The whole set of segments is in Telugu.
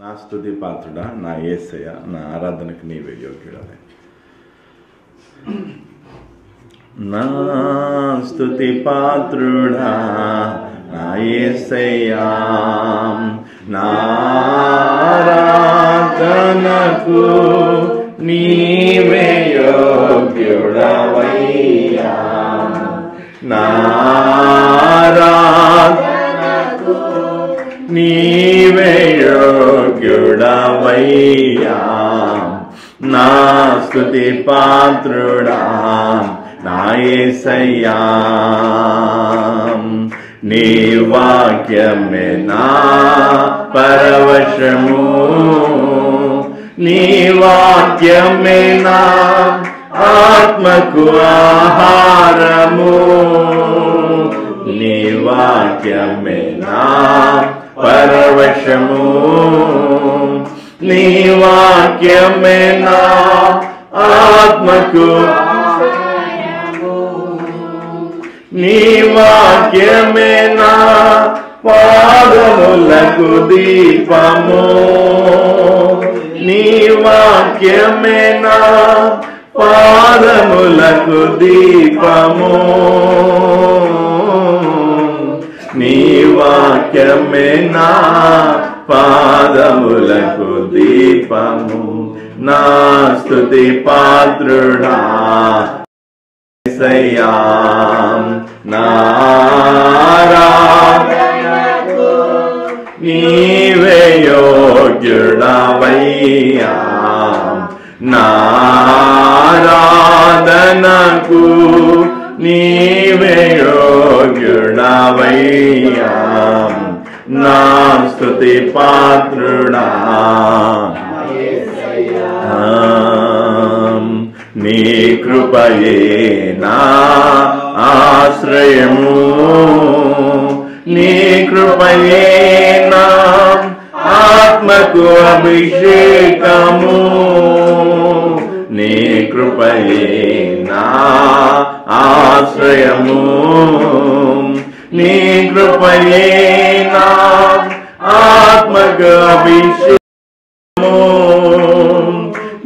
నా స్తుతి పాత్రుడా, నా యేసయ్య, నా ఆరాధనకు నీవే యోగ్యుడవే. నా స్తుతి పాత్రుడా, నా యేసయ్యా, నా ఆరాధనకు నీవే యోగ్యుడవయ్యా. నా ఆరాధనకు నీవే యోగ్యుడవయ్యా. నా స్తుతి పాత్రుడా, నా యేసయ్యా, నీ వాక్యమే నా పరవశము, నీ వాక్యమే నా ఆత్మకు ఆహారము, నీ వాక్యమే నా పరవశము, నీ వాక్యమే నా ఆత్మకు, నీ వాక్యమే నా పాదములకు దీపము, నీ వాక్యమే నా పాదములకు దీపము, నీ వాక్యమే నా పాదములకు దీపము. నా స్తుతి పాత్రుడా యేసయ్యా, నా ఆరాధనకు నీవే యోగ్యుడవయ్యా. నా ఆరాధనకు నీవే యోగ్యుడవయ్యా. నా స్తుతి పాత్రుడా నీ కృపయే నా ఆశ్రయము, నీ కృపయే నా ఆత్మకు అభిషేకము, నీ కృపయే నా ఆశ్రయము, నీ కృపయే నా ఆత్మకు అభిషేకము,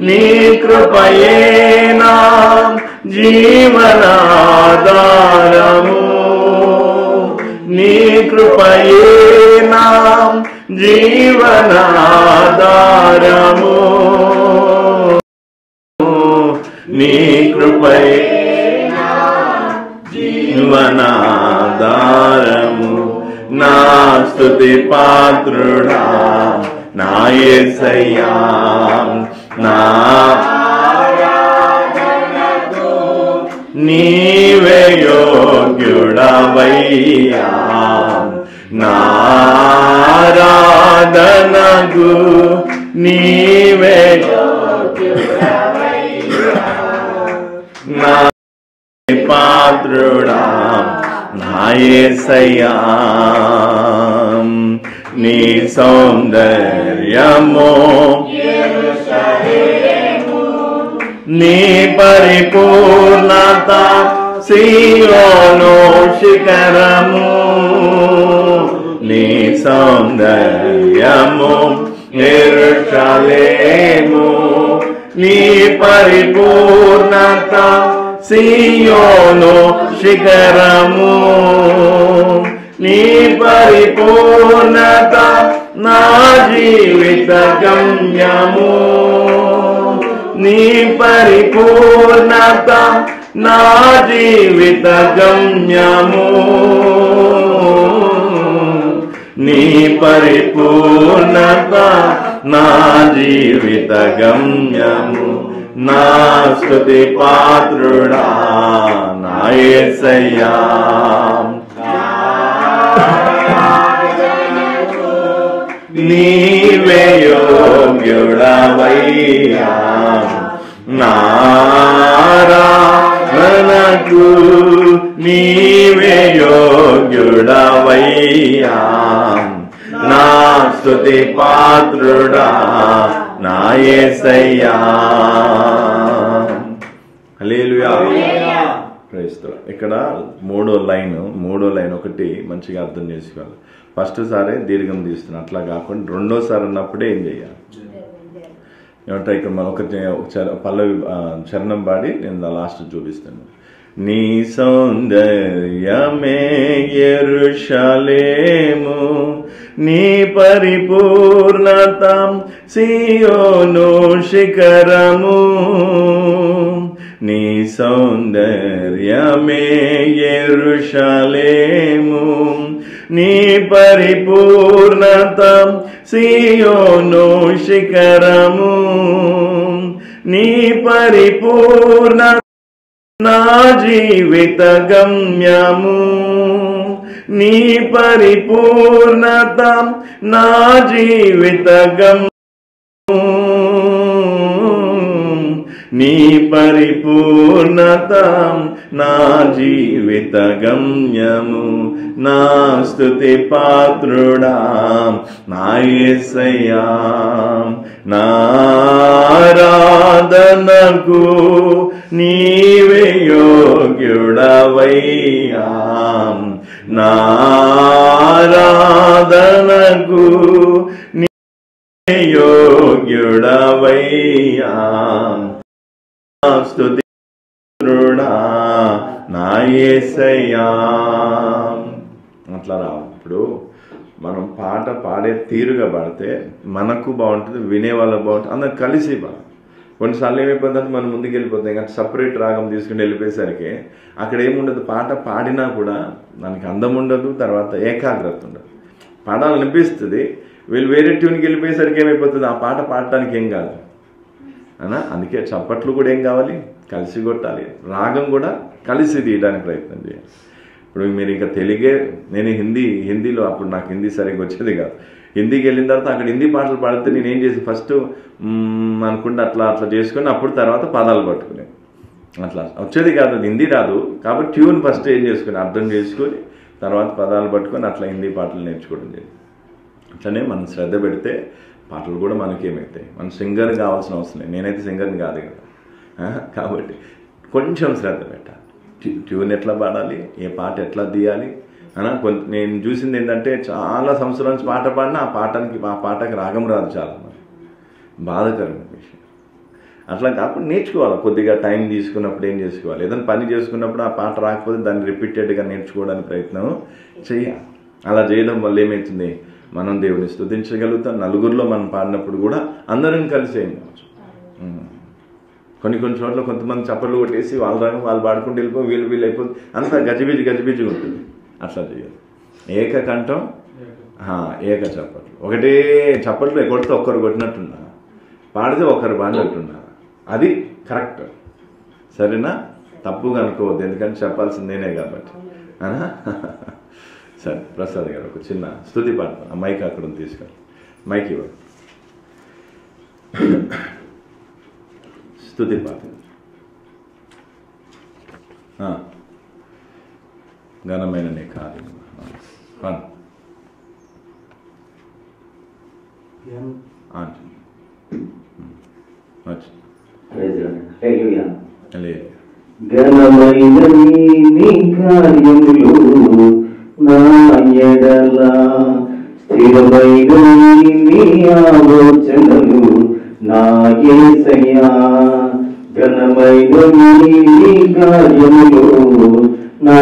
నీ కృపయే నా జీవనాధారము, నీ కృపయే నా జీవనాధారము, నీ కృపయే నా జీవనాధారము. నా స్తుతి పాత్రుడా, నా యేసయ్యా, నా ఆరాధనకు నీవే యోగ్యుడవయ్యా. నా ఆరాధనకు నీవే యోగ్యుడవయ్యా. నా పాత్రుడా, నా యేసయ్యా, నీ సౌందర్యము, నీ పరిపూర్ణత సీయోను శిఖరము, నీ సౌందర్యము యెరూషలేము, నీ పరిపూర్ణత సీయోను శిఖరము, నీ పరిపూర్ణత నా జీవిత గమ్యము, నీ పరిపూర్ణత నా జీవిత గమ్యము, నీ పరిపూర్ణత నా జీవిత గమ్యము. నా స్తుతి పాత్రుడా, నా యేసయ్యా, నీవే యోగ్యుడవయ్యా. నా ఆరాధనకు నీవే యోగ్యుడవయ్యా. నా స్తుతి పాత్రుడా, నా యేసయ్యా. హల్లెలూయా. Praise the Lord. ఇక్కడ మూడో లైన్ ఒకటి మంచిగా అర్థం చేసుకోవాలి. ఫస్ట్ సారే దీర్ఘం తీస్తున్నా, అట్లా కాకుండా రెండోసారి ఉన్నప్పుడే ఏం చేయాలి ఏమంటే ఇక్కడ మనం ఒక పల్లవి చరణం పాడి నేను లాస్ట్ చూపిస్తాను. నీ సౌందర్యమే యెరూషలేము, నీ పరిపూర్ణత సియోను శిఖరము. నీ సౌందర్యమే యెరూషలేము, నీ పరిపూర్ణత సియోను శిఖరము. నీ పరిపూర్ణ నా జీవిత గమ్యము, నీ పరిపూర్ణత నా జీవిత గమ్యము. నీ పరిపూర్ణత నా జీవిత గమ్యము. నా స్తుతి పాత్రుడా నా యేసయ్యా, నా ఆరాధనకు నీవే యోగ్యుడవయ్యా. నా ఆరాధనకు నీవే యోగ్యుడవయ్యా. స్తుతి పాత్రుడా నా యేసయ్యా. అట్లా రావు. ఇప్పుడు మనం పాట పాడే తీరుగా పాడితే మనకు బాగుంటుంది, వినే వాళ్ళకు బాగుంటుంది, అందరు కలిసి పాడు. కొన్నిసార్లు ఏమైపోతుందంటే మనం ముందుకు వెళ్ళిపోతాం, కానీ సపరేట్ రాగం తీసుకుని వెళ్ళిపోయేసరికి అక్కడ ఏముండదు, పాట పాడినా కూడా దానికి అందం ఉండదు, తర్వాత ఏకాగ్రత ఉండదు. పాడాలనిపిస్తుంది, వీళ్ళు వేరే ట్యూన్కి వెళ్ళిపోయేసరికి ఏమైపోతుంది, ఆ పాట పాడటానికి ఏం కాదు అనా. అందుకే చప్పట్లు కూడా ఏం కావాలి, కలిసి కొట్టాలి, రాగం కూడా కలిసి తీయడానికి ప్రయత్నం చేయాలి. ఇప్పుడు మీరు ఇంకా తెలుగే, నేను హిందీలో అప్పుడు నాకు హిందీ సరిగ్గా వచ్చేది కాదు. హిందీకి వెళ్ళిన తర్వాత అక్కడ హిందీ పాటలు పాడితే నేను ఏం చేసి ఫస్ట్ అనుకుంటే అట్లా చేసుకొని అప్పుడు తర్వాత పదాలు పట్టుకునే, అట్లా వచ్చేది కాదు, హిందీ రాదు కాబట్టి ట్యూన్ ఫస్ట్ ఏం చేసుకుని అర్థం చేసుకొని తర్వాత పదాలు పట్టుకొని అట్లా హిందీ పాటలు నేర్చుకోవడం జరిగింది. అట్లనే మనం శ్రద్ధ పెడితే పాటలు కూడా మనకేమవుతాయి. మనం సింగర్ కావాల్సిన అవసరం లేదు, నేనైతే సింగర్ని కాదు కదా, కాబట్టి కొంచెం శ్రద్ధ పెట్టాలి. ట్యూన్ ఎట్లా పాడాలి, ఏ పాట ఎట్లా తీయాలి అనా. నేను చూసింది ఏంటంటే చాలా సంవత్సరాల నుంచి పాట పాడినా ఆ పాటకి రాగం రాదు, చాలా బాధాకరమైన విషయం. అట్లా కాకుండా నేర్చుకోవాలి, కొద్దిగా టైం తీసుకున్నప్పుడు ఏం చేసుకోవాలి, ఏదైనా పని చేసుకున్నప్పుడు ఆ పాట రాకపోతే దాన్ని రిపీటెడ్గా నేర్చుకోవడానికి ప్రయత్నం చేయాలి. అలా చేయడం వల్ల ఏమవుతుంది, మనం దేవుని స్తుతించగలుగుతాం. నలుగురిలో మనం పాడినప్పుడు కూడా అందరం కలిసి ఏం కావచ్చు. కొన్ని చోట్ల కొంతమంది చప్పట్లు కొట్టేసి వాళ్ళ రాగం వాళ్ళు పాడుకుంటూ వెళ్ళిపోయి వీళ్ళు అయిపోతుంది, అంతా గజిబిజిగా ఉంటుంది. అట్లా చేయాలి. ఏకకంఠం, ఏక చప్పట్లు, ఒకటే చప్పట్లు కొడితే ఒక్కరు కొట్టినట్టున్నా, పాడితే ఒక్కరు పాడినట్టున్నా, అది కరెక్ట్. సరేనా, తప్పుగా అనుకోవద్దు, ఎందుకంటే చెప్పాల్సిందేనే కాబట్టి. సరే, ప్రసాద్ గారు ఒక చిన్న స్తుతి పాడతాను. ఆ మైక్ అక్కడ తీసుకెళ్ళి మైక్ ఇవ్వండి. స్తుతి పాట ఘనమైన నీ కార్యం. ఘనమైన నీ కార్యములు నా ఎడల, స్థిరమైన నీ ఆలోచనలు నా యేసయ్యా. ఘనమైన నీ కార్యములు నా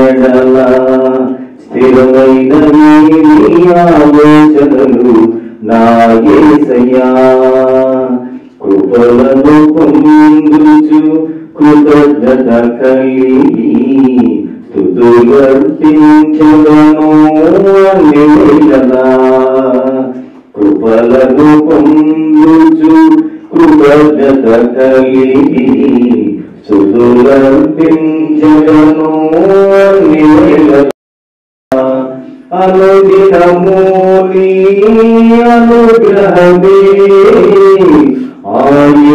ఎడల, స్థిరమైన నీ ఆలోచనలు నా యేసయ్యా. కృపలను పొందుచు కృతజ్ఞత కలిగి స్తుతులర్పించెదను అన్ని వేళలా. కృపలను పొందుచు కృతజ్ఞత కలిగి స్తుతులర్పించెదను అన్ని వేళలా. అనుదినము నీ అనుగ్రహమే,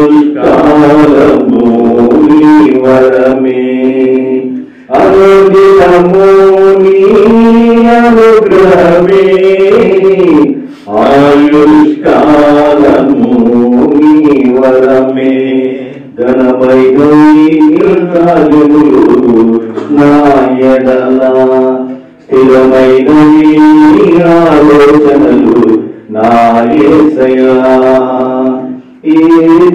ఆయుష్కాలము నీ వరమే. అనుదినము నీ అనుగ్రహమే, ఆయుష్కాలము నీ వరమే. ఘనమైన నీ కార్యములు నా ఎడల, స్థిరమైన నీ యేసయ్యా ఈ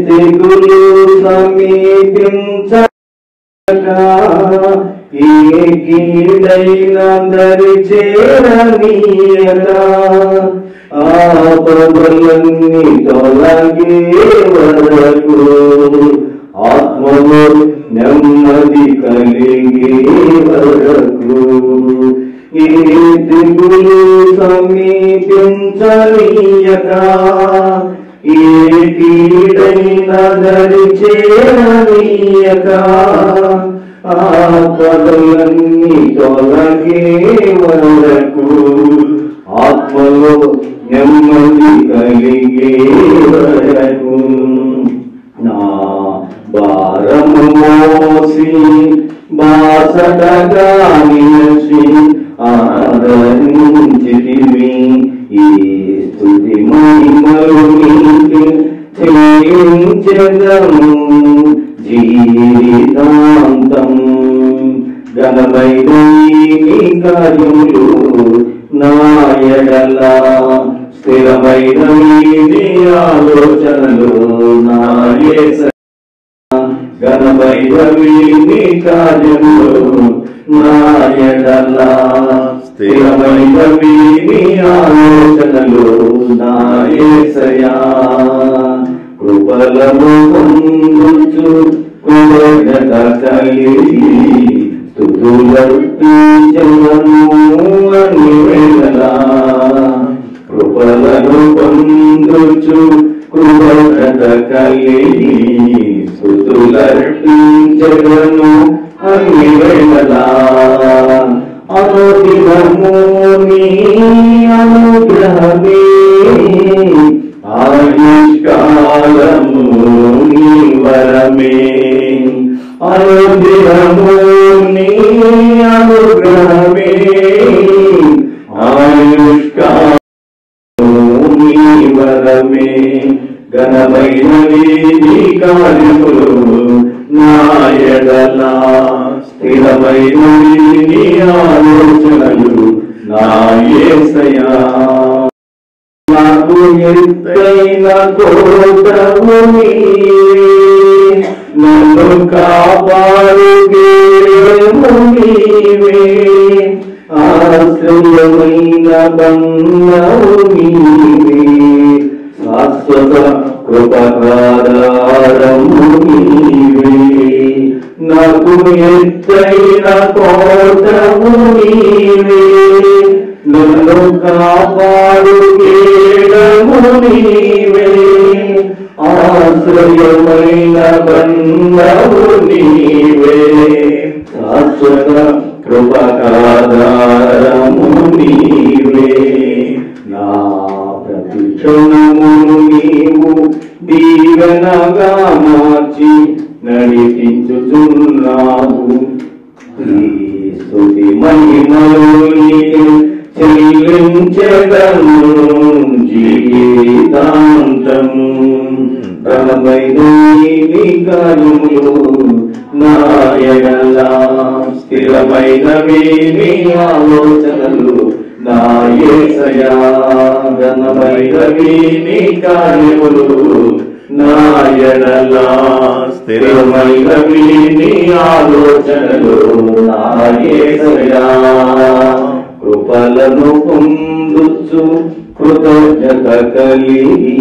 తెగులు సమీపించక ఏ కీడైన దరి చేరనీయక ఆపదలన్నీ తొలగే వరకు ఆత్మలో నెమ్మది కలిగే వరకు ఏ తెగులు సమీపించనీయక ఏ కీడైన దరి చేరనీయక ఆపదలన్నీ తొలగే వరకు ఆత్మలో నెమ్మది కలిగే వరకు నా భారము మోసి బాసటగా నిలిచి ఆదరించితివి ఈ స్తుతి మహిమలు నీకే చెల్లించెదము జీవితాంతం ఘనమైన నీ కార్యములు నా ఎడల స్థిరమైన నీ ఆలోచనలు నా యేసయ్యా ఘనమైన నీ కార్యములు నా ఎడల స్థిరమైన నీ ఆలోచనలు నా యేసయ్యా కృపలను పొందుచు కృతజ్ఞత కలిగి స్తుతులర్పించెదను అన్ని వేళలా కృపలను పొందుచు కృతజ్ఞత కలిగి స్తుతులర్పించెదను అన్ని వేళలా అనుదినము నీ అనుగ్రహమే ఆయుష్కాలము నీ వరమే అనుదినము నీ అనుగ్రహమే ఆయుష్కాలము నీ వరమే ఘనమైన నీ కార్యములు నా ఎడల స్థిరమైన నీ ఆలోచనలు నా యేసయ్యా నాకు ఎత్తైన కోటము నీవే నన్ను కాపాడు గేయము నీవే ఆశ్రయమైన బంధము నీవే శాశ్వత కృపకాధారము నీవే నాకు ఎత్తైన కోటము నీవే నన్ను కాపాడు కేడము నీవే ఆశ్రయమైన బంధము నీవే శాశ్వత కృపకాధారము నీవే నా ప్రతి క్షణమును నీవు దీవెనగా మార్చి నడిపించుచున్నావు ఈ స్తుతి మహిమలు నీకే చెల్లించెదను జీవితాంతము ఘనమైన నీ కార్యములు నా ఎడల స్థిరమైనవి నీ ఆలోచనలు నా యేసయ్యా ఘనమైనవి నీ కార్యములు నా ఎడల స్థిరమైనవి నీ ఆలోచనలు నా యేసయ్యా కృపలను పొందుచు కృతజ్ఞత కలిగి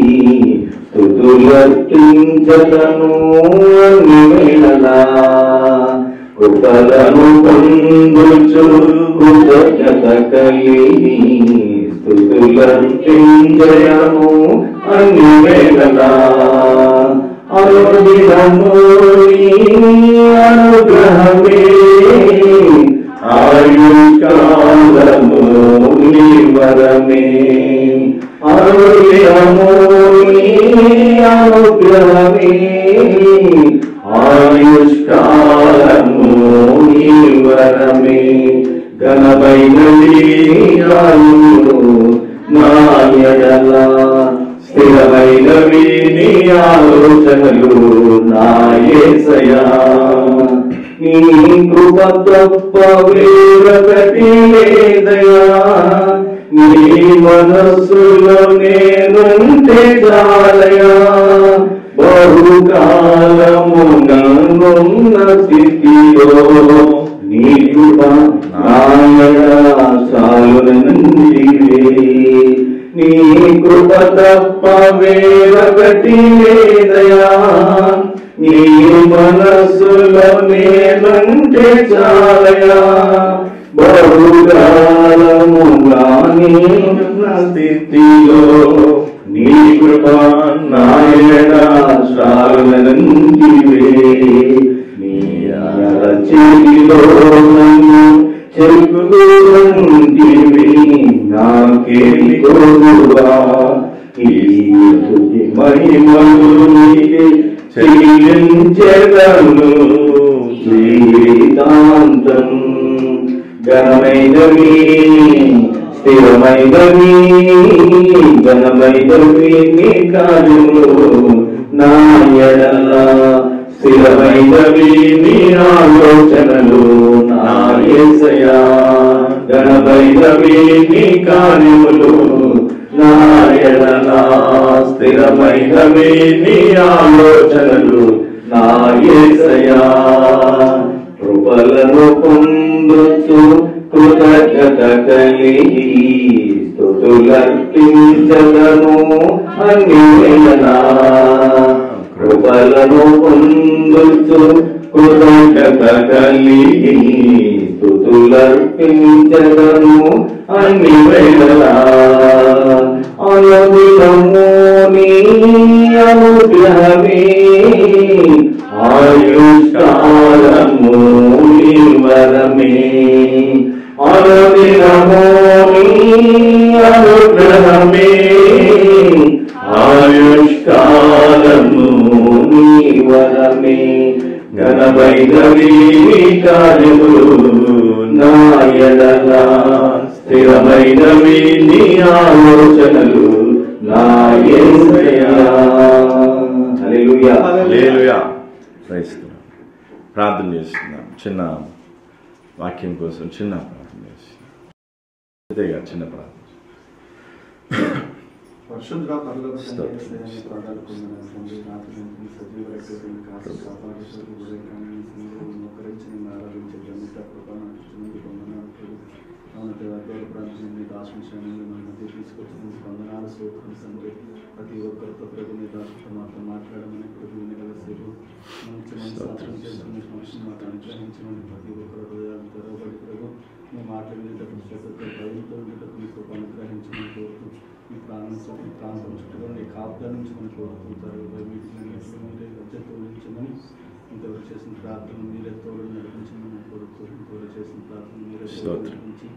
స్తుతులర్పించెదను అన్ని వేళలా కృపలను పొందుచు కృతజ్ఞత కలిగి స్తుతులర్పించెదను అన్ని వేళలా అనుదినము నీ అనుగ్రహమే ఆయుష్కాలము నీ వరమే అనుదినము నీ అనుగ్రహమే ఆయుష్కాలము నీ వరమే ఘనమైన నీ కార్యములు నా ఎడల స్థిరమైనవి నీ ఆలోచనలు నా యేసయ్యా నీ కృప తప్ప వేరొకటి లేదయ్యా నీ మనస్సులో నేనుంటే చాలయా బహుకాలము నన్నున్న స్థితిలో నీ కృప నాయనా చాలునందివే నీ కృప తప్ప వేరొకటి లేదయా నీ మనస్సులో నేనుంటే చాలయా బహుకాలముగా నీవున్న స్థితిలో నీ కృప నాయనా చాలునందివే నీ అరచేతిలో నన్ను చెక్కుకుంటివి నాకేమి కోరువా ఈ మహిమలు నీకే చెల్లించెదను జీవితాంతం ఘనమైనవి స్థిరమైనవి ఘనమైనవి నీ కార్యములు నా ఎడల స్థిరమైనవి నీ ఆలోచనలు నా యేసయ్యా ఘనమైనవి నీ కార్యములు నా ఎడల స్థిరమైనవి నీ ఆలోచనలు నా యేసయ్యా కృపలను పొందొచ్చు కృతజ్ఞత కలిగి స్తుతులర్పించదను అన్ని వేళలా కృపలను పొందొచ్చు కృతజ్ఞత కలిగి స్తుతులర్పించదను అన్ని వేళలా అనుదినము నీ అనుగ్రహమే ఆయుష్కాలము నీ వరమే అనుదినము నీ అనుగ్రహమే ఆయుష్కాలము నీ వరమే ఘనమైనవి నీ కార్యములు నా ఎడల స్థిరమైనవి నీ ఆలోచనలు నా యేసయ్యా హల్లెలూయా హల్లెలూయా ప్రైజ్ ది లార్డ్. ప్రార్థన చేస్తున్నాం చిన్న వాక్యం కోసం చిన్న ప్రార్థన చేస్తున్నాం అంతేగా చిన్న ప్రార్థన పరిశుద్ధ పరలోక తండ్రి యేసయ్యని ప్రార్థిస్తున్నాను తండ్రి రాత్రి సజీవ రక్షకుని కాచి కాపాడుతూ ఉదయకాలం మోకరించి ఆరాధించే జన్మిత కృపను ఇచ్చినందుకు వందనాలు ప్రభు అవును దేవతలు ప్రార్థించి దాశించండి మన మధ్య తీసుకొచ్చినందుకు వందనాలు స్తోత్రం తండ్రి ప్రతి ఒక్కరితో ప్రభు నీ దాసుతో మాతో మాట్లాడమని ప్రభు నిలవసేపు మంచి మనసు చేసుకునే సమస్యను మాకు అనుగ్రహించమని ప్రతి ఒక్కరు హృదయాలు తెరవబడి ప్రభు మీ మాట వినేటప్పుడు శ్రద్ధతో భయంతో ఉండేటప్పుడు మీ కృప అనుగ్రహించమని కోరుతూ ఈ ప్రాంతం చుట్టూ నీ కాపుదల నుంచి మనం కోరుకుంటారు మీరే తోడించమని ఇంతవరకు చేసిన ప్రార్థన మీరే తోడు నడిపించమని కోరుతూ ఇంతవరకు చేసిన ప్రార్థన మీరే నడిపించి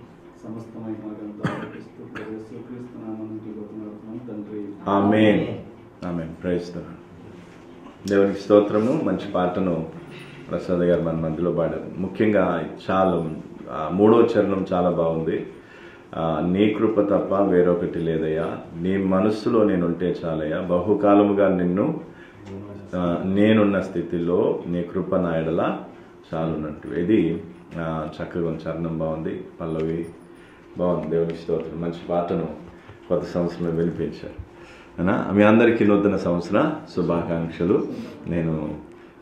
సమస్తమైన మాకంతా ఆలోచిస్తూ క్రీస్తు నామమున కోరుతున్నాం తండ్రి ఆమేన్ ఆమేన్ ప్రైజ్ ది లార్డ్. దేవునికి స్తోత్రము. మంచి పాటను ప్రసాద్ గారు మన మధ్యలో పాడారు. ముఖ్యంగా చాలా మూడో చరణం చాలా బాగుంది. నీ కృప తప్ప వేరొకటి లేదయ్యా నీ మనస్సులో నేనుంటే చాలయ్యా బహుకాలముగా నిన్ను నేనున్న స్థితిలో నీ కృప నా ఎడల చాలున్నట్టు. ఇది చక్కగా చరణం బాగుంది, పల్లవి బాగుంది. దేవునికి స్తోత్రం. మంచి పాటను కొత్త సంవత్సరంలో వినిపించారు అయినా మీ అందరికీ నూతన సంవత్సర శుభాకాంక్షలు. నేను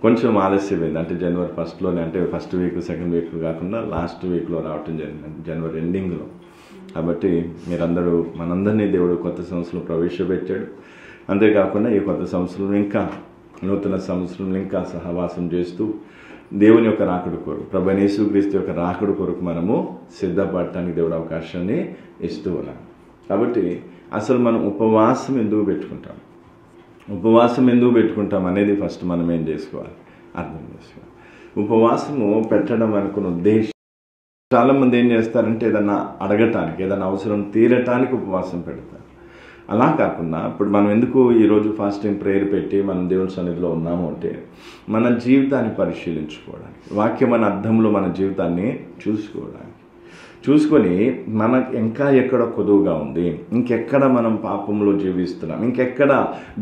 కొంచెం ఆలస్యమైంది, అంటే జనవరి ఫస్ట్లోనే, అంటే ఫస్ట్ వీక్ సెకండ్ వీక్ కాకుండా లాస్ట్ వీక్లో రావటం జరిగింది, జనవరి ఎండింగ్లో. కాబట్టి మీరందరూ మనందరినీ దేవుడు కొత్త సంవత్సరం ప్రవేశపెట్టాడు. అంతేకాకుండా ఈ కొత్త సంవత్సరం ఇంకా నూతన సంవత్సరం ఇంకా సహవాసం చేస్తూ దేవుని యొక్క రాకడ కొరకు, ప్రభువైన యేసుక్రీస్తు యొక్క రాకడ కొరకు మనము సిద్ధపడటానికి దేవుడు అవకాశాన్ని ఇస్తూ ఉన్నాం. కాబట్టి అసలు మనం ఉపవాసం ఎందుకు పెట్టుకుంటాం అనేది ఫస్ట్ మనం ఏం చేసుకోవాలి, అర్థం చేసుకోవాలి. ఉపవాసము పెట్టడం అనుకున్న ఉద్దేశం, చాలామంది ఏం చేస్తారంటే ఏదన్నా అడగటానికి, ఏదైనా అవసరం తీరటానికి ఉపవాసం పెడతారు. అలా కాకుండా ఇప్పుడు మనం ఎందుకు ఈరోజు ఫాస్టింగ్ ప్రేయర్ పెట్టి మనం దేవుని సన్నిధిలో ఉన్నాము అంటే మన జీవితాన్ని పరిశీలించుకోవడానికి, వాక్యం మన అర్థంలో మన జీవితాన్ని చూసుకొని మనకు ఇంకా ఎక్కడ కొదువుగా ఉంది, ఇంకెక్కడ మనం పాపంలో జీవిస్తున్నాం, ఇంకెక్కడ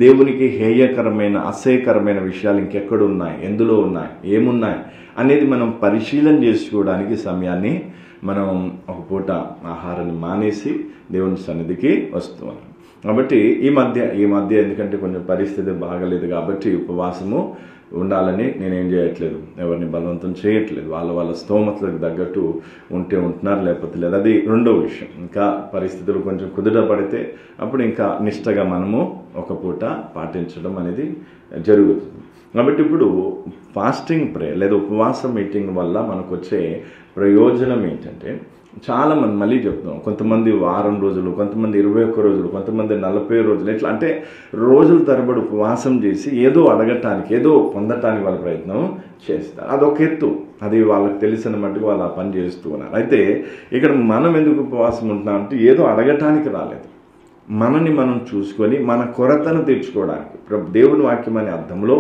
దేవునికి హేయకరమైన అసహ్యకరమైన విషయాలు ఇంకెక్కడ ఉన్నాయి, ఎందులో ఉన్నాయి, ఏమున్నాయి అనేది మనం పరిశీలన చేసుకోవడానికి సమయాన్ని మనం ఒక పూట ఆహారాన్ని మానేసి దేవుని సన్నిధికి వస్తున్నాం. కాబట్టి ఈ మధ్య ఎందుకంటే కొంచెం పరిస్థితి బాగలేదు కాబట్టి ఉపవాసము ఉండాలని నేనేం చేయట్లేదు, ఎవరిని బలవంతం చేయట్లేదు. వాళ్ళ స్తోమతలకు తగ్గట్టు ఉంటే ఉంటున్నారు, లేకపోతే లేదు. అది రెండో విషయం. ఇంకా పరిస్థితులు కొంచెం కుదుటపడితే అప్పుడు ఇంకా నిష్టగా మనము ఒక పూట పాటించడం అనేది జరుగుతుంది. కాబట్టి ఇప్పుడు ఫాస్టింగ్ ప్రేయర్ లేదా ఉపవాస మీటింగ్ వల్ల మనకు వచ్చే ప్రయోజనం ఏంటంటే, చాలామంది మళ్ళీ చెప్తున్నాం, కొంతమంది వారం రోజులు, కొంతమంది 21 రోజులు, కొంతమంది 40 రోజులు, ఇట్లా అంటే రోజుల తరబడి ఉపవాసం చేసి ఏదో అడగటానికి, ఏదో పొందటానికి వాళ్ళ ప్రయత్నం చేస్తారు. అదొక ఎత్తు, అది వాళ్ళకి తెలిసిన మట్టుకు వాళ్ళు ఆ పని చేస్తూ ఉన్నారు. అయితే ఇక్కడ మనం ఎందుకు ఉపవాసం ఉంటున్నాం అంటే ఏదో అడగటానికి రాలేదు, మనని మనం చూసుకొని మన కొరతను తీర్చుకోవడానికి. దేవుని వాక్యం అనే అర్థంలో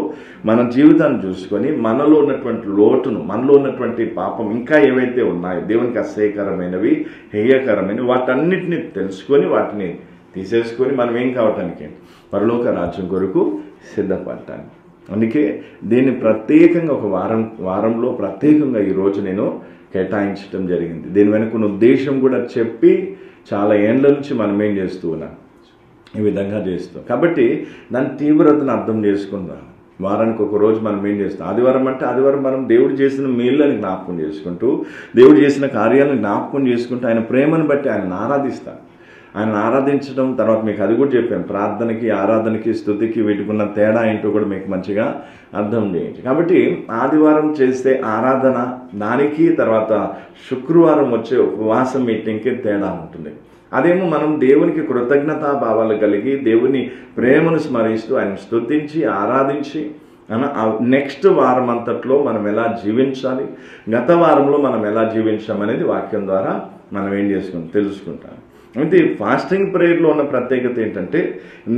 మన జీవితాన్ని చూసుకొని మనలో ఉన్నటువంటి లోటును, మనలో ఉన్నటువంటి పాపం ఇంకా ఏవైతే ఉన్నాయో దేవునికి అసహ్యకరమైనవి, హేయకరమైనవి, వాటన్నిటిని తెలుసుకొని వాటిని తీసేసుకొని మనం ఏం కావటానికి, పరలోక రాజ్యం కొరకు సిద్ధపడటానికి. అందుకే దీన్ని ప్రత్యేకంగా ఒక వారంలో ప్రత్యేకంగా ఈరోజు నేను కేటాయించడం జరిగింది. దీని వెనుక ఉద్దేశం కూడా చెప్పి చాలా ఏండ్ల నుంచి మనం ఏం చేస్తూ ఉన్నాం, ఈ విధంగా చేస్తాం. కాబట్టి దాని తీవ్రతను అర్థం చేసుకుందాం. వారానికి ఒక రోజు మనం ఏం చేస్తాం, ఆదివారం అంటే ఆదివారం మనం దేవుడు చేసిన మేళ్ళని జ్ఞాపకం చేసుకుంటూ, దేవుడు చేసిన కార్యాలను జ్ఞాపకం చేసుకుంటూ, ఆయన ప్రేమను బట్టి ఆయన ఆరాధిస్తాం. ఆయన ఆరాధించడం తర్వాత మీకు అది కూడా చెప్పాను, ప్రార్థనకి, ఆరాధనకి, స్తుతికి వీటికున్న తేడా ఏంటో కూడా మీకు మంచిగా అర్థం చేయండి. కాబట్టి ఆదివారం చేస్తే ఆరాధన, దానికి తర్వాత శుక్రవారం వచ్చే ఉపవాస మీటింగ్కి తేడా ఉంటుంది. అదేమో మనం దేవునికి కృతజ్ఞతా భావాలు కలిగి దేవుని ప్రేమను స్మరిస్తూ ఆయన స్తుతించి ఆరాధించి నెక్స్ట్ వారం అంతట్లో మనం ఎలా జీవించాలి, గత వారంలో మనం ఎలా జీవించామనేది వాక్యం ద్వారా మనం ఏం తెలుసుకుంటాం. అయితే ఫాస్టింగ్ ప్రేయర్లో ఉన్న ప్రత్యేకత ఏంటంటే,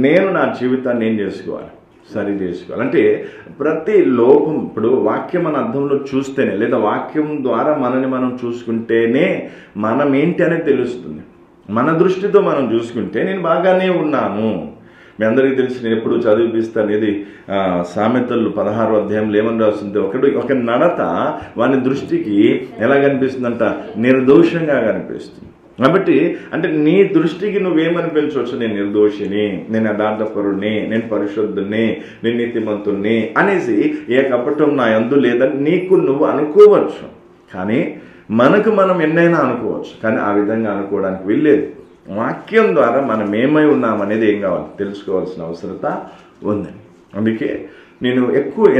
నేను నా జీవితాన్ని ఏం చేసుకోవాలి, సరి చేసుకోవాలి. అంటే ప్రతి లోపం, ఇప్పుడు వాక్యం అనే అర్థంలో చూస్తేనే, లేదా వాక్యం ద్వారా మనని మనం చూసుకుంటేనే మనం ఏంటి అనేది తెలుస్తుంది. మన దృష్టితో మనం చూసుకుంటే నేను బాగానే ఉన్నాను. మీ అందరికీ తెలిసి నేను ఎప్పుడు చదివిపిస్తాను, ఇది సామెతలు 16వ అధ్యాయంలో ఏమని రాస్తుంది, ఒక నడత వాని దృష్టికి ఎలా కనిపిస్తుందంట, నిర్దోషంగా కనిపిస్తుంది. కాబట్టి అంటే నీ దృష్టికి నువ్వేమని పెంచవచ్చు, నేను నిర్దోషిని, నేను యథార్థపరుణ్ణి, నేను పరిశుద్ధుని, నేను నీతిమంతుణ్ణి అనేసి ఏ కపటం నా యందు లేదని నీకు నువ్వు అనుకోవచ్చు. కానీ మనకు మనం ఎన్నైనా అనుకోవచ్చు, కానీ ఆ విధంగా అనుకోవడానికి వీల్లేదు. వాక్యం ద్వారా మనం ఏమై ఉన్నామనేది ఏం కావాలి, తెలుసుకోవాల్సిన అవసరత ఉందని. అందుకే నేను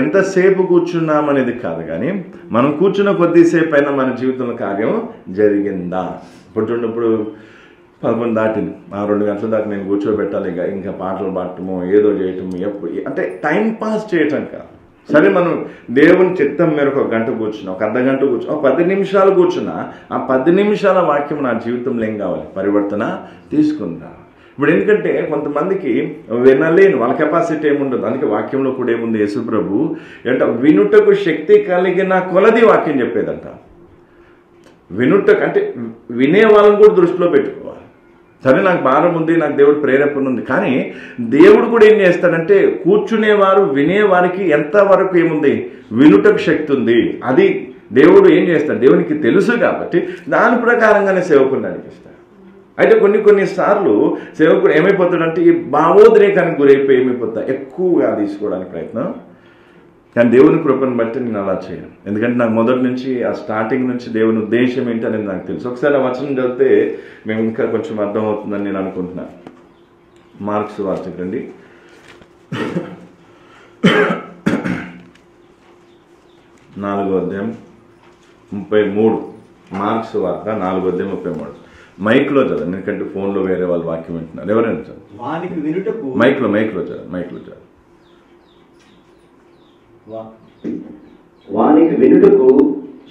ఎంతసేపు కూర్చున్నామనేది కాదు, కానీ మనం కూర్చున్న కొద్దిసేపు అయినా మన జీవితంలో కార్యం జరిగిందా. ఇప్పుడు 11 దాటింది, 2 గంటల దాకా నేను కూర్చోబెట్టాలి, ఇంకా పాటలు పాడటము, ఏదో చేయటము, ఎప్పుడు అంటే టైం పాస్ చేయటం కాదు. సరే, మనం దేవుని చిత్తం మేరకు 1 గంట కూర్చున్నా, ఒక అర్ధగంట కూర్చున్నా, 10 నిమిషాలు కూర్చున్నా, ఆ 10 నిమిషాల వాక్యం నా జీవితంలో ఏం కావాలి, పరివర్తన తీసుకుందా. ఇప్పుడు ఎందుకంటే కొంతమందికి వినలేను, వాళ్ళ కెపాసిటీ ఏముండదు. అందుకే వాక్యంలో కూడా ఏముంది, యేసు ప్రభు అంటే వినుటకు శక్తి కలిగిన కొలది వాక్యం చెప్పేదంట. వినుటకు అంటే వినే వాళ్ళని కూడా దృష్టిలో పెట్టుకోవాలి. సరే, నాకు భారం ఉంది, నాకు దేవుడు ప్రేరేపణ ఉంది, కానీ దేవుడు కూడా ఏం చేస్తాడంటే కూర్చునేవారు వినేవారికి ఎంతవరకు ఏముంది, వినుటకు శక్తి ఉంది. అది దేవుడు ఏం చేస్తాడు, దేవునికి తెలుసు కాబట్టి దాని ప్రకారంగానే సేవకుని నడిపిస్తాడు. అయితే కొన్నిసార్లు సేవకుడు ఏమైపోతాడంటే ఈ భావోద్రేకానికి గురైపోయి ఏమైపోతా, ఎక్కువగా తీసుకోవడానికి ప్రయత్నం. కానీ దేవుని కృపను బట్టి నేను అలా చేయను, ఎందుకంటే నాకు మొదటి నుంచి ఆ స్టార్టింగ్ నుంచి దేవుని ఉద్దేశం ఏంటి అనేది నాకు తెలుసు. ఒకసారి ఆ వచనం చదివితే మేము ఇంకా కొంచెం అర్థమవుతుందని నేను అనుకుంటున్నాను. మార్క్స్ వార్తకి రండి, 4వ అధ్యాయం 33. మార్క్స్ వార్త 4వ అధ్యాయం 33. మైక్లో చదవండి, ఎందుకంటే ఫోన్లో వేరే వాళ్ళు వాక్యం వింటున్నారు. ఎవరైనా చదవండి, మైక్లో చదవండి. వానికి వినుటకు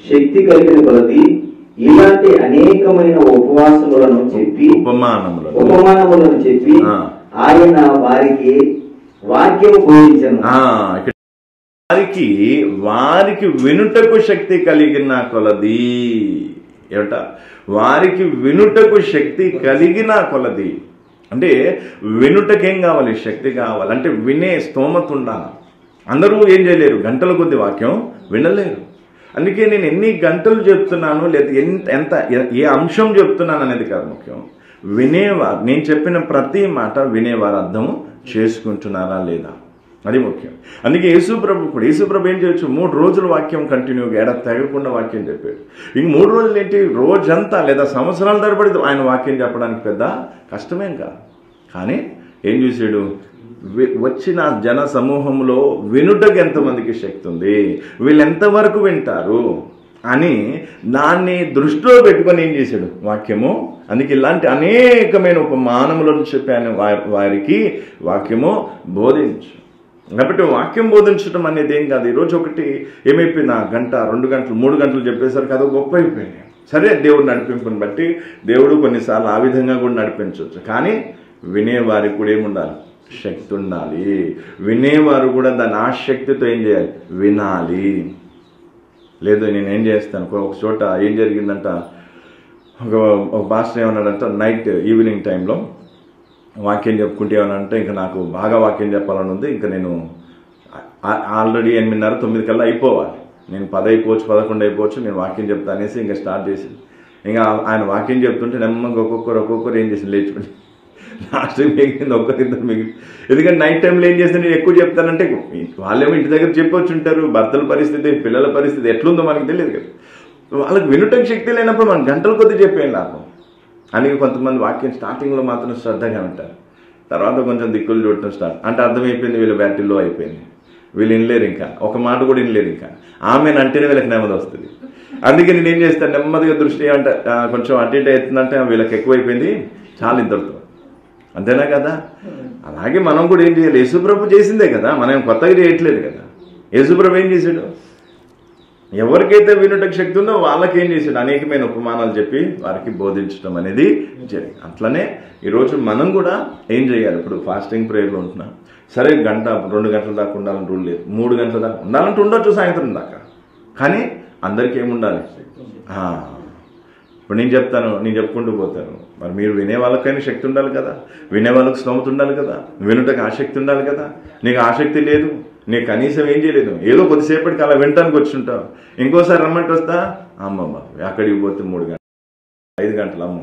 శక్తి కలిగిన కొలది ఇలాంటి అనేకమైన ఉపవాసములను చెప్పి ఉపమానములను చెప్పి ఆయన వారికి వాక్యము బోధించెను. వారికి వినుటకు శక్తి కలిగిన కొలది ఏమిట, వారికి వినుటకు శక్తి కలిగిన కొలది అంటే వినుటకేం కావాలి, శక్తి కావాలి. అంటే వినే స్తోమత ఉండాలి. అందరూ ఏం చేయలేరు, గంటల కొద్ది వాక్యం వినలేరు. అందుకే నేను ఎన్ని గంటలు చెప్తున్నాను, లేదా ఎంత ఏ అంశం చెప్తున్నాను అనేది కాదు ముఖ్యం. వినేవారు, నేను చెప్పిన ప్రతి మాట వినేవారు అర్థం చేసుకుంటున్నారా లేదా, అది ముఖ్యం. అందుకే యేసుప్రభు ఏం చేయొచ్చు, 3 రోజులు వాక్యం కంటిన్యూగా తెగకుండా వాక్యం చెప్పాడు. ఇంక 3 రోజులు ఏంటి, రోజంతా లేదా సంవత్సరాల తరబడి ఆయన వాక్యం చెప్పడానికి పెద్ద కష్టమేం కాదు. కానీ ఏం చూసాడు, వచ్చిన జన సమూహంలో వినుటకు ఎంతమందికి శక్తి ఉంది, వీళ్ళు ఎంతవరకు వింటారు అని దాన్ని దృష్టిలో పెట్టుకొని ఏం చేశాడు వాక్యము. అందుకే ఇలాంటి అనేకమైన ఉపమానములను చెప్పాను వారికి వాక్యము బోధించు. కాబట్టి వాక్యం బోధించడం అనేది ఏం కాదు. ఈరోజు ఒకటి ఏమైపోయింది, 1 గంట 2 గంటలు 3 గంటలు చెప్పేసరికి అది గొప్ప అయిపోయింది. సరే, దేవుడు నడిపింపుని బట్టి దేవుడు కొన్నిసార్లు ఆ విధంగా కూడా నడిపించవచ్చు. కానీ వినేవారికి కూడా ఏముండాలి, శక్తి ఉండాలి. వినేవారు కూడా దాని ఆసక్తితో ఏం చేయాలి, వినాలి. లేదు నేనేం చేస్తాను, ఒక చోట ఏం జరిగిందంట, ఒక పాస్టర్ ఏమన్నాడంట, ఈవినింగ్ టైంలో వాక్యం చెప్పుకుంటే ఏమనంటే, ఇంకా నాకు బాగా వాక్యం చెప్పాలని ఉంది, ఇంకా నేను ఆల్రెడీ 8:30 9 కల్లా అయిపోవాలి, నేను 10 అయిపోవచ్చు 11 అయిపోవచ్చు, నేను వాక్యం చెప్తా అనేసి ఇంకా స్టార్ట్ చేసింది. ఇంకా ఆయన వాక్యం చెప్తుంటే నెమ్మదిగా ఒక్కొక్కరు ఏం చేసింది, లేచిపోయి లాస్ట్ మిగిలింది 1-2 మిగిలి. ఎందుకంటే నైట్ టైంలో ఏం చేస్తే నేను ఎక్కువ చెప్తానంటే, వాళ్ళేమో ఇంటి దగ్గర చెప్పొచ్చు ఉంటారు, భర్తల పరిస్థితి పిల్లల పరిస్థితి ఎట్లుందో మనకు తెలియదు కదా. వాళ్ళకి వినుటకు శక్తి లేనప్పుడు మనం గంటల కొద్ది చెప్పేం లాభం. అందుకే కొంతమంది వాక్యం స్టార్టింగ్లో మాత్రం శ్రద్ధగా ఉంటారు, తర్వాత కొంచెం దిక్కులు చూడటం స్టార్ట్ అంటే అర్థమైపోయింది, వీళ్ళ బ్యాటరీలో అయిపోయింది, వీళ్ళు వినలేరు, ఇంకా ఒక మాట కూడా వినలేరు, ఇంకా ఆమెను అంటేనే వీళ్ళకి నెమ్మది వస్తుంది. అందుకే నేను ఏం చేస్తాను, నెమ్మదిగా దృష్టి అంటే కొంచెం అటు ఇటు అవుతుందంటే వీళ్ళకి ఎక్కువైపోయింది, చాలా ఇద్దరితో, అంతేనా కదా. అలాగే మనం కూడా ఏం చేయాలి, యేసుప్రభు చేసిందే కదా, మనం కొత్తగా చేయట్లేదు కదా. యేసుప్రభు ఏం చేశాడు, ఎవరికైతే వినుటకు శక్తి ఉందో వాళ్ళకి ఏం చేశాడు, అనేకమైన ఉపమానాలు చెప్పి వారికి బోధించడం అనేది జరిగింది. అట్లనే ఈరోజు మనం కూడా ఏం చేయాలి, ఇప్పుడు ఫాస్టింగ్ ప్రేయర్లో ఉంటున్నాం, సరే 1 గంట 2 గంటల దాకా ఉండాలని రూల్ లేదు, 3 గంటల దాకా ఉండాలంటే ఉండొచ్చు సాయంత్రం దాకా. కానీ అందరికీ ఏముండాలి, ఇప్పుడు నేను చెప్తాను, నేను చెప్పుకుంటూ పోతాను, మరి మీరు వినే వాళ్ళకైనా శక్తి ఉండాలి కదా, వినే వాళ్ళకి స్తోమత ఉండాలి కదా, వినుటకు ఆసక్తి ఉండాలి కదా. నీకు ఆసక్తి లేదు, నీకు కనీసం ఏం చేయలేదు, ఏదో కొద్దిసేపటికి అలా వినటానికి వచ్చి ఉంటావు, ఇంకోసారి రమ్మంటే వస్తా, అమ్మమ్మ అక్కడికి పోతే 3 గంటలు 5 గంటలు అమ్మ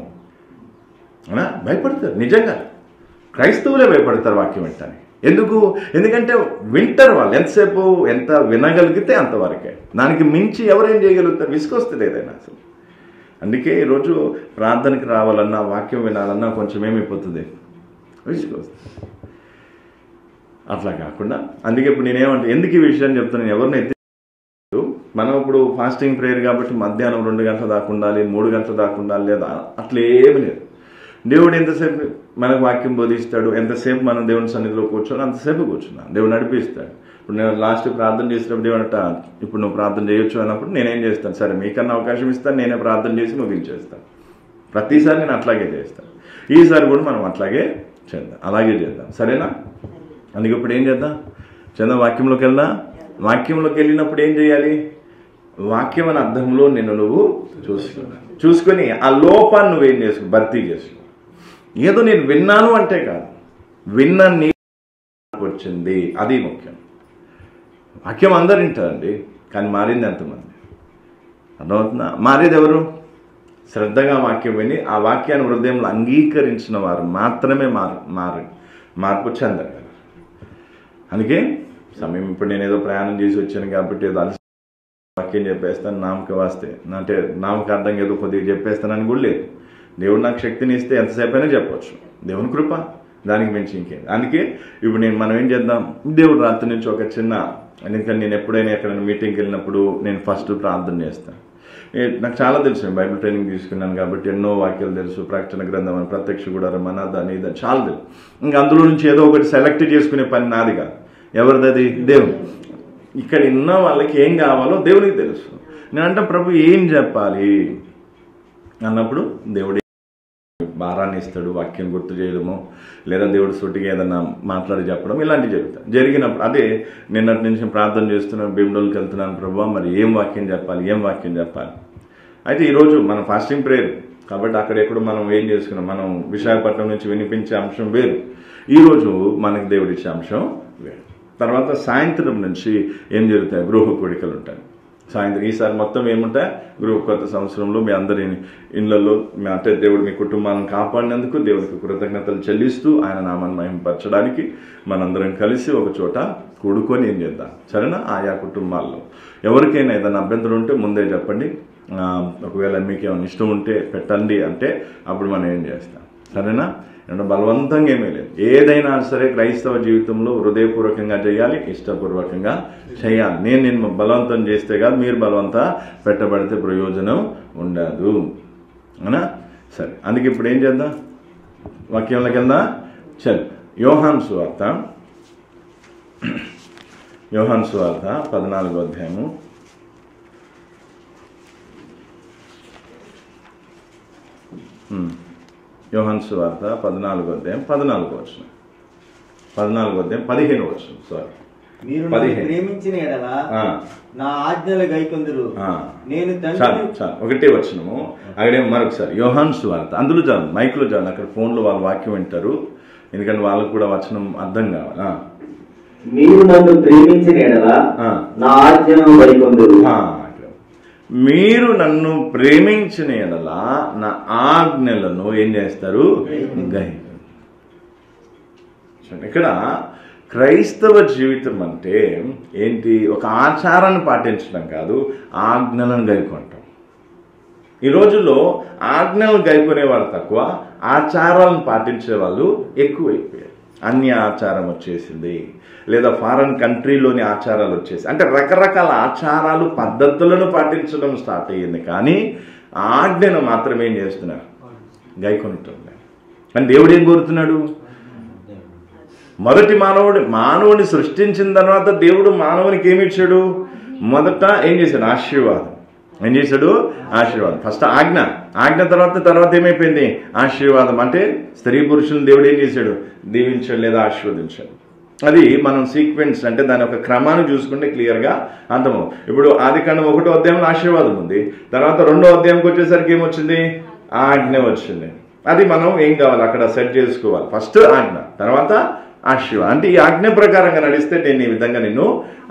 అనా భయపడతారు. నిజంగా క్రైస్తవులే భయపడతారు వాక్యం వింటానికి. ఎందుకంటే వింటారు వాళ్ళు, ఎంతసేపు ఎంత వినగలిగితే అంతవరకే, దానికి మించి ఎవరేం చేయగలుగుతారు, విసుకొస్తుంది ఏదైనా అసలు. అందుకే ఈరోజు ప్రార్థనకి రావాలన్నా వాక్యం వినాలన్నా కొంచెం ఏమైపోతుంది, విసుకొస్తుంది. అట్లా కాకుండా అందుకే ఇప్పుడు నేనేమంటే, ఎందుకు ఈ విషయాన్ని చెప్తున్నాను, ఎవరినైతే మనం ఇప్పుడు ఫాస్టింగ్ ప్రేయర్ కాబట్టి మధ్యాహ్నం 2 గంటల దాకా ఉండాలి, 3 గంటల దాకా ఉండాలి, లేదా అట్లేమి లేదు. దేవుడు ఎంతసేపు మనకు వాక్యం బోధిస్తాడు, ఎంతసేపు మనం దేవుని సన్నిధిలో కూర్చొని అంతసేపు కూర్చున్నాను, దేవుడు నడిపిస్తాడు. ఇప్పుడు నేను లాస్ట్ ప్రార్థన చేసినప్పుడు ఏమంట, ఇప్పుడు నువ్వు ప్రార్థన చేయొచ్చు అన్నప్పుడు నేనేం చేస్తాను, సరే మీకన్నా అవకాశం ఇస్తాను, నేనే ప్రార్థన చేసి ముగించేస్తాను. ప్రతిసారి నేను అట్లాగే చేస్తాను. ఈసారి కూడా మనం అట్లాగే చేద్దాం, అలాగే చేద్దాం, సరేనా. అందుకే ఇప్పుడు ఏం చేద్దాం, వాక్యంలోకి వెళ్దాం. వాక్యంలోకి వెళ్ళినప్పుడు ఏం చేయాలి, వాక్యం అనే అర్థంలో నువ్వు చూసుకొని ఆ లోపాన్ని నువ్వేం చేసుకో, భర్తీ చేసుకో. ఏదో నేను విన్నాను అంటే కాదు, విన్న నీ వచ్చింది, అది ముఖ్యం. వాక్యం అందరు వింటారండి, కానీ మారింది ఎంతమంది, అర్థమవుతుందా. మారేది ఎవరు, శ్రద్ధగా వాక్యం విని ఆ వాక్యాన్ని హృదయంలో అంగీకరించిన వారు మాత్రమే మార్పు చెందారు. అందుకే సమయం, ఇప్పుడు నేను ఏదో ప్రయాణం చేసి వచ్చాను కాబట్టి ఏదో అలసి వాక్యం చెప్పేస్తాను, నామక వాస్తే అంటే నామకార్థంగా ఏదో కొద్దిగా చెప్పేస్తానని కూడా లేదు. దేవుడు నాకు శక్తిని ఇస్తే ఎంతసేపు అయినా చెప్పవచ్చు, దేవుని కృప, దానికి మించి ఇంకేం. అందుకే ఇప్పుడు మనం ఏం చేద్దాం, దేవుడు రాత్రి నుంచి ఒక చిన్న, ఎందుకంటే నేను ఎప్పుడైనా ఎక్కడైనా మీటింగ్కి వెళ్ళినప్పుడు నేను ఫస్ట్ ప్రార్థన చేస్తాను. నాకు చాలా తెలుసు, బైబిల్ ట్రైనింగ్ తీసుకున్నాను కాబట్టి ఎన్నో వాక్యాలు తెలుసు, ప్రకటన గ్రంథం అని, ప్రత్యక్ష గుడారం అని ఇదని చాలా తెలుసు. ఇంకా అందులో నుంచి ఏదో ఒకటి సెలెక్ట్ చేసుకునే పని నాది కాదు, ఎవరిది, దేవుడు. ఇక్కడ ఉన్న వాళ్ళకి ఏం కావాలో దేవునికి తెలుసు. నేనంటే ప్రభు ఏం చెప్పాలి అన్నప్పుడు దేవుడు భారాన్ని ఇస్తాడు, వాక్యం గుర్తు చేయడము, లేదా దేవుడు సూటిగా ఏదన్నా మాట్లాడి చెప్పడం, ఇలాంటివి జరుగుతాయి. జరిగినప్పుడు అదే నిన్నటి నుంచి ప్రార్థన చేస్తున్నాను, భీమడోల్కి వెళ్తున్నాను, ప్రభు మరి ఏం వాక్యం చెప్పాలి. అయితే ఈరోజు మనం ఫాస్టింగ్ ప్రేయర్ కాబట్టి అక్కడెక్కడ మనం ఏం చేసుకున్నాం, మనం విశాఖపట్నం నుంచి వినిపించే అంశం వేరు, ఈరోజు మనకు దేవుడు ఇచ్చే అంశం వేరు. తర్వాత సాయంత్రం నుంచి ఏం జరుగుతాయి, గృహ కోడికలు ఉంటాయి. సాయంత్రం ఈసారి మొత్తం ఏముంటాయి గ్రూప్ కొత్త సంవత్సరంలో మీ అందరి ఇళ్లలో అంటే దేవుడు మీ కుటుంబాలను కాపాడినందుకు దేవుడికి కృతజ్ఞతలు చెల్లిస్తూ ఆయన నామాన్ని మహిమపరచడానికి మనందరం కలిసి ఒక చోట కూడుకొని ఏం చేద్దాం, సరేనా? ఆయా కుటుంబాల్లో ఎవరికైనా ఏదైనా అభ్యంతరం ఉంటే ముందే చెప్పండి. ఒకవేళ మీకు ఏమైనా ఇష్టం ఉంటే పెట్టండి అంటే అప్పుడు మనం ఏం చేస్తాం, సరేనా? అంటే బలవంతంగా ఏమీ లేదు. ఏదైనా సరే క్రైస్తవ జీవితంలో హృదయపూర్వకంగా చేయాలి, ఇష్టపూర్వకంగా చేయాలి. నేను బలవంతం చేస్తే కాదు, మీరు బలవంత పెట్టబడితే ప్రయోజనం ఉండదు, అవునా? సరే, అందుకే ఇప్పుడు ఏం చేద్దాం, వాక్యంలోకి వెళ్దాం. చల్, యోహాను సువార్త 14వ అధ్యాయము. యోహాను సువార్త 14వ అధ్యాయం 14వ వచనం, 15వ వచనం. సారీ, మీరు ప్రేమించిన ఎడల నా ఆజ్ఞలు గైకొందురు. నేను చాలు ఒకటే వచనము. అక్కడే మరొకసారి యోహాను సువార్త, అందులో చాలు, మైక్లో చాలు, అక్కడ ఫోన్లో వాళ్ళు వాక్యం వింటారు, ఎందుకంటే వాళ్ళకు కూడా వచనం అర్థం కావాలి. మీరు నన్ను ప్రేమించిన ఎడల నా ఆజ్ఞలను గైకొందురు. మీరు నన్ను ప్రేమించిన ఎడల నా ఆజ్ఞలను ఏం చేస్తారు, ఇక్కడ క్రైస్తవ జీవితం అంటే ఏంటి, ఒక ఆచారాన్ని పాటించడం కాదు, ఆజ్ఞలను గైకొంటాం. ఈ రోజుల్లో ఆజ్ఞలను గైకొనేవారు తక్కువ, ఆచారాలను పాటించే వాళ్ళు ఎక్కువైపోయారు. అన్య ఆచారం వచ్చేసింది, లేదా ఫారెన్ కంట్రీలోని ఆచారాలు వచ్చేసి, అంటే రకరకాల ఆచారాలు పద్ధతులను పాటించడం స్టార్ట్ అయ్యింది, కానీ ఆజ్ఞను మాత్రమే ఏం చేస్తున్నారు, గైకొంటున్నారు. కానీ దేవుడు ఏం కోరుతున్నాడు, మొదటి మానవుడిని సృష్టించిన తర్వాత దేవుడు మానవునికి ఏమి ఇచ్చాడు, మొదట ఏం చేశాడు, ఆశీర్వాదం. ఏం చేశాడు, ఆశీర్వాదం. ఫస్ట్ ఆజ్ఞ తర్వాత ఏమైపోయింది, ఆశీర్వాదం. అంటే స్త్రీ పురుషులను దేవుడు ఏం చేశాడు, దీవించాడు లేదా ఆశీర్వదించాడు. అది మనం సీక్వెన్స్ అంటే దాని ఒక క్రమాన్ని చూసుకుంటే క్లియర్గా అర్థమవు. ఇప్పుడు ఆదికాండం 1వ అధ్యాయంలో ఆశీర్వాదం ఉంది, తర్వాత 2వ అధ్యాయంకి వచ్చేసరికి ఏమొచ్చింది, ఆజ్ఞ వచ్చింది. అది మనం ఏం కావాలి అక్కడ సెట్ చేసుకోవాలి. ఫస్ట్ ఆజ్ఞ, తర్వాత ఆశీర్వాదం. అంటే ఈ ఆజ్ఞ ప్రకారంగా నడిస్తే నేను ఈ విధంగా నిన్ను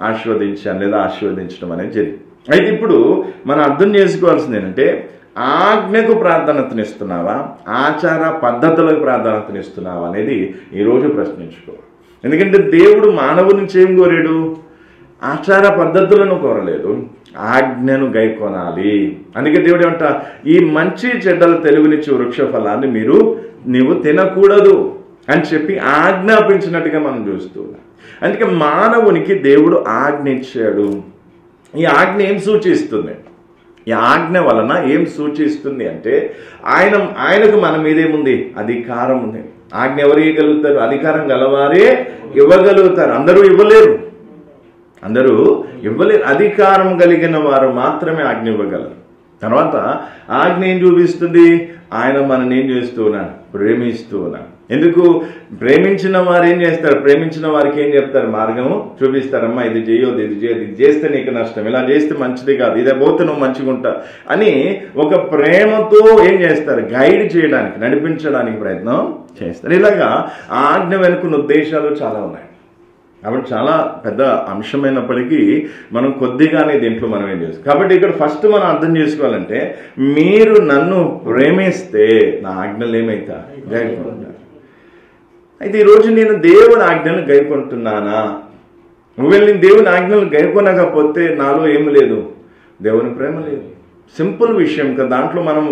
ఆశీర్వదించాను లేదా ఆశీర్వదించడం అనేది జరిగింది. అయితే ఇప్పుడు మనం అర్థం చేసుకోవాల్సింది ఏంటంటే, ఆజ్ఞకు ప్రాధాన్యతనిస్తున్నావా, ఆచార పద్ధతులకు ప్రాధాన్యతనిస్తున్నావా అనేది ఈరోజు ప్రశ్నించుకోవాలి. ఎందుకంటే దేవుడు మానవుడి నుంచి ఏం కోరాడు, ఆచార పద్ధతులను కోరలేదు, ఆజ్ఞను గైకొనాలి. అందుకే దేవుడు ఏమంట, ఈ మంచి చెడ్డల తెలుగునిచ్చే వృక్ష ఫలాన్ని నీవు తినకూడదు అని చెప్పి ఆజ్ఞాపించినట్టుగా మనం చూస్తున్నాం. అందుకే మానవునికి దేవుడు ఆజ్ఞ ఇచ్చాడు. ఈ ఆజ్ఞ ఏం సూచిస్తుంది, ఈ ఆజ్ఞ వలన ఏం సూచిస్తుంది అంటే ఆయనకు మన మీదేముంది, అధికారం ఉంది. ఆజ్ఞ ఎవరు ఇవ్వగలుగుతారు, అధికారం గలవారే ఇవ్వగలుగుతారు. అందరూ ఇవ్వలేరు, అధికారం కలిగిన వారు మాత్రమే ఆజ్ఞ ఇవ్వగలరు. తర్వాత ఆజ్ఞ ఏం చూపిస్తుంది, ఆయన మనని ఏం చేస్తూ ఉన్నాడు, ప్రేమిస్తూ ఉన్నాడు. ఎందుకు, ప్రేమించిన వారు ఏం చేస్తారు, ప్రేమించిన వారికి ఏం చెప్తారు, మార్గము చూపిస్తారమ్మా, ఇది చేయొద్దు, ఇది చేయొద్దు, ఇది చేస్తే నీకు నష్టం, ఇలా చేస్తే మంచిది కాదు, ఇదే పోతే నువ్వు మంచిగా ఉంటా అని ఒక ప్రేమతో ఏం చేస్తారు, గైడ్ చేయడానికి, నడిపించడానికి ప్రయత్నం చేస్తారు. ఇలాగా ఆజ్ఞ వెనుకున్న ఉద్దేశాలు చాలా ఉన్నాయి. కాబట్టి చాలా పెద్ద అంశమైనప్పటికీ మనం కొద్దిగానే దీంట్లో మనం ఏం చేస్తాం. కాబట్టి ఇక్కడ ఫస్ట్ మనం అర్థం చేసుకోవాలంటే, మీరు నన్ను ప్రేమిస్తే నా ఆజ్ఞలు ఏమైతా గైకొంటారు. అయితే ఈరోజు నేను దేవుని ఆజ్ఞలు గైకొంటున్నానా? ఒకవేళ నేను దేవుని ఆజ్ఞలు గైకొనకపోతే నాలో ఏమి లేదు, దేవుని ప్రేమ లేదు. సింపుల్ విషయం కదా, దాంట్లో మనము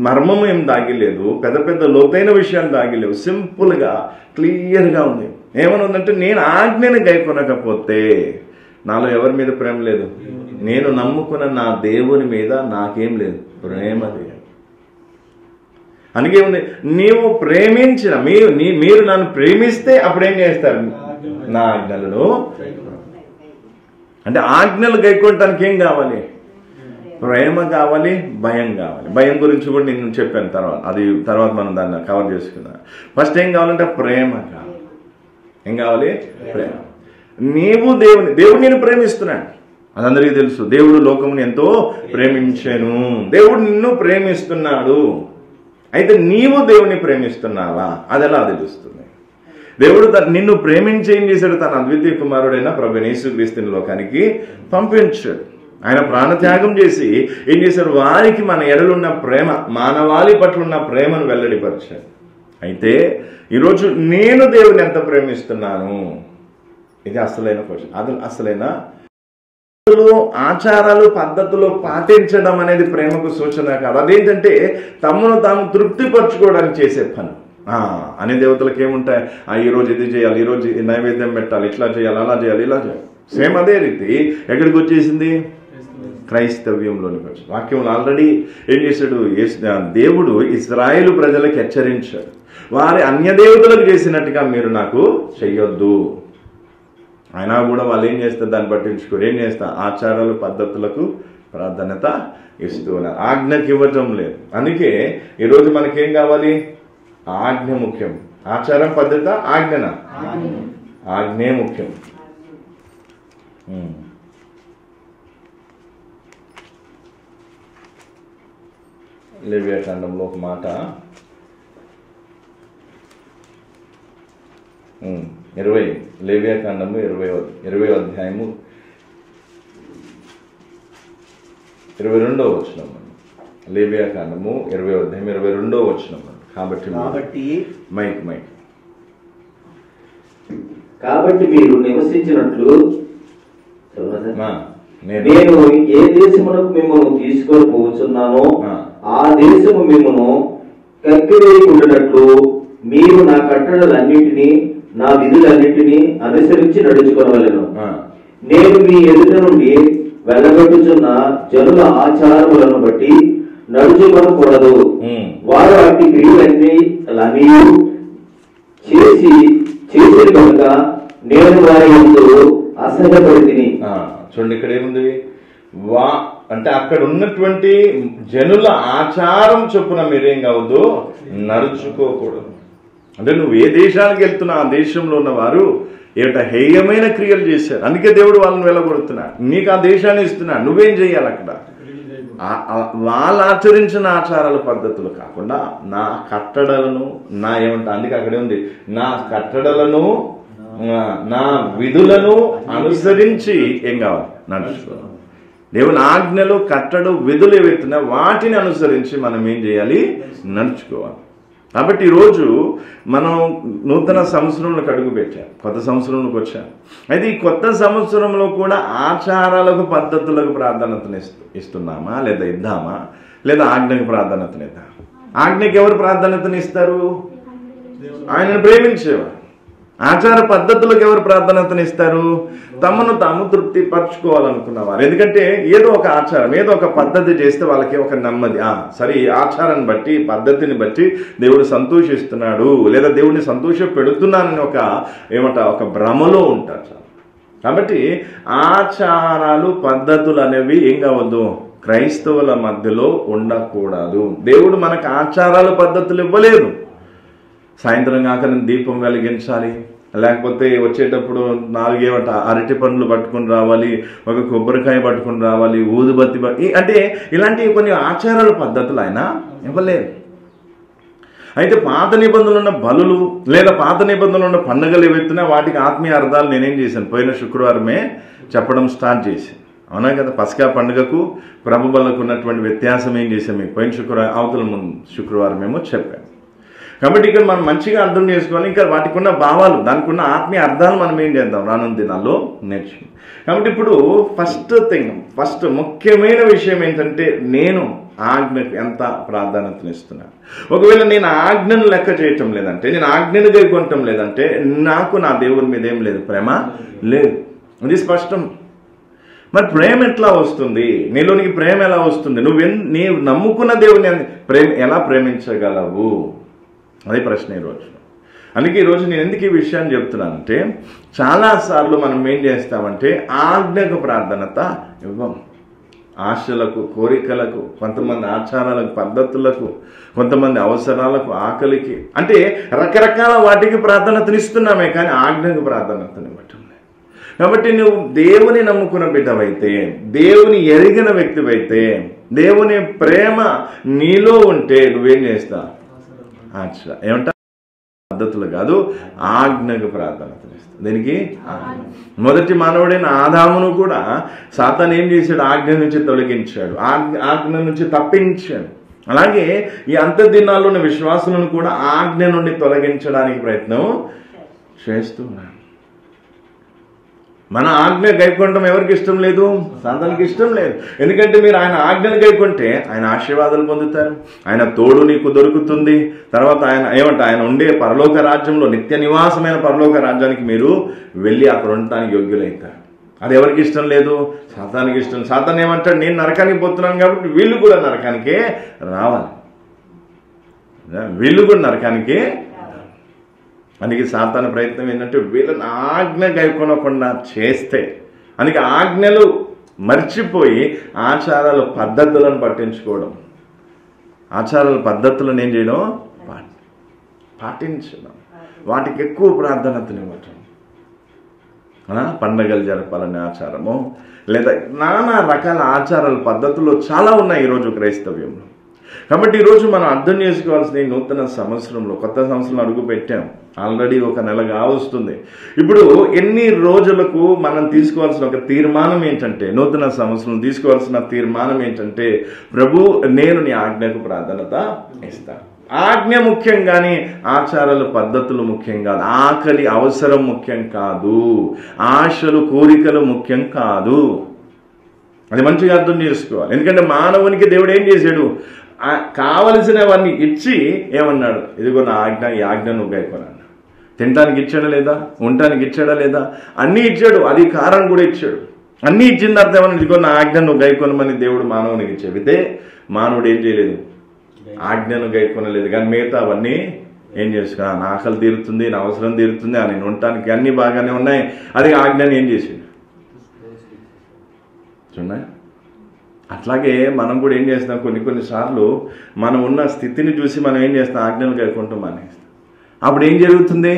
మర్మము ఏం దాగిలేదు, పెద్ద పెద్ద లోతైన విషయాలు దాగిలేవు, సింపుల్గా క్లియర్గా ఉంది. ఏమని ఉందంటే, నేను ఆజ్ఞను గైకొనకపోతే నాలో ఎవరి మీద ప్రేమ లేదు, నేను నమ్ముకున్న నా దేవుని మీద నాకేం లేదు, ప్రేమ లేదు. అందుకే ఉంది, నీవు ప్రేమించిన మీరు నన్ను ప్రేమిస్తే అప్పుడేం చేస్తారు, నా ఆజ్ఞలను. అంటే ఆజ్ఞలు గైకొనటానికి ఏం కావాలి, ప్రేమ కావాలి, భయం కావాలి. భయం గురించి కూడా నేను చెప్పాను, తర్వాత మనం దాన్ని కవర్ చేసుకుందాం. ఫస్ట్ ఏం కావాలంటే ప్రేమ కావాలి. ఏం కావాలి, ప్రేమ. దేవుడు నేను ప్రేమిస్తున్నాడు, అది అందరికీ తెలుసు. దేవుడు లోకముని ఎంతో ప్రేమించాను, దేవుడు నిన్ను ప్రేమిస్తున్నాడు. అయితే నీవు దేవుని ప్రేమిస్తున్నావా, అది ఎలా తెలుస్తుంది? దేవుడు నిన్ను ప్రేమించి ఏం చేశాడు, తన అద్వితీయ కుమారుడైన ప్రభువైన యేసుక్రీస్తుని లోకానికి పంపించాడు. ఆయన ప్రాణత్యాగం చేసి ఏం చేశారు? వారికి మన ఎడలున్న ప్రేమ, మానవాళి పట్ల ఉన్న ప్రేమను వెల్లడిపరిచారు. అయితే ఈరోజు నేను దేవుని ఎంత ప్రేమిస్తున్నాను, ఇది అసలైన క్వశ్చన్. అది అసలైన ఆచారాలు పద్ధతులు పాటించడం అనేది ప్రేమకు సూచన కాదు. అదేంటంటే తమను తాము తృప్తిపరచుకోవడానికి చేసే పని. అనే దేవతలకు ఏముంటాయి? ఈరోజు ఇది చేయాలి, ఈరోజు నైవేద్యం పెట్టాలి, ఇట్లా చేయాలి, అలా చేయాలి, ఇలా చేయాలి. సేమ్ అదే రీతి ఎక్కడికి వచ్చేసింది? క్రైస్తవ్యంలోనికి వచ్చి వాక్యంలో ఆల్రెడీ ఏం చేశాడు? దేవుడు ఇశ్రాయేలు ప్రజలకు హెచ్చరించాడు, వారి అన్యదేవతలకు చేసినట్టుగా మీరు నాకు చెయ్యొద్దు. అయినా కూడా వాళ్ళు ఏం చేస్తారు? దాన్ని పట్టించుకోరు. ఏం చేస్తారు? ఆచారాలు పద్ధతులకు ప్రాధాన్యత ఇస్తూ ఉన్నారు, ఆజ్ఞకి ఇవ్వటం లేదు. అందుకే ఈరోజు మనకేం కావాలి? ఆజ్ఞ ముఖ్యం. ఆచారం పద్ధత ఆజ్ఞన? ఆజ్ఞే ముఖ్యం. లేవియాకాండంలో ఒక మాట 20 లేవియాకాండము 20వ అధ్యాయము 22వ వచనం. లేవియాకాండము 20వ అధ్యాయం 22వ వచనం. కాబట్టి మీరు నివసించినట్లు నేను ఏ దేశమునకు మిమ్మల్ని తీసుకొని పోతున్నానో ఆ దేశము మిమ్మల్ని కక్కివేయకుండానట్లు మీరు నా కట్టడలన్నింటినీ నా విధులన్నింటినీ అనుసరించి నడుచుకోవలను. నేను మీ ఎదుట నుండి వెళ్ళగొట్టుచున్న జనుల ఆచారములను బట్టి నడుచుకొనకూడదు. వారు అట్టి క్రియలన్నీ చేసి కనుక నేను వారి యందు అసహ్యపడితిని. చూడండి, ఇక్కడ ఏముంది? అంటే అక్కడ ఉన్నటువంటి జనుల ఆచారం చొప్పున మీరేం కావద్దు? నడుచుకోకూడదు. అంటే నువ్వు ఏ దేశానికి వెళ్తున్నా ఆ దేశంలో ఉన్న వారు హేయమైన క్రియలు చేశారు. అందుకే దేవుడు వాళ్ళని వెళ్ళగొడుతున్నాడు. నీకు ఆ దేశాన్ని ఇస్తున్నాడు, నువ్వేం చెయ్యాలి? అక్కడ వాళ్ళు ఆచరించిన ఆచారాల పద్ధతులు కాకుండా నా కట్టడలను, నా అందుకే అక్కడే ఉంది, నా కట్టడలను నా విధులను అనుసరించి ఏం కావాలి? నడుచుకోవాలి. దేవుని ఆజ్ఞలు, కట్టడు, విధులు ఏవైతున్నా వాటిని అనుసరించి మనం ఏం చేయాలి? నడుచుకోవాలి. కాబట్టి ఈరోజు మనం నూతన సంవత్సరంలోకి అడుగు పెట్టాం, కొత్త సంవత్సరంలోకి వచ్చాం. అయితే ఈ కొత్త సంవత్సరంలో కూడా ఆచారాలకు పద్ధతులకు ప్రాధాన్యతను ఇస్తున్నామా, లేదా ఇద్దామా, లేదా ఆజ్ఞకు ప్రాధాన్యతనిద్దాం? ఆజ్ఞకి ఎవరు ప్రాధాన్యతను ఇస్తారు? ఆయనను ప్రేమించేవారు. ఆచార పద్ధతులకు ఎవరు ప్రాధాన్యతనిస్తారు? తమను తాము తృప్తి పరచుకోవాలనుకున్నవారు. ఎందుకంటే ఏదో ఒక ఆచారం, ఏదో ఒక పద్ధతి చేస్తే వాళ్ళకి ఒక నెమ్మది, సరే ఈ ఆచారాన్ని బట్టి, పద్ధతిని బట్టి దేవుడు సంతోషిస్తున్నాడు, లేదా దేవుడిని సంతోష పెడుతున్నానని ఒక భ్రమలో ఉంటారు. కాబట్టి ఆచారాలు పద్ధతులు అనేవి ఏం కావద్దు? క్రైస్తవుల మధ్యలో ఉండకూడదు. దేవుడు మనకు ఆచారాలు పద్ధతులు ఇవ్వలేదు. సాయంత్రం కాక నేను దీపం వెలిగించాలి, లేకపోతే వచ్చేటప్పుడు 4 అరటి పండ్లు పట్టుకుని రావాలి, ఒక కొబ్బరికాయ పట్టుకుని రావాలి, ఊదుబత్తి అంటే ఇలాంటి కొన్ని ఆచారాల పద్ధతులు ఆయన ఇవ్వలేదు. అయితే పాత నిబంధనలు ఉన్న బలులు లేదా పాత నిబంధనలు ఉన్న పండుగలు ఏవైతున్నా వాటికి ఆత్మీయ అర్థాలు నేనేం చేశాను? పోయిన శుక్రవారమే చెప్పడం స్టార్ట్ చేశాను. అవునా కదా? పస్కా పండుగకు ప్రభు బలకు ఉన్నటువంటి వ్యత్యాసం ఏం చేశాం? మీకు పోయిన శుక్రవారం అవతల ముందు శుక్రవారమేమో చెప్పాను. కాబట్టి ఇక్కడ మనం మంచిగా అర్థం చేసుకోవాలి. ఇంకా వాటికి ఉన్న భావాలు, దానికి ఉన్న ఆత్మీయ అర్థాలు మనం ఏం చేద్దాం? రానున్న దినాల్లో నేర్చుకుందాం. కాబట్టి ఇప్పుడు ఫస్ట్ ముఖ్యమైన విషయం ఏంటంటే నేను ఆజ్ఞకు ఎంత ప్రాధాన్యతనిస్తున్నాను. ఒకవేళ నేను ఆజ్ఞను లెక్క చేయటం లేదంటే, నేను ఆజ్ఞను గైకొనటం లేదంటే నాకు నా దేవుని మీద ఏం లేదు, ప్రేమ లేదు. ఇది స్పష్టం. మరి ప్రేమ ఎట్లా వస్తుంది? నీలోనికి ప్రేమ ఎలా వస్తుంది? నీవు నమ్ముకున్న దేవుని ఎలా ప్రేమించగలవు? అదే ప్రశ్న ఈరోజు. అందుకే ఈరోజు నేను ఎందుకు ఈ విషయాన్ని చెప్తున్నానంటే, చాలాసార్లు మనం ఏం చేస్తామంటే ఆజ్ఞకు ప్రాధాన్యత ఇవ్వం. ఆశలకు, కోరికలకు, కొంతమంది ఆచారాలకు, పద్ధతులకు, కొంతమంది అవసరాలకు, ఆకలికి, అంటే రకరకాల వాటికి ప్రాధాన్యతనిస్తున్నామే కానీ ఆజ్ఞకు ప్రాధాన్యతనివ్వటం లేదు. కాబట్టి నువ్వు దేవుని నమ్ముకున్న బిడ్డవైతే, దేవుని ఎరిగిన వ్యక్తివైతే, దేవుని ప్రేమ నీలో ఉంటే నువ్వేం చేస్తావు? ఏమంటా పద్ధతులు కాదు, ఆజ్ఞకు ప్రాధాన్యతనిస్తాడు. దీనికి మొదటి మానవుడైన ఆదామును కూడా సాతాను ఏం చేశాడు? ఆజ్ఞ నుంచి తొలగించాడు, ఆజ్ఞ నుంచి తప్పించాడు. అలాగే ఈ అంత్య దినాల్లోని విశ్వాసులను కూడా ఆజ్ఞ నుండి తొలగించడానికి ప్రయత్నం చేస్తున్నాడు. మన ఆజ్ఞ గైకొనడం ఎవరికి ఇష్టం లేదు? సాతానుకి ఇష్టం లేదు. ఎందుకంటే మీరు ఆయన ఆజ్ఞను గైకొంటే ఆయన ఆశీర్వాదాలు పొందుతారు, ఆయన తోడు నీకు దొరుకుతుంది. తర్వాత ఆయన ఉండే పరలోక రాజ్యంలో, నిత్య నివాసమైన పరలోక రాజ్యానికి మీరు వెళ్ళి అక్కడ ఉండటానికి యోగ్యులవుతారు. అది ఎవరికి ఇష్టం లేదు? సాతానికి ఇష్టం. సాతాను ఏమంటాడు? నేను నరకానికి పోతున్నాను కాబట్టి వీళ్ళు కూడా నరకానికే రావాలి, వీళ్ళు కూడా నరకానికే. అందుకే సాతాను ప్రయత్నం ఏంటంటే వీళ్ళని ఆజ్ఞ గైకొనకుండా చేస్తే, అందుకే ఆజ్ఞలు మర్చిపోయి ఆచారాల పద్ధతులను పట్టించుకోవడం, ఆచారాల పద్ధతులను ఏం చేయడం? పాటించడం, వాటికి ఎక్కువ ప్రాధాన్యతనివ్వటం. పండగలు జరపాలనే ఆచారము, లేదా నానా రకాల ఆచారాల పద్ధతులు చాలా ఉన్నాయి ఈరోజు క్రైస్తవ్యంలో. కాబట్టి ఈరోజు మనం అర్థం చేసుకోవాల్సిన ఈ నూతన సంవత్సరంలో, కొత్త సంవత్సరం అడుగు పెట్టాం, ఆల్రెడీ 1 నెలగా వస్తుంది. ఇప్పుడు ఎన్ని రోజులకు మనం తీసుకోవాల్సిన ఒక తీర్మానం ఏంటంటే, నూతన సంవత్సరం తీసుకోవాల్సిన తీర్మానం ఏంటంటే, ప్రభు నేను నీ ఆజ్ఞకు ప్రాధాన్యత ఇస్తాను. ఆజ్ఞ ముఖ్యం కానీ ఆచారాలు పద్ధతులు ముఖ్యం కాదు, ఆకలి అవసరం ముఖ్యం కాదు, ఆశలు కోరికలు ముఖ్యం కాదు. అది మంచిగా అర్థం చేసుకోవాలి. ఎందుకంటే మానవునికి దేవుడు ఏం చేశాడు? కావలసినవన్నీ ఇచ్చి ఏమన్నాడు? ఇదిగో నా ఆజ్ఞ, ఈ ఆజ్ఞ నువ్వు గైకొనన్నాడు. తినడానికి ఇచ్చాడా లేదా? ఉండటానికి ఇచ్చాడా లేదా? అన్నీ ఇచ్చాడు, అధికారం కూడా ఇచ్చాడు. అన్నీ ఇచ్చిన తర్వాత ఏమన్నా? ఇదిగో నా ఆజ్ఞ నువ్వు గైకొనమని దేవుడు మానవునికి చెబితే మానవుడు ఏం చేయలేదు? ఆజ్ఞను గైకొనలేదు. కానీ మిగతా అవన్నీ ఏం చేసుకున్నా? నా ఆకలి తీరుతుంది, నా అవసరం తీరుతుంది, నేను ఉండటానికి అన్నీ బాగానే ఉన్నాయి, అది ఆజ్ఞని ఏం చేసిండు? చూడండి. అట్లాగే మనం కూడా ఏం చేస్తాం? కొన్నిసార్లు మనం ఉన్న స్థితిని చూసి మనం ఏం చేస్తాం? ఆజ్ఞలు గైకొంటాం మానేస్తాం. అప్పుడు ఏం జరుగుతుంది?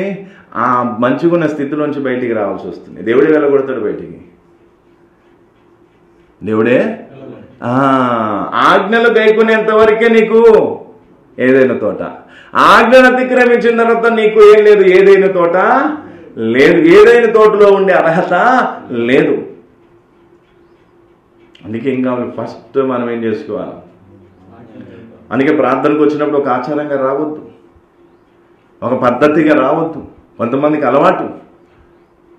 ఆ మంచిగా ఉన్న స్థితిలోంచి బయటికి రావాల్సి వస్తుంది. దేవుడే వెళ్ళగొడతాడు బయటికి. దేవుడే ఆజ్ఞలు గైకొనేంత వరకే నీకు ఏదైనా తోట, ఆజ్ఞను అతిక్రమించిన తర్వాత నీకు ఏం లేదు, ఏదైనా తోట లేదు, ఏదైనా తోటలో ఉండే అర్హత లేదు. అందుకే ఏం కావాలి? ఫస్ట్ మనం ఏం చేసుకోవాలి? అందుకే ప్రార్థనకు వచ్చినప్పుడు ఒక ఆచారంగా రావద్దు, ఒక పద్ధతిగా రావద్దు. కొంతమందికి అలవాటు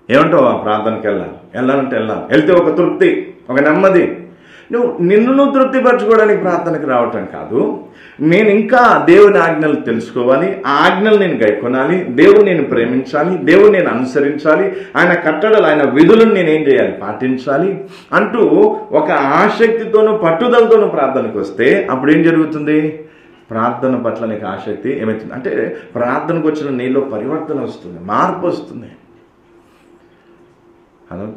ఏమంటావు? ప్రార్థనకి వెళ్ళాలంటే వెళ్తే ఒక తృప్తి, ఒక నెమ్మది. నిన్ను తృప్తిపరచుకోవడానికి ప్రార్థనకు రావటం కాదు. నేను ఇంకా దేవుని ఆజ్ఞలు తెలుసుకోవాలి, ఆ ఆజ్ఞలు నేను గైకొనాలి, దేవుని నేను ప్రేమించాలి, దేవుని నేను అనుసరించాలి, ఆయన కట్టడలు, ఆయన విధులను నేనేం చేయాలి? పాటించాలి అంటూ ఒక ఆసక్తితోనూ పట్టుదలతోనూ ప్రార్థనకు వస్తే అప్పుడు ఏం జరుగుతుంది? ప్రార్థన పట్ల నీకు ఆసక్తి ఏమవుతుంది అంటే, ప్రార్థనకు వచ్చిన నీలో పరివర్తన వస్తుంది, మార్పు వస్తుంది. అలా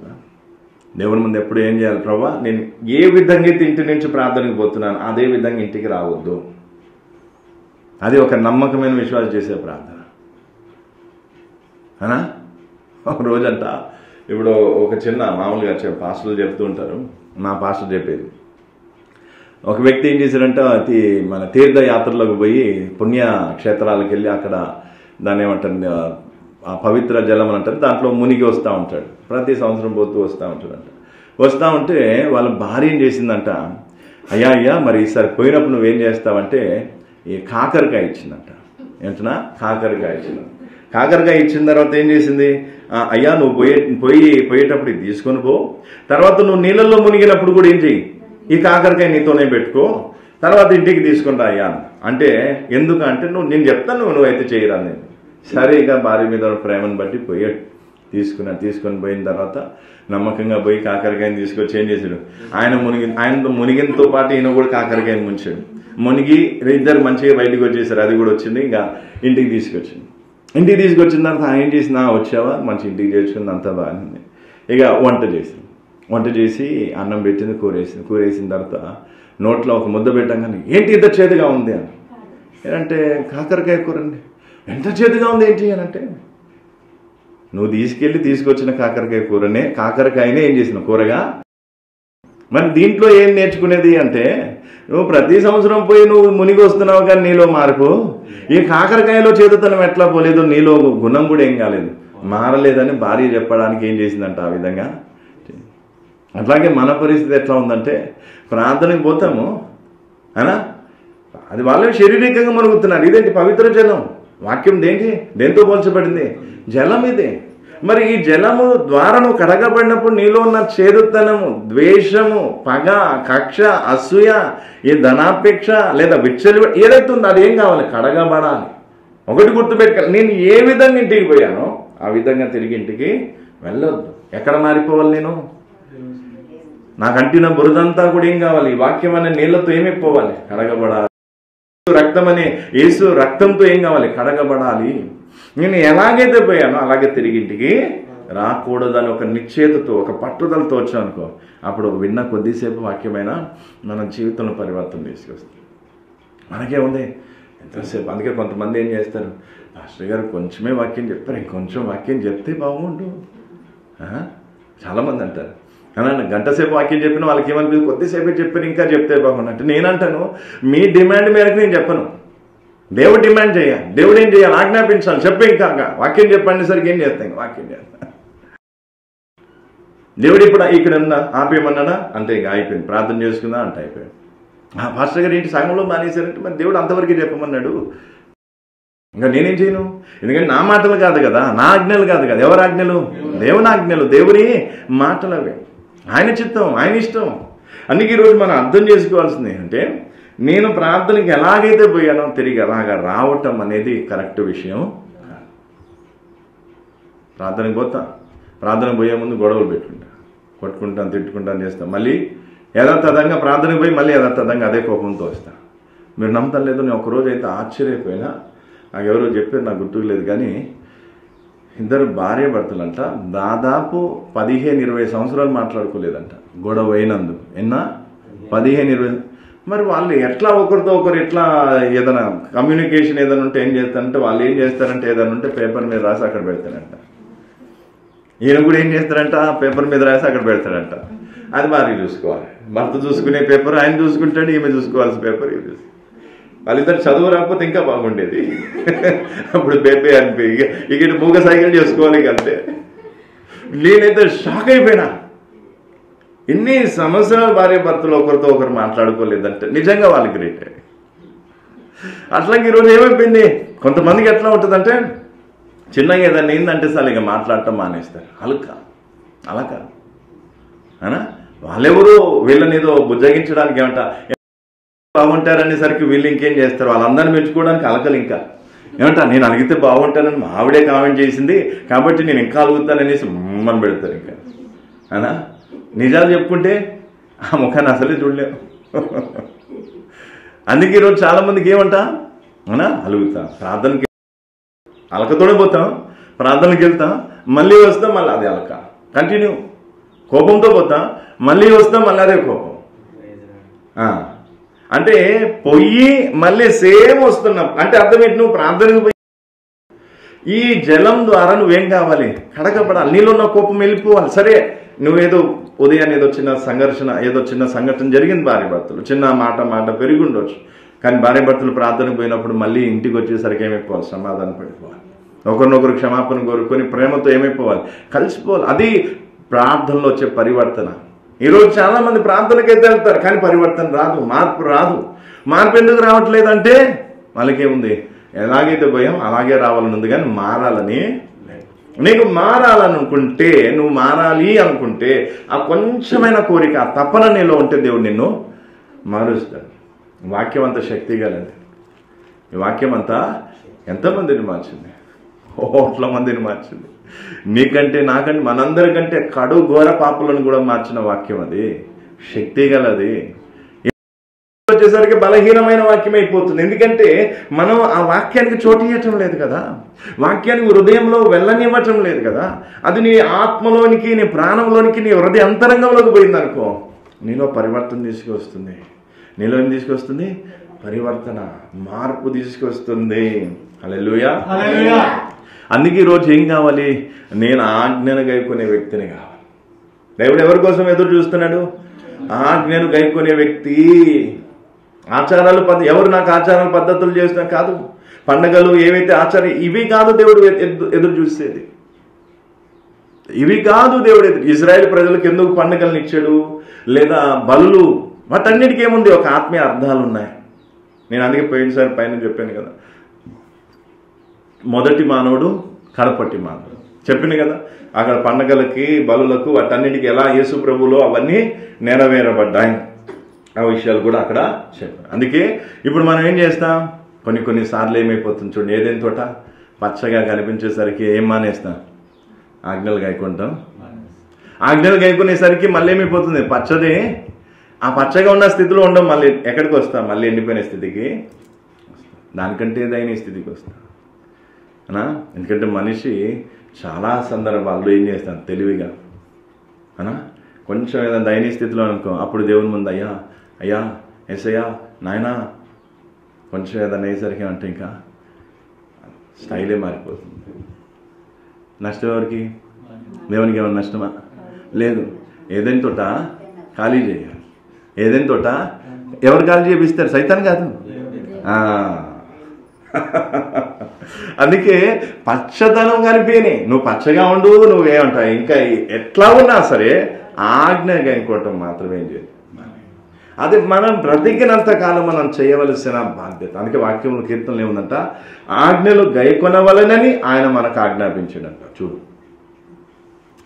దేవుని ముందు ఎప్పుడు ఏం చేయాలి? ప్రభా, నేను ఏ విధంగా అయితే ఇంటి నుంచి ప్రార్థనకు పోతున్నాను అదే విధంగా ఇంటికి రావద్దు. అది ఒక నమ్మకమైన విశ్వాసం చేసే ప్రార్థన. అనా ఒక రోజంట, ఇప్పుడు ఒక చిన్న మామూలుగా పాస్టర్లు చెప్తూ ఉంటారు, మా పాస్టర్ చెప్పేది, ఒక వ్యక్తి ఏం చేశారంటే మన తీర్థయాత్రలోకి పోయి పుణ్యక్షేత్రాలకు వెళ్ళి అక్కడ దాన్ని ఏమంటారు, ఆ పవిత్ర జలం అని అంటారు, దాంట్లో మునిగి వస్తూ ఉంటాడు. ప్రతి సంవత్సరం పోతూ వస్తూ ఉంటాడంట. వస్తూ ఉంటే వాళ్ళ భార్య ఏం చేసిందంట, అయ్యా మరి ఈసారి పోయినప్పుడు నువ్వేం చేస్తావంటే ఈ కాకరకాయ ఇచ్చిందంట. ఏంటన్నా? కాకరకాయ ఇచ్చింది. కాకరకాయ ఇచ్చిన తర్వాత ఏం చేసింది? అయ్యా నువ్వు పోయేటప్పుడు ఇది తీసుకొని పో, తర్వాత నువ్వు నీళ్ళల్లో మునిగినప్పుడు కూడా ఏం చెయ్యి, ఈ కాకరకాయ నీతోనే పెట్టుకో, తర్వాత ఇంటికి తీసుకుని రా అయ్యా అంటే. ఎందుకంటే నేను చెప్తాను, నువ్వైతే చేయరా నేను. సరే ఇక భార్య మీద ప్రేమను బట్టి తీసుకొని పోయిన తర్వాత నమ్మకంగా పోయి కాకరకాయని తీసుకొచ్చి ఏం చేశాడు? ఆయనతో మునిగినతో పాటు ఈయన కూడా కాకరకాయని ముంచాడు. మునిగి ఇద్దరు మంచిగా బయటికి వచ్చేసారు. అది కూడా వచ్చింది. ఇంకా ఇంటికి తీసుకొచ్చింది. ఇంటికి తీసుకొచ్చిన తర్వాత ఆయన ఏం చేసింది? వచ్చావా, మంచి ఇంటికి చేర్చుకుంది, అంతా బాగుంది. ఇక వంట చేసి అన్నం పెట్టింది, కూరేసిన తర్వాత నోట్లో ఒక ముద్ద పెట్టంగానే ఏంటి ఇంత చేదుగా ఉంది అని. ఏంటంటే కాకరకాయ కూరండి. ఎంత చేదుగా ఉంది ఏంటి అని అంటే, నువ్వు తీసుకొచ్చిన కాకరకాయనే ఏం చేసిన కూరగా. మరి దీంట్లో ఏం నేర్చుకునేది అంటే, నువ్వు ప్రతి సంవత్సరం పోయి నువ్వు మునిగి వస్తున్నావు కానీ నీలో మార్పు, ఈ కాకరకాయలో చేతుతనం ఎట్లా పోలేదు, నీలో గుణం కూడా ఏం కాలేదు, మారలేదని భార్య చెప్పడానికి ఏం చేసిందంట ఆ విధంగా. అట్లాగే మన పరిస్థితి ఎట్లా ఉందంటే ప్రార్థనకు పోతాము అనా, అది వాళ్ళే శారీరకంగా మునుగుతున్నారు. ఇదేంటి పవిత్ర జలం, వాక్యం దేంతో పోల్చబడింది? జలం ఇదే. మరి ఈ జలము ద్వారా నువ్వు కడగబడినప్పుడు నీలో ఉన్న చేదుతనము, ద్వేషము, పగ, కక్ష, అసూయ, ఈ ధనాపేక్ష లేదా విచ్చలు ఏదైతే ఉందో అది ఏం కావాలి? కడగబడాలి. ఒకటి గుర్తుపెట్టుకోవాలి, నేను ఏ విధంగా ఇంటికి పోయానో ఆ విధంగా తిరిగి ఇంటికి వెళ్ళొద్దు. ఎక్కడ మారిపోవాలి? నేను నాకు అంటిన బురదంతా కూడా ఏం కావాలి? వాక్యం అనే నీళ్లతో ఏమైపోవాలి? కడగబడాలి. రక్తం అనే యేసు రక్తంతో ఏం కావాలి? కడగబడాలి. నేను ఎలాగైతే పోయానో అలాగే తిరిగి ఇంటికి రాకూడదని ఒక నిశ్చేతతో, ఒక పట్టుదలతో వచ్చాను అనుకో, అప్పుడు విన్న కొద్దిసేపు వాక్యమైనా మన జీవితంలో పరివర్తన తీసుకొస్తుంది. మనకే ఉంది ఎంతసేపు. అందుకే కొంతమంది ఏం చేస్తారు, పాస్టర్ గారు కొంచెమే వాక్యం చెప్తారు, ఇంకొంచెం వాక్యం చెప్తే బాగుండు. చాలామంది అంటారు, అన్న గంట సేపు వాక్యం చెప్పిన వాళ్ళకి ఏమనిపిస్తుంది, కొద్దిసేపే చెప్పారు ఇంకా చెప్తే బాగుండు అంటే. నేనంటాను, మీ డిమాండ్ మేరకు నేను చెప్పను. దేవుడు డిమాండ్ చేయాలి, దేవుడు ఏం చేయాలి? ఆజ్ఞాపించాలి. చెప్పే ఇంకా వాక్యం చెప్పండి సరికి ఏం చేస్తాను, వాక్యం చేస్తా. దేవుడు ఇప్పుడు ఇక్కడ ఉన్నా ఆపేయమన్నాడా అంటే ఇక అయిపోయింది, ప్రార్థన చేసుకుందా అంటే అయిపోయింది. పాస్టర్ గారు ఏంటి సగంలో మానేశారంటే మరి దేవుడు అంతవరకు చెప్పమన్నాడు. ఇంకా నేనేం చేయను, ఎందుకంటే నా మాటలు కాదు కదా, నా ఆజ్ఞలు కాదు కదా. ఎవరి ఆజ్ఞలు? దేవుని ఆజ్ఞలు, దేవుని మాటలు అవే. ఆయన చిత్తం, ఆయన ఇష్టం. అందుకే ఈరోజు మనం అర్థం చేసుకోవాల్సింది ఏంటంటే, నేను ప్రార్థనకి ఎలాగైతే పోయానో తిరిగి అలాగా రావటం అనేది కరెక్ట్ విషయం కాదు. ప్రార్థనకు పోతా, ప్రార్థనకు పోయే ముందు గొడవలు పెట్టుకుంటా, కొట్టుకుంటాను, తిట్టుకుంటాను, చేస్తాను. మళ్ళీ యథాతథంగా ప్రార్థనకు పోయి మళ్ళీ యథాతథంగా అదే కోపంతో వస్తా. మీరు నమ్మటం లేదు, నేను ఒకరోజు అయితే ఆశ్చర్యపోయినా. నాకు ఎవరో చెప్పారు, నాకు గుర్తుకు లేదు కానీ, ఇద్దరు భార్య భర్తలంట దాదాపు 15-20 సంవత్సరాలు మాట్లాడుకోలేదంట గొడవ అయినందు. 15-20. మరి వాళ్ళు ఎట్లా ఒకరితో ఒకరు ఎట్లా ఏదైనా కమ్యూనికేషన్ ఏదైనా ఉంటే ఏం చేస్తారంటే, వాళ్ళు ఏం చేస్తారంటే ఏదైనా ఉంటే పేపర్ మీద రాసి అక్కడ పెడతారంట. ఈయన కూడా ఏం చేస్తారంట, పేపర్ మీద రాసి అక్కడ పెడతాడంట. అది భార్య చూసుకోవాలి. భర్త చూసుకునే పేపర్ ఆయన చూసుకుంటాడు, ఈమె చూసుకోవాల్సిన పేపర్ ఈమె చూసుకోవాలి. వాళ్ళిద్దరు చదువు రాకపోతే ఇంకా బాగుండేది. అప్పుడు బేబే అనిపోయి ఇక మూగ సైకిల్ చేసుకోవాలి. ఇక అంతే. నేనైతే షాక్ అయిపోయినా. ఎన్ని సంవత్సరాలు భార్య భర్తలు ఒకరితో ఒకరు మాట్లాడుకోలేదంటే నిజంగా వాళ్ళు గ్రేట్. అట్లాగే ఈరోజు ఏమైపోయింది, కొంతమందికి ఎట్లా ఉంటుందంటే, చిన్నగా ఏదన్నా ఏందంటే సార్ ఇక మాట్లాడటం మానేస్తారు. అలక అనా వాళ్ళెవరూ వీళ్ళని ఏదో బుజ్జగించడానికి ఏమంట బాగుంటారనేసరికి వీళ్ళు ఇంకేం చేస్తారు, వాళ్ళందరినీ మెచ్చుకోవడానికి అలకలు. ఇంకా ఏమంటా, నేను అలిగితే బాగుంటానని మా ఆవిడే కామెంట్ చేసింది కాబట్టి నేను ఇంకా అలుగుతాననేసి మమ్మల్ని పెడతారు. ఇంకా అనా నిజాలు చెప్పుకుంటే ఆ ముఖాన్ని అసలే చూడలేము. అందుకే ఈరోజు చాలా మందికి ఏమంటా అవునా అలుగుతాం, ప్రార్థనకి అలకతోనే పోతాం, ప్రార్థనకి వెళ్తాం, మళ్ళీ వస్తాం, మళ్ళీ అదే అలక కంటిన్యూ. కోపంతో పోతాం, మళ్ళీ వస్తాం, మళ్ళీ అదే కోపం. అంటే పొయ్యి మళ్ళీ సేమ్ వస్తున్నాం అంటే అర్థం ఏంటి, నువ్వు ప్రార్థనకు పోయి ఈ జలం ద్వారా నువ్వేం కావాలి, కడగబడాలి. నీలో ఉన్న కోపం వెళ్ళిపోవాలి. సరే నువ్వేదో ఉదయాన్ని ఏదో చిన్న సంఘర్షణ, ఏదో చిన్న సంఘటన జరిగింది భార్య భర్తలు, చిన్న మాట పెరిగి ఉండొచ్చు. కానీ భార్య భర్తలు ప్రార్థనకు పోయినప్పుడు మళ్ళీ ఇంటికి వచ్చేసరికి ఏమైపోవాలి, సమాధానం పడిపోవాలి, ఒకరినొకరు క్షమాపణ కోరుకొని ప్రేమతో ఏమైపోవాలి, కలిసిపోవాలి. అది ప్రార్థనలో వచ్చే పరివర్తన. ఈరోజు చాలా మంది ప్రార్థనకైతే వెళ్తారు కానీ పరివర్తన రాదు, మార్పు రాదు. మార్పు ఎందుకు రావట్లేదంటే వాళ్ళకేముంది, ఎలాగైతే పోయాం అలాగే రావాలని ఉంది కానీ మారాలని. నీకు మారాలని అనుకుంటే, నువ్వు మారాలి అనుకుంటే ఆ కొంచెమైన కోరిక, ఆ తపన నీలో ఉంటే దేవుడు నిన్ను మారుస్తాడు. వాక్యం అంత శక్తి గలది. ఈ వాక్యం అంతా ఎంతమందిని మార్చింది, కోట్ల మందిని మార్చింది. నీకంటే నాకంటే మనందరికంటే కడు ఘోర పాపులను కూడా మార్చిన వాక్యం అది, శక్తి గలది. వచ్చేసరికి బలహీనమైన వాక్యం అయిపోతుంది. ఎందుకంటే మనం ఆ వాక్యానికి చోటు ఇవ్వటం లేదు కదా, వాక్యానికి హృదయంలో వెళ్ళనివ్వటం లేదు కదా. అది నీ ఆత్మలోనికి, నీ ప్రాణంలోనికి, నీ హృదయ అంతరంగంలోకి పోయింది అనుకో, నీలో పరివర్తన తీసుకొస్తుంది. నీలో ఏం తీసుకొస్తుంది? పరివర్తన, మార్పు తీసుకొస్తుంది. హల్లెలూయా. అందుకే ఈరోజు ఏం కావాలి, నేను ఆజ్ఞను గైకొనే వ్యక్తిని కావాలి. దేవుడు ఎవరి కోసం ఎదురు చూస్తున్నాడు? ఆజ్ఞను గైకొనే వ్యక్తి. ఆచారాలు ఎవరు నాకు ఆచారాలు పద్ధతులు చేసినా కాదు, పండగలు ఏవైతే ఆచారం ఇవి కాదు దేవుడు ఎదురు చూసేది, ఇవి కాదు దేవుడు ఇజ్రాయెల్ ప్రజలకు ఎందుకు పండుగలను ఇచ్చాడు, లేదా బలులు, వాటన్నిటికీ ఏముంది, ఒక ఆత్మీయ అర్థాలు ఉన్నాయి. నేను అందుకే పోయినసారి పైన చెప్పాను కదా, మొదటి మానవుడు కడపట్టి మానవుడు చెప్పింది కదా, అక్కడ పండగలకి బలులకు వాటన్నిటికీ ఎలా యేసు ప్రభులో అవన్నీ నెరవేరబడ్డాయి, ఆ విషయాలు కూడా అక్కడ చెప్పాను. అందుకే ఇప్పుడు మనం ఏం చేస్తాం, కొన్ని సార్లు ఏమైపోతుంది చూడండి, ఏదైనా తోట పచ్చగా కనిపించేసరికి ఏం మానేస్తాం, ఆజ్ఞలు గాయకుంటాం. ఆజ్ఞలు గాయకునేసరికి మళ్ళీ ఏమైపోతుంది, పచ్చది ఆ పచ్చగా ఉన్న స్థితిలో ఉండడం, మళ్ళీ ఎక్కడికి వస్తాం, మళ్ళీ ఎండిపోయిన స్థితికి, దానికంటే ఏదైనా స్థితికి వస్తాం అనా. ఎందుకంటే మనిషి చాలా సందర్భాల్లో ఏం చేస్తాను తెలివిగా అనా, కొంచెం ఏదైనా దయనీయ స్థితిలో అనుకో, అప్పుడు దేవుని ముందు అయ్యా అయ్యా ఎస్ఐయా నాయనా కొంచెం ఏదైనా అయ్యేసరికి అంటే ఇంకా స్టైలే మారిపోతుంది. నష్టం ఎవరికి, దేవునికి ఏమైనా నష్టమా లేదు. ఏదైనా తోట ఖాళీ చేయాలి, ఏదైనా తోట ఎవరు ఖాళీ చేపిస్తారు, సైతాన్ కాదు. అందుకే పచ్చదనం కనిపించని, నువ్వు పచ్చగా ఉండు, నువ్వేమంటావు, ఇంకా ఎట్లా ఉన్నా సరే ఆజ్ఞగా ఇంకోవటం మాత్రమే చేయదు. అది మనం బ్రతికినంత కాలం మనం చేయవలసిన బాధ్యత. అందుకే వాక్యంలో కీర్తనలు ఏముందంట, ఆజ్ఞలు గైకొనవలనని ఆయన మనకు ఆజ్ఞాపించాడంట. చూడు,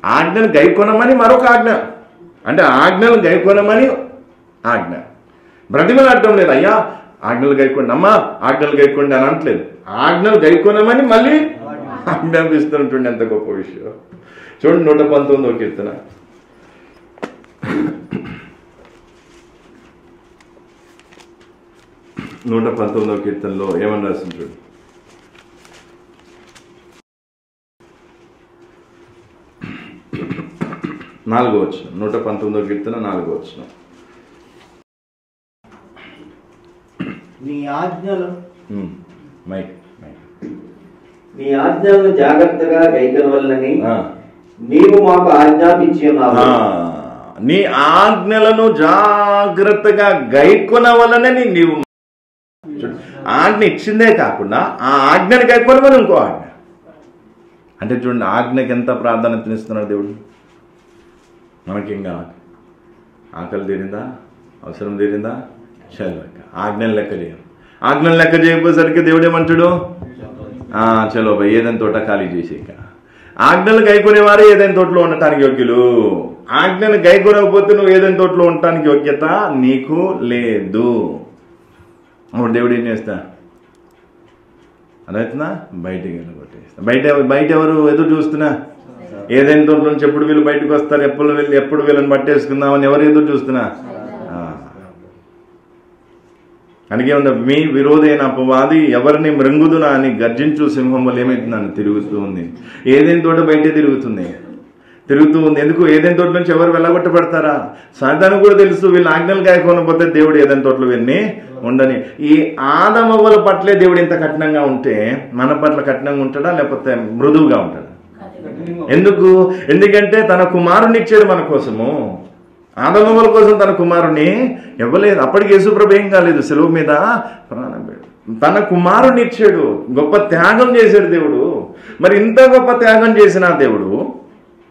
ఆజ్ఞలు గైకొనమని మరొక ఆజ్ఞ, అంటే ఆజ్ఞలు గైకొనమని ఆజ్ఞ. బ్రతిమలాడటం లేదు, అయ్యా ఆజ్ఞలు గైకోండి, అమ్మా ఆజ్ఞలు గైకోండి అని అనట్లేదు, ఆజ్ఞలు గైకొనమని మళ్ళీ ఆజ్ఞాపిస్తున్నటువంటి ఎంత గొప్ప విషయం చూడండి. 119వ కీర్తన 119వ కీర్తనలో ఏమని రాసింది చూడు. నాలుగో వచనం, 119వ కీర్తన 4వ వచనం. నీ ఆజ్ఞలు నీ ఆజ్ఞలను జాగ్రత్తగా గైకొనవలెనని నీవు మాకు ఆజ్ఞాపించి ఉన్నావు. నీ ఆజ్ఞలను జాగ్రత్తగా గైకొనవలనని నీవు, ఆజ్ఞ ఇచ్చిందే కాకుండా ఆ ఆజ్ఞని గైకొనమని ఇంకో ఆజ్ఞ. అంటే చూడండి, ఆజ్ఞకి ఎంత ప్రాధాన్యతనిస్తున్నాడు దేవుడు. మనకేం కావాలి, ఆకలి తీరిందా, అవసరం తీరిందా, చల్లక ఆజ్ఞలు లెక్క చేయం. ఆజ్ఞలు లెక్క చేయకపోయేసరికి దేవుడు ఏమంటాడు, చలో భయ్ ఏదైనా తోట ఖాళీ చేసేక. ఆజ్ఞలు గైకొనేవారే ఏదైనా తోటలో ఉండటానికి యోగ్యులు. ఆజ్ఞలు గైకొనకపోతే నువ్వు ఏదైనా తోటలో ఉండటానికి యోగ్యత నీకు లేదు. అప్పుడు దేవుడు ఏం చేస్తా, అదవుతుందా, బయటికి వెళ్ళగొట్టేస్తా. బయట ఎవరు ఎదురు చూస్తున్నా, ఏదైనా తోటలో నుంచి ఎప్పుడు వీళ్ళు బయటకు వస్తారు, ఎప్పుడు వీళ్ళని పట్టేసుకుందామని ఎవరు ఎదురు చూస్తున్నా. అందుకే ఉంది, మీ విరోధైన అపవాది ఎవరిని మృంగుదునా అని గర్జించు సింహం వల్ల ఏమైతుందని తిరుగుతూ ఉంది. ఏదైనా తోట బయటే తిరుగుతూ ఉంది. ఎందుకు, ఏదైనా తోట నుంచి ఎవరు వెళ్ళగొట్టబడతారా. సాధారణ కూడా తెలుసు, వీళ్ళు ఆజ్ఞలు గాయకోనపోతే దేవుడు ఏదైనా తోటలు విన్ని ఉండని. ఈ ఆదమవ్వల పట్లే దేవుడు ఇంత కఠినంగా ఉంటే మన పట్ల కఠినంగా ఉంటాడా, లేకపోతే మృదువుగా ఉంటాడా? ఎందుకంటే తన కుమారుని ఇచ్చాడు మన కోసము. ఆదమవ్వల కోసం తన కుమారుని ఇవ్వలేదు. అప్పటికి యేసుప్రభు ఏం కాలేదు, సెలవు మీద ప్రాణం పెట్టాడు. తన కుమారుని ఇచ్చాడు, గొప్ప త్యాగం చేశాడు దేవుడు. మరి ఇంత గొప్ప త్యాగం చేసిన దేవుడు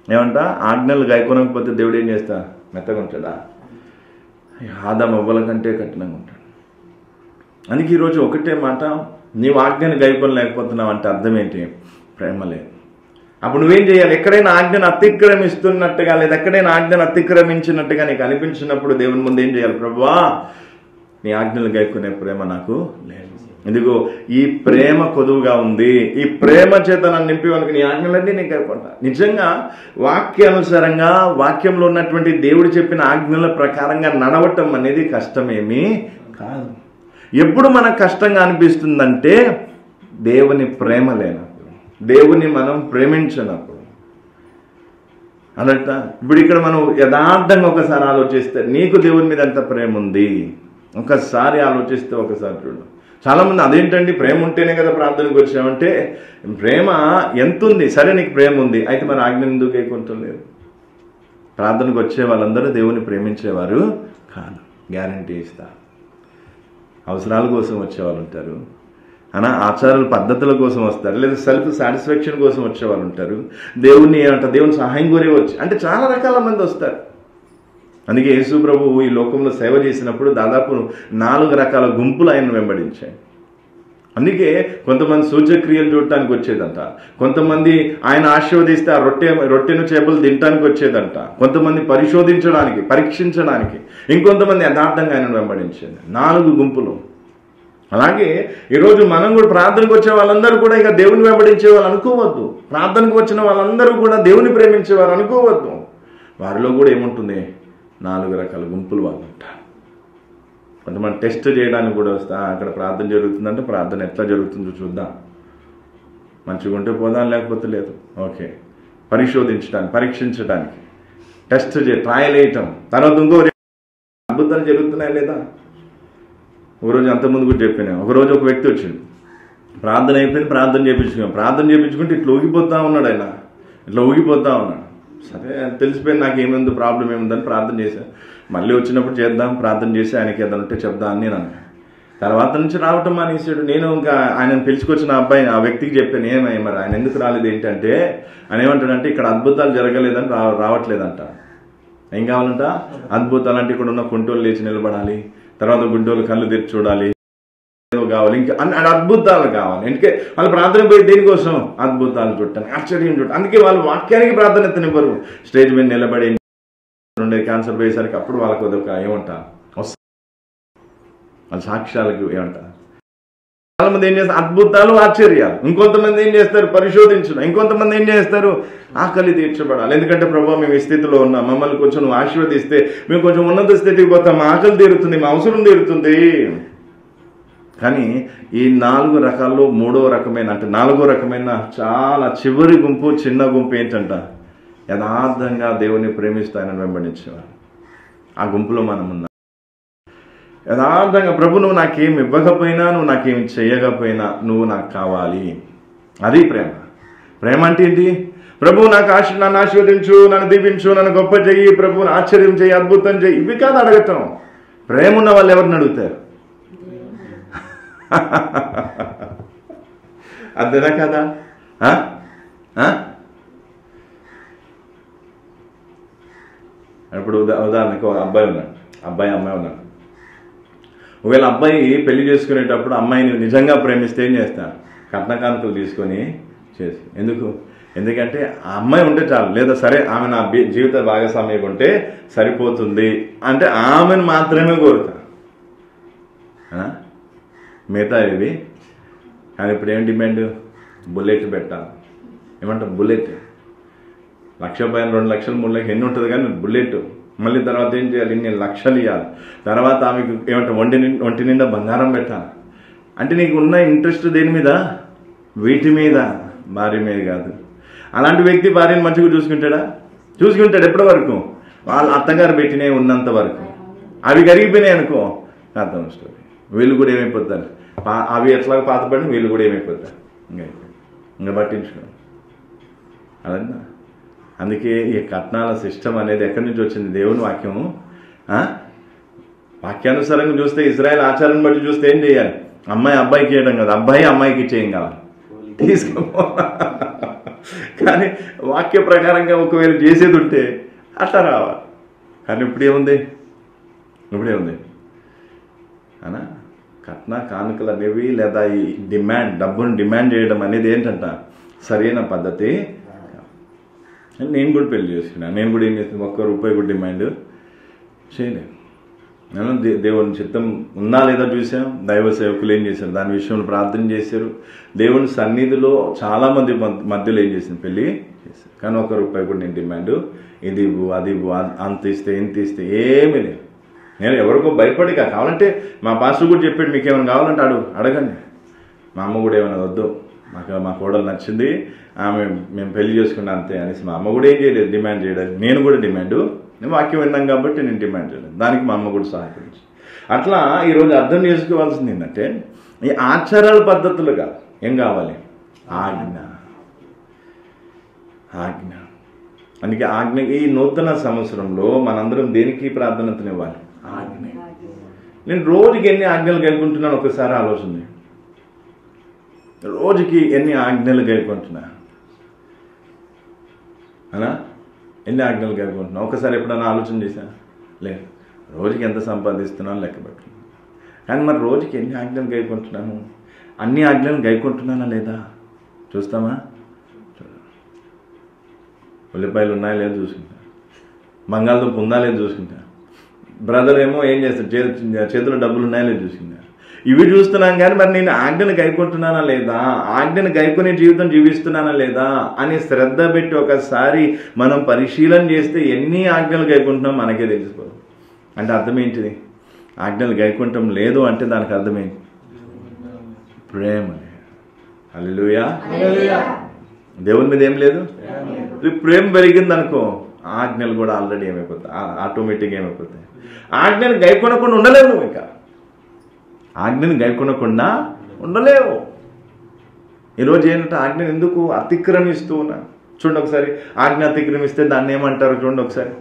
ఏమంట, ఆజ్ఞలు గాయకొనకపోతే దేవుడు ఏం చేస్తా, మెత్తగా ఉంటాడా? ఆదమవ్వల కంటే కఠినంగా ఉంటాడు. అందుకే ఈరోజు ఒకటే మాట, నీవు ఆజ్ఞను గాయకొనలేకపోతున్నావు అంటే అర్థం ఏంటి, ప్రేమ లేదు. అప్పుడు నువ్వేం చేయాలి, ఎక్కడైనా ఆజ్ఞను అతిక్రమిస్తున్నట్టుగా లేదా ఎక్కడైనా ఆజ్ఞను అతిక్రమించినట్టుగా నీకు అనిపించినప్పుడు దేవుని ముందు ఏం చేయాలి, ప్రభువా నీ ఆజ్ఞలు గైకొనే ప్రేమ నాకు లేదు. ఎందుకో ఈ ప్రేమ కొదువుగా ఉంది, ఈ ప్రేమ చేత నన్ను నింపేవానికి నీ ఆజ్ఞలన్నీ నేను గైకొంటా. నిజంగా వాక్యానుసారంగా వాక్యంలో ఉన్నటువంటి దేవుడు చెప్పిన ఆజ్ఞల ప్రకారంగా నడవటం అనేది కష్టమేమీ కాదు. ఎప్పుడు మనకు కష్టంగా అనిపిస్తుందంటే దేవుని ప్రేమ లేనప్పుడు, దేవుని మనం ప్రేమించినప్పుడు. అన్నట్ట ఇప్పుడు ఇక్కడ మనం యథార్థంగా ఒకసారి ఆలోచిస్తే నీకు దేవుని మీద ఎంత ప్రేమ ఉంది ఒకసారి ఆలోచిస్తే ఒకసారి చూడు. చాలామంది అదేంటండి ప్రేమ ఉంటేనే కదా ప్రార్థనకు వచ్చామంటే, ప్రేమ ఎంత ఉంది, సరే నీకు ప్రేమ ఉంది, అయితే మరి ఆజ్ఞ ఎందుకు గైకొనలేదు? ప్రార్థనకు వచ్చే వాళ్ళందరూ దేవుని ప్రేమించేవారు కాదు, గ్యారంటీ ఇస్తా. అవసరాల కోసం వచ్చేవాళ్ళు ఉంటారు, ఆచారాల పద్ధతుల కోసం వస్తారు, లేదా సెల్ఫ్ సాటిస్ఫాక్షన్ కోసం వచ్చేవాళ్ళు ఉంటారు, దేవుని సహాయం కోరే వచ్చి అంటే చాలా రకాల మంది వస్తారు. అందుకే యేసు ప్రభువు ఈ లోకంలో సేవ చేసినప్పుడు దాదాపు 4 రకాల గుంపులు ఆయన వెంబడించాయి. అందుకే కొంతమంది సూచక్రియలు చూడటానికి వచ్చేదంట, కొంతమంది ఆయన ఆశీర్వదిస్తే ఆ రొట్టెను చేపలు తినటానికి వచ్చేదంట, కొంతమంది పరిశోధించడానికి పరీక్షించడానికి, ఇంకొంతమంది యథార్థంగా ఆయన వెంబడించేది. 4 గుంపులు. అలాగే ఈరోజు మనం కూడా ప్రార్థనకు వచ్చే వాళ్ళందరూ కూడా ఇక దేవుని వెంబడించే వాళ్ళు అనుకోవద్దు. ప్రార్థనకు వచ్చిన వాళ్ళందరూ కూడా దేవుని ప్రేమించేవారు అనుకోవద్దు. వారిలో కూడా ఏముంటుంది, 4 రకాల గుంపులు వాళ్ళు ఉంటారు. కొంతమంది టెస్ట్ చేయడానికి కూడా వస్తా, అక్కడ ప్రార్థన జరుగుతుందంటే ప్రార్థన ఎట్లా జరుగుతుందో చూద్దాం, మంచిగా ఉంటే పోదాం, లేకపోతే లేదు. ఓకే, పరిశోధించడానికి పరీక్షించడానికి టెస్ట్ ట్రయల్ వేయటం. తర్వాత ఇంకో అద్భుతాలు జరుగుతున్నాయా లేదా. ఒకరోజు అంతకుముందు కూడా చెప్పాను, ఒకరోజు ఒక వ్యక్తి వచ్చింది, ప్రార్థన అయిపోయింది, ప్రార్థన చేయించుకుంటే ఇట్లా ఊగిపోతా ఉన్నాడు. ఆయన ఇట్లా ఊగిపోతా ఉన్నాడు. సరే తెలిసిపోయింది నాకు ఏముంది, ప్రాబ్లం ఏముందని ప్రార్థన చేశాను. మళ్ళీ వచ్చినప్పుడు చేద్దాం, ప్రార్థన చేసి ఆయనకి ఏదైనా ఉంటే చెప్దాం అని నేను అన్నాను. తర్వాత నుంచి రావటం మానేసాడు. నేను ఇంకా ఆయనను పిలుచుకొచ్చిన ఆ వ్యక్తికి చెప్పాను, ఏమై మరి ఆయన ఎందుకు రాలేదు ఏంటంటే, ఆయన ఏమంటాడంటే ఇక్కడ అద్భుతాలు జరగలేదని రావట్లేదంట. ఏం కావాలంట, అద్భుతాలు అంటే ఇక్కడ ఉన్న కుంటోళ్ళు లేచి నిలబడాలి, తర్వాత గుడ్డోళ్ళు కళ్ళు తెరిచి చూడాలి, కావాలి, ఇంకా అద్భుతాలు కావాలి. ఎందుకే వాళ్ళు ప్రార్థన పోయి దేనికోసం, అద్భుతాలు చూడటానికి, ఆశ్చర్యం చూడటం. అందుకే వాళ్ళు వాక్యానికి ప్రార్థన ఎత్తనివ్వరు. స్టేజ్ మీద నిలబడి ఉండే క్యాన్సర్ పోయేసరికి అప్పుడు వాళ్ళకి అదొక ఏమంటా వాళ్ళ సాక్ష్యాలకు ఏమంటా. చాలా మంది ఏం చేస్తారు, అద్భుతాలు ఆశ్చర్యాలు. ఇంకొంతమంది ఏం చేస్తారు, పరిశోధించడం. ఇంకొంతమంది ఏం చేస్తారు, ఆకలి తీర్చబడాలి. ఎందుకంటే ప్రభావ మేము ఈ స్థితిలో ఉన్నాం, మమ్మల్ని కొంచెం నువ్వు ఆశీర్వదిస్తే మేము కొంచెం ఉన్నత స్థితికి పోతాం, మా ఆకలి తీరుతుంది, మా అవసరం తీరుతుంది. కానీ ఈ 4 రకాల్లో 3వ రకమైన అంటే 4వ రకమైన చాలా చివరి గుంపు, చిన్న గుంపు ఏంటంట, యథార్థంగా దేవుని ప్రేమిస్తూ ఆయన వెంబడించేవారు. ఆ గుంపులో మనం ఉన్నాం. యథార్థంగా ప్రభు నువ్వు నాకేం ఇవ్వకపోయినా, నువ్వు నాకేం చేయకపోయినా నువ్వు నాకు కావాలి. అది ప్రేమ. ప్రేమ అంటే ఏంటి, ప్రభు నన్ను ఆశీర్వదించు, నన్ను దీవించు, నన్ను గొప్ప చెయ్యి, ప్రభువుని ఆశ్చర్యం చెయ్యి, అద్భుతం చెయ్యి, ఇవి కాదు అడగటం. ప్రేమ ఉన్న వాళ్ళు ఎవరిని అడుగుతారు, అంతేనా కదా. ఇప్పుడు ఉదాహరణకు అబ్బాయి ఉన్నాడు, అమ్మాయి ఉన్నాడు. ఒకవేళ అబ్బాయి పెళ్లి చేసుకునేటప్పుడు అమ్మాయిని నిజంగా ప్రేమిస్తే ఏం చేస్తాను, కట్నకానుకలు తీసుకొని చేసి. ఎందుకంటే ఆ అమ్మాయి ఉంటే చాలు, లేదా సరే ఆమె నా జీవిత భాగస్వామ్యం ఉంటే సరిపోతుంది అంటే ఆమెను మాత్రమే కోరుతా, మిగతా ఇవి. కానీ ఇప్పుడు ఏం డిమాండ్, బుల్లెట్ పెట్టాలి. ఏమంటాం, బుల్లెట్ 1,00,000 పైన 2 లక్షలు 3 లక్షలు ఎన్ని ఉంటుంది, కానీ బుల్లెట్. మళ్ళీ తర్వాత ఏం చేయాలి, ఇన్ని లక్షలు ఇవ్వాలి. తర్వాత ఆమెకు ఏమంటాం, ఒంటి నిండా బంగారం పెట్టాలి. అంటే నీకు ఉన్న ఇంట్రెస్ట్ దేని మీద, వీటి మీద, భార్య మీద కాదు. అలాంటి వ్యక్తి భార్యను మంచిగా చూసుకుంటాడు ఎప్పటి వరకు, వాళ్ళ అత్తగారు పెట్టినవి ఉన్నంత వరకు. అవి కరిగిపోయినాయి అనుకో, అర్థం స్టోరీ. వీళ్ళు కూడా ఏమైపోతారు, అవి ఎట్లా పాతపడిన వీళ్ళు కూడా ఏమైపోతారు, ఇంకా పట్టించుకో. అదన్నా. అందుకే ఈ కట్నాల సిస్టమ్ అనేది ఎక్కడి నుంచి వచ్చింది, దేవుని వాక్యము. వాక్యానుసారంగా చూస్తే, ఇజ్రాయెల్ ఆచారం బట్టి చూస్తే ఏం చేయాలి, అమ్మాయి అబ్బాయికి ఇవ్వడం కదా, అబ్బాయి అమ్మాయికి ఇచ్చేయం కావాలి, తీసుకో. కానీ వాక్య ప్రకారంగా ఒకవేళ చేసేది ఉంటే అట్లా రావాలి. కానీ ఇప్పుడేముంది అనా, కట్న కానుకలు అనేవి లేదా ఈ డబ్బును డిమాండ్ చేయడం అనేది ఏంటంట సరైన పద్ధతి. నేను కూడా పెళ్లి చేసుకున్నాను. నేను కూడా ఏం చేస్తాను, ₹1 కూడా డిమాండ్ చేయలేదు. నేను దేవుని చిత్తం ఉందా లేదా చూసాం. దైవ సేవకులు ఏం చేశారు, దాని విషయంలో ప్రార్థన చేశారు. దేవుని సన్నిధిలో చాలామంది మధ్యలో ఏం చేసింది, పెళ్ళి చేశారు. కానీ ₹1 కూడా నేను డిమాండ్, ఇది ఇవ్వు, అది ఇవ్వు, అంత ఇస్తే ఎంత ఇస్తే ఏమీ లేదు. నేను ఎవరికో భయపడి కావాలంటే మా పాస్టర్ కూడా చెప్పాడు, మీకు ఏమైనా కావాలంటే అడగండి. మా అమ్మ కూడా ఏమైనా వద్దు, మా కోడలు నచ్చింది, మేము పెళ్లి చేసుకున్నా అంతే అనేసి మా అమ్మ కూడా ఏం చేయలేదు డిమాండ్ చేయడానికి. నేను కూడా డిమాండ్, నేను వాక్యం విన్నాం కాబట్టి నేను డిమాండ్ చేయలేదు, దానికి మా అమ్మ కూడా సహకరించి. అట్లా ఈరోజు అర్థం చేసుకోవాల్సింది ఏంటంటే, ఈ ఆచారాల పద్ధతులు కాదు, ఏం కావాలి, ఆజ్ఞ. అందుకే ఆజ్ఞ. ఈ నూతన సంవత్సరంలో మనందరం దేనికి ప్రాధాన్యతనివ్వాలి, ఆజ్ఞ. నేను రోజుకి ఎన్ని ఆజ్ఞలు గైకుంటున్నాను ఒకసారి ఆలోచన చేయండి. రోజుకి ఎన్ని ఆజ్ఞలు గైకుంటున్నా అలా ఎన్ని ఆజ్ఞలు గైకుంటున్నా ఒకసారి ఎప్పుడైనా ఆలోచన చేశా? లేదు. రోజుకి ఎంత సంపాదిస్తున్నాను లెక్క పెట్టుకున్నాను. కానీ మరి రోజుకి ఎన్ని ఆజ్ఞలు గైకుంటున్నాను? అన్ని ఆజ్ఞలు గైకుంటున్నానా లేదా చూస్తామా? ఉల్లిపాయలు ఉన్నాయా లేదు చూసుకుంటా, బంగాళదుంప ఉందా లేదు చూసుకుంటా, బ్రదర్ ఏమో ఏం చేస్తాడు చేతిలో డబ్బులు ఉన్నాయా లేదు చూసుకుంటా. ఇవి చూస్తున్నాం కానీ మరి నేను ఆజ్ఞను గైకుంటున్నానా లేదా, ఆజ్ఞను గైకునే జీవితం జీవిస్తున్నానా లేదా అని శ్రద్ధ పెట్టి ఒకసారి మనం పరిశీలన చేస్తే ఎన్ని ఆజ్ఞలు గైకుంటున్నాం మనకే తెలిసిపోదు. అంటే అర్థం ఏంటిది? ఆజ్ఞలు గైకుంటం లేదు అంటే దానికి అర్థమేంటి? ప్రేమ. హల్లెలూయా. దేవుని మీద ఏం లేదు. ప్రేమ పెరిగింది అనుకో ఆజ్ఞలు కూడా ఆల్రెడీ ఏమైపోతాయి, ఆటోమేటిక్గా ఏమైపోతాయి. ఆజ్ఞను గైకొనకుండా ఉండలేవు నువ్వు. ఇంకా ఆజ్ఞను గైకొనకుండా ఉండలేవు. ఈరోజు ఏంటంటే ఆజ్ఞను ఎందుకు అతిక్రమిస్తూ ఉన్నా చూడండి ఒకసారి. ఆజ్ఞ అతిక్రమిస్తే దాన్ని ఏమంటారు చూడండి ఒకసారి.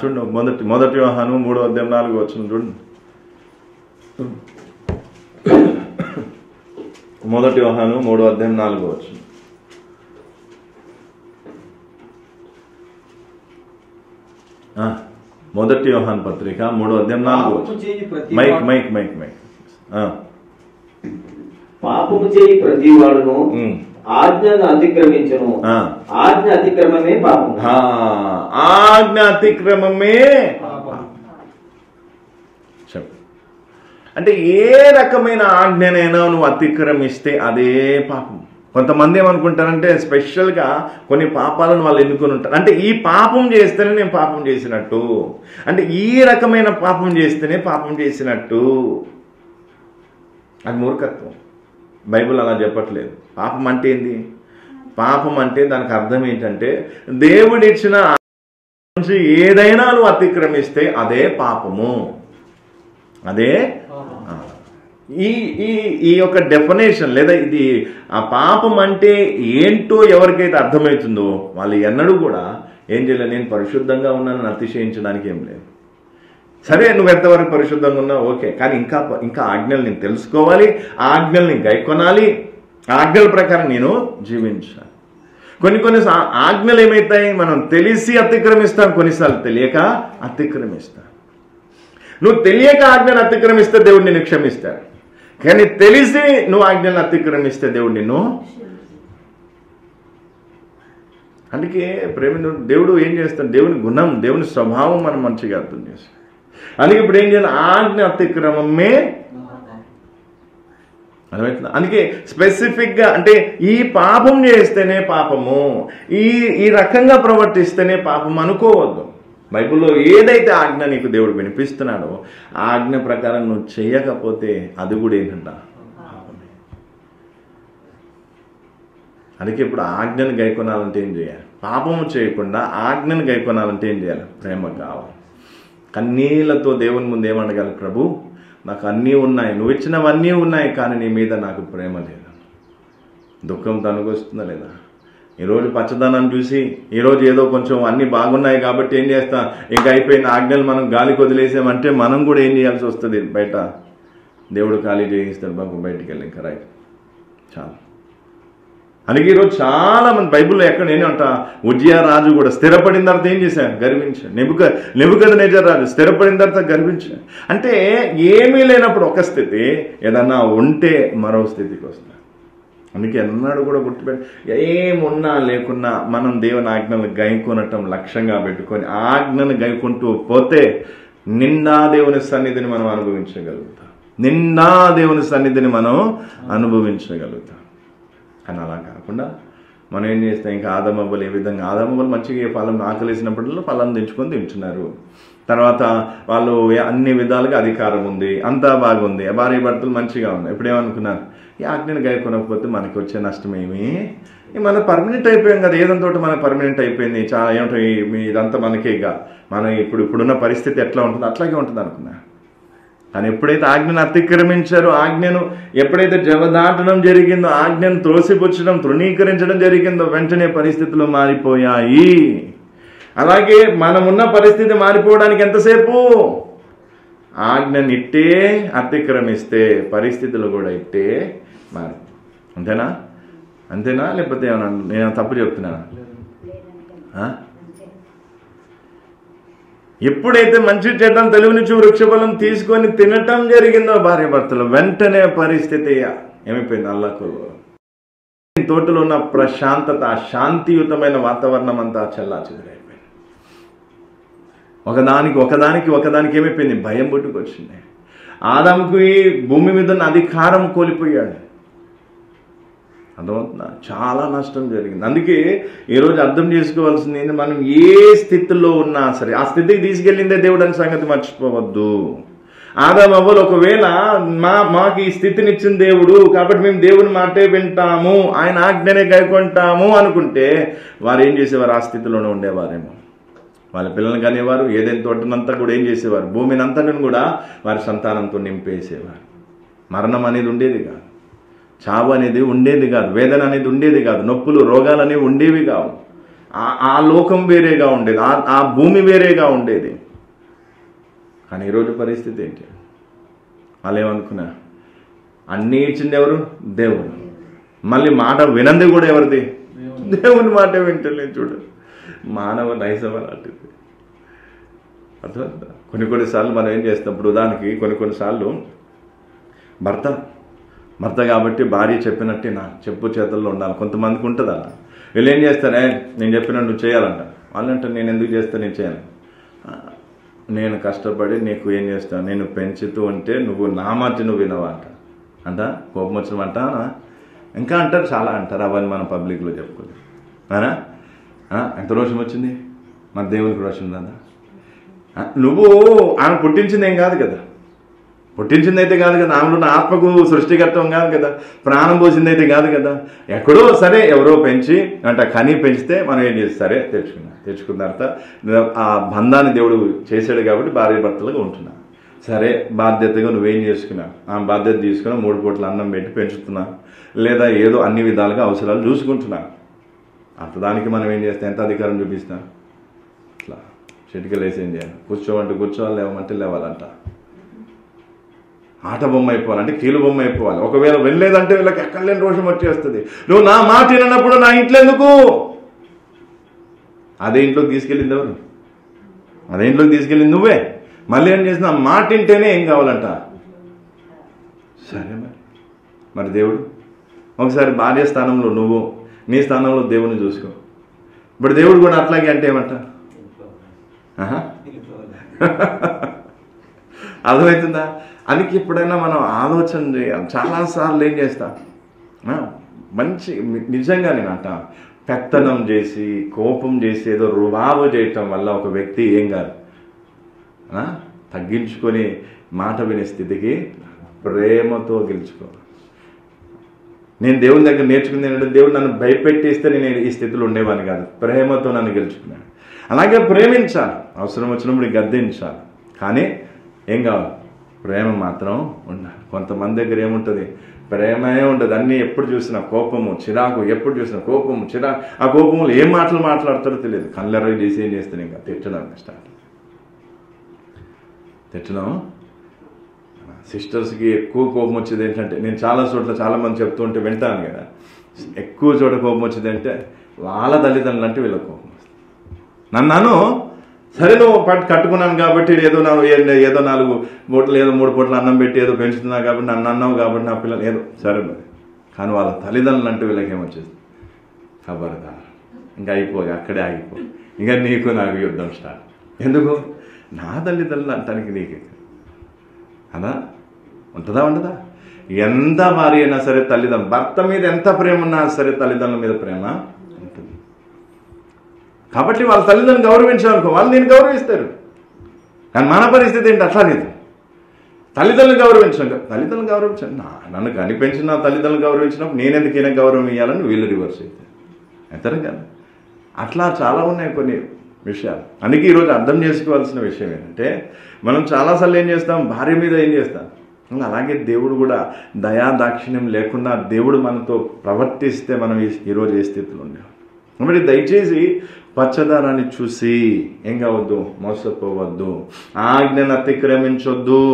చూడండి మొదటి యోహాను 3:4 చూడండి. మొదటి యోహాను 3:4 మొదటి యోహాను పత్రిక 3:4 మైక్ పాపము చేయి ప్రతి వాడును ఆజ్ఞను అతిక్రమించును, ఆజ్ఞ అతిక్రమమే పాపం. ఆజ్ఞ అతిక్రమమే చెప్పు. అంటే ఏ రకమైన ఆజ్ఞనైనా నువ్వు అతిక్రమిస్తే అదే పాపం. కొంతమంది ఏమనుకుంటారంటే స్పెషల్గా కొన్ని పాపాలను వాళ్ళు ఎన్నుకొని ఉంటారు. అంటే ఈ పాపం చేస్తేనే నేను పాపం చేసినట్టు, అంటే ఈ రకమైన పాపం చేస్తేనే పాపం చేసినట్టు. అది మూర్ఖత్వం. బైబిల్ అలా చెప్పట్లేదు. పాపం అంటే ఏంది? పాపం అంటే దానికి అర్థం ఏంటంటే దేవుడిచ్చిన నుంచి ఏదైనా నువ్వు అతిక్రమిస్తే అదే పాపము. అదే ఈ యొక్క డెఫినేషన్ లేదా ఇది ఆ పాపం అంటే ఏంటో ఎవరికైతే అర్థమవుతుందో వాళ్ళు ఎన్నడూ కూడా ఏం చేయలేదు, నేను పరిశుద్ధంగా ఉన్నానని అతిశయించడానికి ఏం లేదు. సరే నువ్వు ఎంతవరకు పరిశుద్ధంగా ఉన్నావు ఓకే, కానీ ఇంకా ఆజ్ఞలు నేను తెలుసుకోవాలి, ఆజ్ఞల్ని గైకొనాలి, ఆజ్ఞల ప్రకారం నేను జీవించాలి. కొన్ని ఆజ్ఞలు ఏమవుతాయి, మనం తెలిసి అతిక్రమిస్తాం, కొన్నిసార్లు తెలియక అతిక్రమిస్తాం. నువ్వు తెలియక ఆజ్ఞను అతిక్రమిస్తే దేవుడు నిన్ను క్షమిస్తాడు, కానీ తెలిసి నువ్వు ఆజ్ఞలను అతిక్రమిస్తే దేవుడు నిన్ను. అందుకే దేవుడు ఏం చేస్తాడు, దేవుని గుణం, దేవుని స్వభావం మనం మంచిగా అర్థం చేస్తాం. అందుకే ఇప్పుడు ఏం చేయాలి, ఆజ్ఞ అతిక్రమమే అర్థమవుతుంది. అందుకే స్పెసిఫిక్గా అంటే ఈ పాపం చేస్తేనే పాపము, ఈ రకంగా ప్రవర్తిస్తేనే పాపం అనుకోవద్దు. బైబిల్లో ఏదైతే ఆజ్ఞ నీకు దేవుడు వినిపిస్తున్నాడో ఆజ్ఞ ప్రకారం నువ్వు చేయకపోతే అది కూడా ఏంటంట పాపమే. అందుకే ఇప్పుడు ఆజ్ఞను గైకొనాలంటే ఏం చేయాలి, పాపము చేయకుండా ఆజ్ఞను గైకొనాలంటే ఏం చేయాలి, ప్రేమ కావాలి. కన్నీళ్లతో దేవుని ముందు ఏమనగాలి, ప్రభు నాకు అన్నీ ఉన్నాయి, నువ్వు ఇచ్చినవన్నీ ఉన్నాయి, కానీ నీ మీద నాకు ప్రేమ లేదు. దుఃఖం తనకొస్తుందా లేదా? ఈరోజు పచ్చదనాన్ని చూసి ఈరోజు ఏదో కొంచెం అన్నీ బాగున్నాయి కాబట్టి ఏం చేస్తాం, ఇంకా అయిపోయిన ఆజ్ఞలు మనం గాలికి వదిలేసామంటే మనం కూడా ఏం చేయాల్సి వస్తుంది, బయట దేవుడు ఖాళీ చేయిస్తాడు బాబు, బయటికి వెళ్ళి ఇంకా రైట్ చాలు. అందుకే ఈరోజు చాలా మంది బైబిల్లో ఎక్కడ ఏంటంట, ఉజ్జియా రాజు కూడా స్థిరపడిన తర్వాత ఏం చేశాడు, గర్వించాడు. నెబుకద్నెజర్ రాజు స్థిరపడిన తర్వాత గర్వించాడు. అంటే ఏమీ లేనప్పుడు ఒక స్థితి, ఏదన్నా ఉంటే మరో స్థితికి వస్తుంది. అందుకే ఎన్నాడు కూడా గుర్తుపెట్టి ఏమున్నా లేకున్నా మనం దేవుని ఆజ్ఞలు గైకొనటం లక్ష్యంగా పెట్టుకొని ఆజ్ఞను గైకుంటూ పోతే నిండా దేవుని సన్నిధిని మనం అనుభవించగలుగుతాం, నిండా దేవుని సన్నిధిని మనం అనుభవించగలుగుతాం. కానీ అలా కాకుండా మనం ఏం చేస్తాం, ఇంకా ఆదమవ్వలు ఏ విధంగా, ఆదమవ్వలు మంచిగా ఫలం ఆకలేసినప్పటిలో ఫలం తెచ్చుకొని తింటున్నారు. తర్వాత వాళ్ళు అన్ని విధాలుగా అధికారం ఉంది, అంతా బాగుంది, భార్య భర్తలు మంచిగా ఉన్నాయి. ఇప్పుడు ఏమనుకున్నారు, ఈ ఆజ్ఞను గైకొనకపోతే మనకి వచ్చే నష్టం ఏమి, మన పర్మనెంట్ అయిపోయాం కదా, ఏదంతో మనకు పర్మనెంట్ అయిపోయింది, చాలా ఏమంటారు ఇదంతా మనకే, ఇక మనం ఇప్పుడున్న పరిస్థితి ఎట్లా ఉంటుందో అట్లాగే ఉంటుంది అనుకున్నా. కానీ ఎప్పుడైతే ఆజ్ఞను అతిక్రమించారో, ఆజ్ఞను ఎప్పుడైతే జవదాటడం జరిగిందో, ఆజ్ఞను త్రోసిపుచ్చడం తృణీకరించడం జరిగిందో వెంటనే పరిస్థితులు మారిపోయాయి. అలాగే మనమున్న పరిస్థితి మారిపోవడానికి ఎంతసేపు, ఆజ్ఞని ఇట్టే అతిక్రమిస్తే పరిస్థితులు కూడా ఇట్టే మారి. అంతేనా? అంతేనా? లేకపోతే ఏమన్నా నేను తప్పు చెప్తున్నానా? ఎప్పుడైతే మంచి చెడ్డను తెలివినిచ్చు వృక్షఫలం తీసుకొని తినటం జరిగిందో భార్య భర్తలు, వెంటనే పరిస్థితి ఏమైపోయింది? అల్లకు తోటలో ఉన్న ప్రశాంతత, శాంతియుతమైన వాతావరణం అంతా చెల్లాచెదరైపోయింది. ఒకదానికి ఏమైపోయింది? భయం పుట్టుకొచ్చింది. ఆదాముకి భూమి మీద ఉన్న అధికారం కోల్పోయాడు. అర్థమవుతుందా? చాలా నష్టం జరిగింది. అందుకే ఈరోజు అర్థం చేసుకోవాల్సింది ఏంటి? మనం ఏ స్థితిలో ఉన్నా సరే ఆ స్థితికి తీసుకెళ్ళిందే దేవుడు అనే సంగతి మర్చిపోవద్దు. ఆదాము అవ్వలు ఒకవేళ మాకు ఈ స్థితిని ఇచ్చిన దేవుడు కాబట్టి మేము దేవుని మాటే వింటాము, ఆయన ఆజ్ఞనే గైకొంటాము అనుకుంటే వారు ఏం చేసేవారు? ఆ స్థితిలోనే ఉండేవారేమో. వాళ్ళ పిల్లల్ని కనేవారు, ఏదైనా తోటనంతా కూడా ఏం చేసేవారు? భూమిని అంతటిని కూడా వారి సంతానంతో నింపేసేవారు. మరణం అనేది ఉండేది కాదు, చావు అనేది ఉండేది కాదు, వేదన అనేది ఉండేది కాదు, నొప్పులు రోగాలు అనేవి ఉండేవి కావు. ఆ లోకం వేరేగా ఉండేది, ఆ భూమి వేరేగా ఉండేది. కానీ ఈరోజు పరిస్థితి ఏంటి? వాళ్ళు ఏమనుకున్నా? అన్నీ ఇచ్చింది ఎవరు? దేవుడు. మళ్ళీ మాట వినంది కూడా ఎవరిది? దేవుని మాట వింటలేదు. చూడు, మానవ నైజం అలాంటిది. అర్థమవుతుందా? కొన్నిసార్లు మనం ఏం చేస్తాం? ఇప్పుడు ఉదాహరణకి కొన్నిసార్లు భర్త కాబట్టి భార్య చెప్పినట్టే నా చెప్పు చేతుల్లో ఉండాలి. కొంతమందికి ఉంటుంది అలా. వీళ్ళు ఏం చేస్తారే, నేను చెప్పినట్టు నువ్వు చేయాలంట. వాళ్ళంటే నేను ఎందుకు చేస్తాను, నేను చేయను. నేను కష్టపడి నీకు ఏం చేస్తాను, నేను పెంచుతూ ఉంటే నువ్వు నా మాట నువ్వు వినవా అంట. కోపం వచ్చినవంట ఇంకా అంటారు, చాలా అంటారు. అవన్నీ మనం పబ్లిక్లో చెప్పుకోలేదు. ఎంత రోషం వచ్చింది? మన దేవునికి రోషం ఉందా? నువ్వు ఆమె పుట్టించింది ఏం కాదు కదా, పుట్టించింది అయితే కాదు కదా, ఆమెలో ఉన్న ఆత్మకు సృష్టికర్తం కాదు కదా, ప్రాణం పోసింది అయితే కాదు కదా. ఎక్కడో సరే ఎవరో పెంచి కని పెంచితే మనం ఏం చేసి సరే తెచ్చుకున్న తర్వాత ఆ బంధాన్ని దేవుడు చేశాడు కాబట్టి భార్య భర్తలుగా ఉంటున్నా. సరే, బాధ్యతగా నువ్వేం చేసుకున్నా, ఆ బాధ్యత తీసుకున్నా, 3 పూట్ల అన్నం పెట్టి పెంచుతున్నా, లేదా ఏదో అన్ని విధాలుగా అవసరాలు చూసుకుంటున్నా. దానికి మనం ఏం చేస్తాం? ఎంత అధికారం చూపిస్తాం? ఇట్లా చిటికలు వేసి ఏం చేయాలి? కూర్చోమంటే కూర్చోవాలి, లేవమంటే లేవాలంట. ఆట బొమ్మ అయిపోవాలంటే కీలు బొమ్మ అయిపోవాలి. ఒకవేళ వెళ్ళలేదంటే వీళ్ళకి ఎక్కడ లేని రోషం వచ్చేస్తుంది. నువ్వు నా మాట వినప్పుడు నా ఇంట్లో ఎందుకు? అదే ఇంట్లోకి తీసుకెళ్ళింది ఎవరు? అదే ఇంట్లోకి తీసుకెళ్ళింది నువ్వే. మళ్ళీ ఏం చేసిన? మాట వింటేనే ఏం కావాలంట. సరే మరి దేవుడు ఒకసారి భార్య స్థానంలో నువ్వు, నీ స్థానంలో దేవుని చూసుకో. ఇప్పుడు దేవుడు కూడా అట్లాగే అంటే ఏమంట? అర్థమవుతుందా? అందుకే ఎప్పుడైనా మనం ఆలోచన చేయాలి. చాలాసార్లు ఏం చేస్తాం? మంచి నిజంగా నేనంట పెత్తనం చేసి కోపం చేసి ఏదో రుబాబు చేయటం వల్ల ఒక వ్యక్తి ఏం కాదు, తగ్గించుకొని మాట వినే స్థితికి ప్రేమతో గెలుచుకోవాలి. నేను దేవుని దగ్గర నేర్చుకుంది ఏంటంటే, దేవుడు నన్ను భయపెట్టేస్తే నేను ఈ స్థితిలో ఉండేవాడిని కాదు, ప్రేమతో నన్ను గెలుచుకున్నాను. అలాగే ప్రేమించాలి, అవసరం వచ్చినప్పుడు గద్దించాలి. కానీ ఏం కావాలి? ప్రేమ మాత్రం ఉండాలి. కొంతమంది దగ్గర ఏముంటుంది? ప్రేమే ఉండదు. అన్నీ ఎప్పుడు చూసినా కోపము, చిరాకు, ఎప్పుడు చూసినా కోపము, చిరాకు. ఆ కోపములు ఏం మాటలు మాట్లాడతారో తెలియదు. కళ్ళెర్ర చేసి ఏం చేస్తాను? ఇంకా తిట్టడం స్టార్ట్. తిట్టడం. సిస్టర్స్కి ఎక్కువ కోపం వచ్చేది ఏంటంటే, నేను చాలా చోట్ల చాలామంది చెప్తూ ఉంటే వింటాను కదా, ఎక్కువ చోట కోపం వచ్చేది అంటే వాళ్ళ తల్లిదండ్రులు అంటే వీళ్ళకి కోపం వస్తుంది. నన్ను సరే నువ్వు కట్టుకున్నాను కాబట్టి ఏదో 4 పూటలు ఏదో 3 పూటలు అన్నం పెట్టి ఏదో పెంచుతున్నా కాబట్టి నన్ను అన్నావు కాబట్టి నా పిల్లలు ఏదో సరే మరి. కానీ వాళ్ళ తల్లిదండ్రులు అంటే వీళ్ళకి ఏమొచ్చేది? ఖబర్దార్, ఇంకా అక్కడే ఆగిపో, ఇంకా నీకు నాకు యుద్ధం స్టార్ట్. ఎందుకు? నా తల్లిదండ్రులు అంటానికి నీకే అలా ఉంటుందా? ఉండదా? ఎంత భార్య అయినా సరే తల్లిదండ్రులు, భర్త మీద ఎంత ప్రేమ ఉన్నా సరే తల్లిదండ్రుల మీద ప్రేమ ఉంటుంది. కాబట్టి వాళ్ళ తల్లిదండ్రులను గౌరవించాలనుకో, వాళ్ళు నేను గౌరవిస్తారు. కానీ మన పరిస్థితి ఏంటి? అట్లా లేదు. తల్లిదండ్రులను గౌరవించండి. నన్ను కనిపించిన తల్లిదండ్రులు గౌరవించినప్పుడు నేను ఎందుకు ఈయన గౌరవం ఇవ్వాలని వీళ్ళు రివర్స్ అవుతారు. అంతేనా కదా? అట్లా చాలా ఉన్నాయి కొన్ని విషయాలు. అందుకే ఈరోజు అర్థం చేసుకోవాల్సిన విషయం ఏంటంటే, మనం చాలాసార్లు ఏం చేస్తాం? భార్య మీద ఏం చేస్తాం? అలాగే దేవుడు కూడా దయా దాక్షిణ్యం లేకుండా దేవుడు మనతో ప్రవర్తిస్తే మనం ఈరోజు ఏ స్థితిలో ఉండాలి. కాబట్టి దయచేసి పచ్చదనాన్ని చూసి ఏం కావద్దు, మోసపోవద్దు, ఆజ్ఞను అతిక్రమించొద్దు.